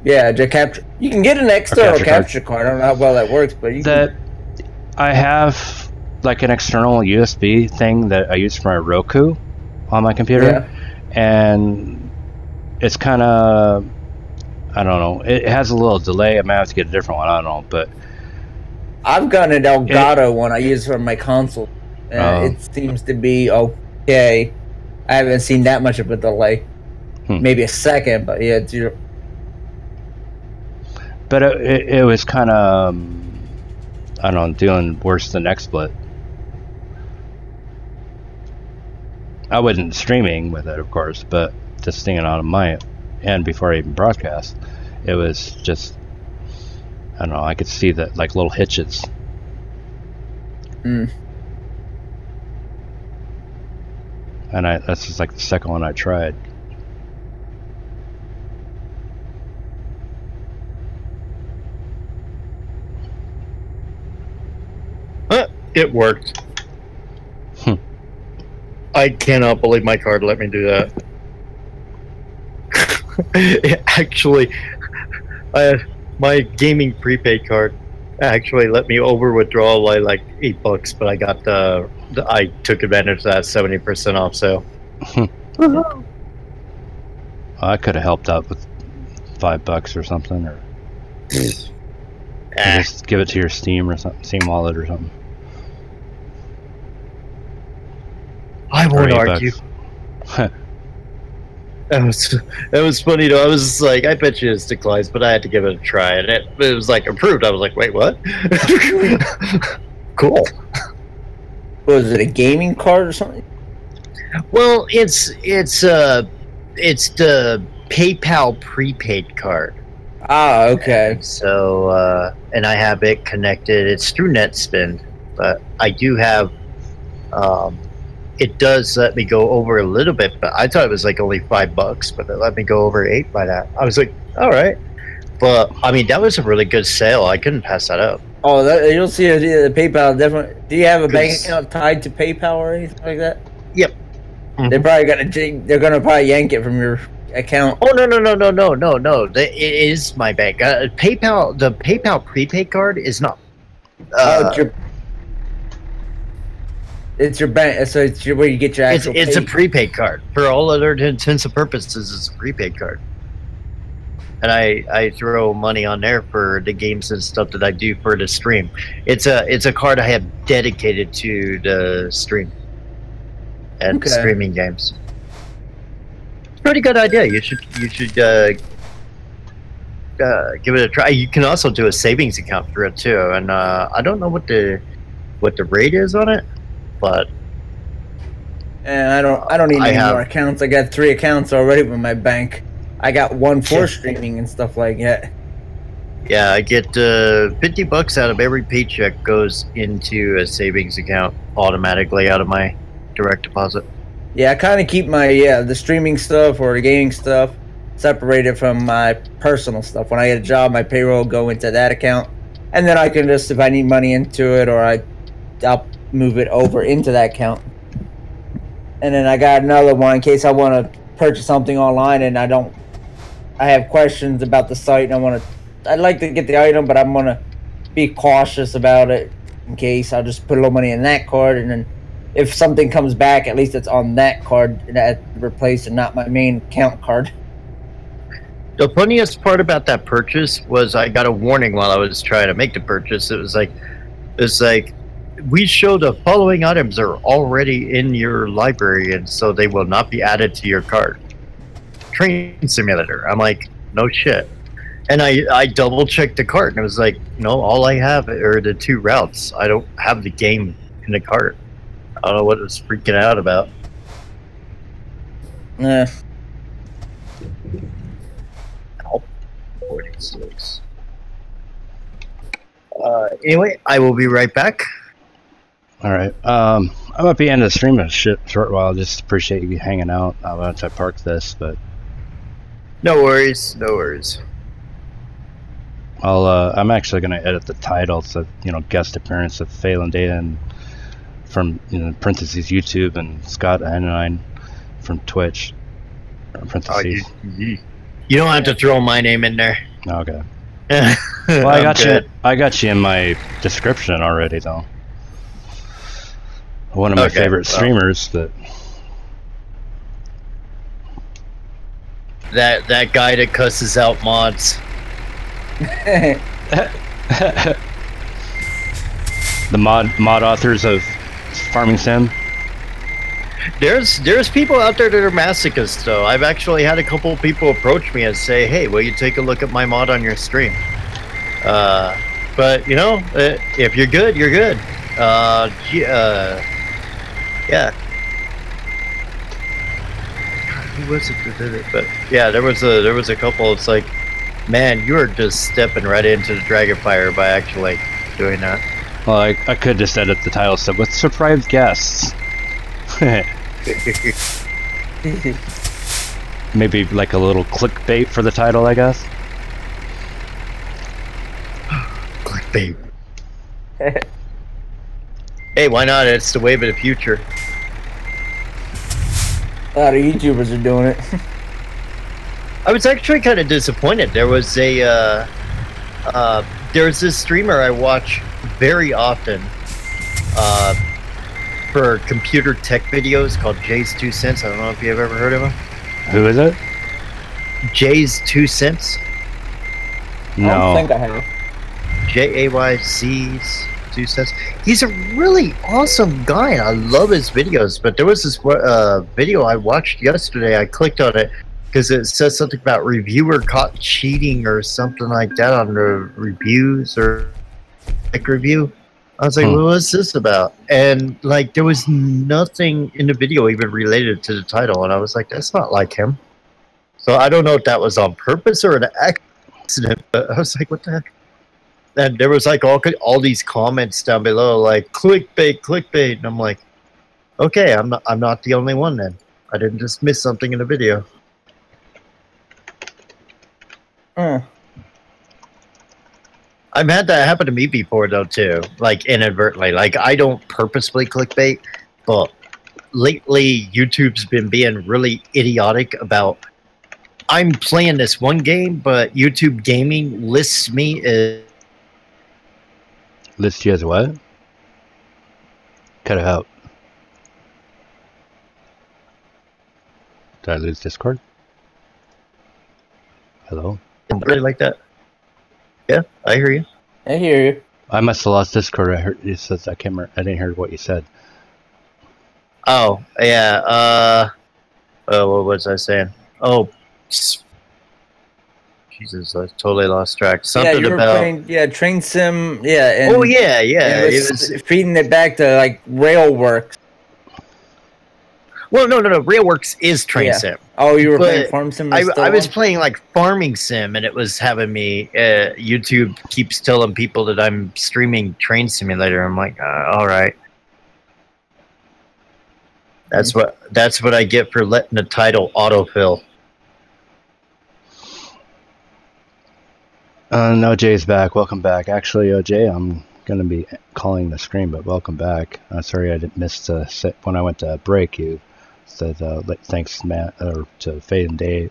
Yeah, to capture. You can get an external capture card. I don't know how well that works, but you can. I have like an external USB thing that I use for my Roku on my computer, and it's kind of. I don't know. It has a little delay. I might have to get a different one. I don't know, but I've got an Elgato one I use for my console. It seems to be okay. I haven't seen that much of a delay. Maybe a second, but yeah, it's your. But it was kind of I don't know, doing worse than XSplit. I wasn't streaming with it, of course, but just stinging on my. And before I even broadcast, it was just, I don't know, I could see that like little hitches. And that's just like the second one I tried. It worked. I cannot believe my card let me do that. Actually, my gaming prepaid card actually let me over withdraw like $8, but I got I took advantage of that 70% off sale. I could have helped out with $5 or something, or just give it to your Steam or something, Steam wallet or something. I won't argue. That was funny though. I was just like, I bet you it's declines, but I had to give it a try, and it was like approved. I was like, wait, what? Cool. Was it a gaming card or something? Well, it's the PayPal prepaid card. Ah, okay. So and I have it connected. It's through NetSpend, but I do have. It does let me go over a little bit, but I thought it was like only $5, but it let me go over $8 by that. I was like, all right. But I mean, that was a really good sale. I couldn't pass that up. Oh, you'll see the PayPal definitely. Do you have a bank account tied to PayPal or anything like that? Yep. They're probably probably yank it from your account. Oh no! It is my bank. PayPal. The PayPal prepaid card is not. It's your bank, so it's where you get your actual. It's a prepaid card. For all other intents and purposes, it's a prepaid card. And I throw money on there for the games and stuff that I do for the stream. It's a card I have dedicated to the stream and streaming games. Pretty good idea. You should give it a try. You can also do a savings account for it too, and I don't know what the rate is on it, but and I don't need any more accounts. I got 3 accounts already with my bank. I got one for streaming and stuff like that. Yeah, I get $50 out of every paycheck goes into a savings account automatically out of my direct deposit. Yeah, I kind of keep my the streaming stuff or the gaming stuff separated from my personal stuff. When I get a job, my payroll will go into that account, and then I can just, if I need money into it, or I'll move it over into that account. And then I got another one in case I want to purchase something online and I have questions about the site and I'd like to get the item, but I'm gonna be cautious about it in case. I'll just put a little money in that card, and then if something comes back, at least it's on that card that replaced and not my main account card. The funniest part about that purchase was I got a warning while I was trying to make the purchase. It was like, we show the following items are already in your library, and so they will not be added to your cart. Train simulator. I'm like, no shit. And I double checked the cart, and it was like, no, all I have are the 2 routes. I don't have the game in the cart. I don't know what it was freaking out about. Yeah. 46. Anyway, I will be right back. All right. I'm at the end of the stream in a short while. Just appreciate you hanging out once I park this, but no worries, no worries. I'm actually going to edit the title, so guest appearance of Phelan Data and from parentheses YouTube and Scott Anine from Twitch. Parentheses. You don't have to throw my name in there. Okay. Well, I got you. I got you in my description already, though. One of my favorite streamers, but that guy that cusses out mods. The mod authors of Farming Sim. There's people out there that are masochists, though. I've actually had a couple of people approach me and say, "Hey, will you take a look at my mod on your stream?" But if you're good, you're good. Yeah. Who was it that did it? But yeah, there was a couple. It's like, man, you are just stepping right into the dragon fire by actually doing that. Well, I could just edit the title stuff with surprise guests. Maybe like a little clickbait for the title, I guess. Clickbait. Hey, why not? It's the wave of the future. A lot of YouTubers are doing it. I was actually kind of disappointed. There was there's this streamer I watch very often for computer tech videos called Jay's 2 Cents. I don't know if you've ever heard of him. Who is it? Jay's 2 Cents. No. I don't think I have. Jayz's 2 Cents. He's a really awesome guy, and I love his videos. But there was this video I watched yesterday. I clicked on it because it says something about reviewer caught cheating or something like that on the reviews or like review. I was like, well, what's this about? And like, there was nothing in the video even related to the title, and I was like, that's not like him. So I don't know if that was on purpose or an accident, but I was like, what the heck? And there was like all these comments down below, like clickbait, and I'm like, okay, I'm not the only one then. I didn't just miss something in the video. I've had that happen to me before though too, like inadvertently. Like I don't purposely clickbait, but lately YouTube's been being really idiotic about. I'm playing this one game, but YouTube Gaming lists me as. List you as what? Cut it out. Did I lose Discord? Hello? Really like that? Yeah, I hear you. I hear you. I must have lost Discord. I heard you said I can't remember. I didn't hear what you said. Oh yeah. What was I saying? Oh, Jesus, I totally lost track. Yeah, Something you were about. playing Train Sim. Yeah. And, Oh yeah, yeah. and it was feeding it back to like Railworks. Well, no. Railworks is Train Sim. Oh, you were playing Farm Sim? I was playing like Farming Sim, and it was having me. YouTube keeps telling people that I'm streaming Train Simulator. I'm like, all right. That's what I get for letting the title autofill. OJ's back. Welcome back. Actually, OJ, I'm going to be calling the stream, but welcome back. Sorry I didn't miss when I went to break. You said thanks, Matt, to Faye and Dave.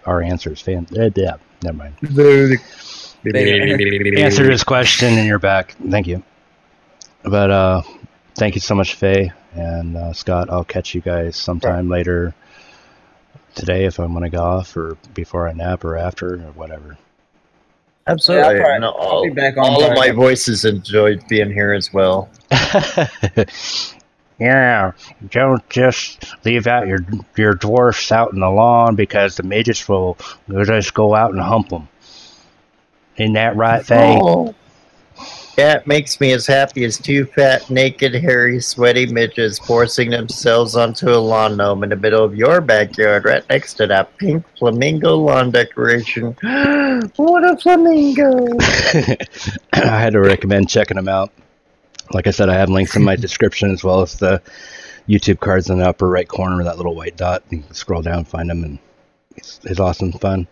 Our answers, Faye and Dave. Never mind. Answered his question, and you're back. Thank you. But thank you so much, Faye and Scott. I'll catch you guys sometime later today if I'm going to go off, or before I nap, or after, or whatever. Absolutely. Yeah, I'll be back on all of my voices enjoyed being here as well. Yeah, don't just leave out your dwarfs out in the lawn, because the midgets will just go out and hump them. Isn't that right, Faye? Oh. That makes me as happy as two fat, naked, hairy, sweaty midgets forcing themselves onto a lawn gnome in the middle of your backyard, right next to that pink flamingo lawn decoration. What a flamingo! I had to recommend checking them out. Like I said, I have links in my description, as well as the YouTube cards in the upper right corner, that little white dot. You can scroll down and find them, and it's awesome fun.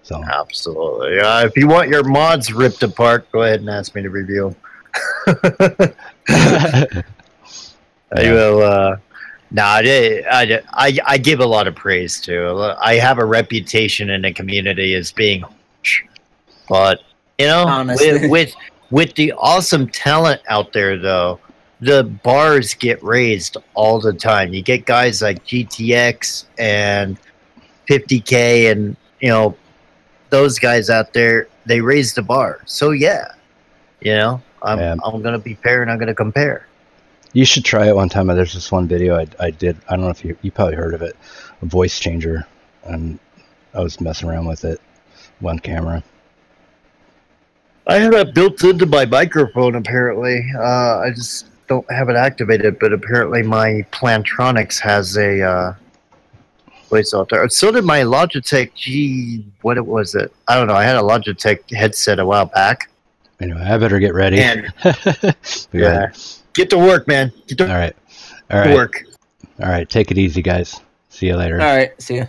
So. Absolutely. If you want your mods ripped apart, go ahead and ask me to review them. I will. I give a lot of praise to. I have a reputation in the community as being, but you know, with the awesome talent out there, though, the bars get raised all the time. You get guys like GTX and 50K, and you know. Those guys out there, they raise the bar. So yeah, you know, I'm gonna be fair and I'm gonna compare. You should try it one time. There's this one video I did. I don't know if you probably heard of it, a voice changer, and I was messing around with it, one camera. I have it built into my microphone. Apparently, I just don't have it activated. But apparently, my Plantronics has a. Out there. So did my Logitech what was it? I don't know. I had a Logitech headset a while back. Anyway, I better get ready. And, yeah. Get to work, man. All right. Work. All right. Take it easy, guys. See you later. All right. See you.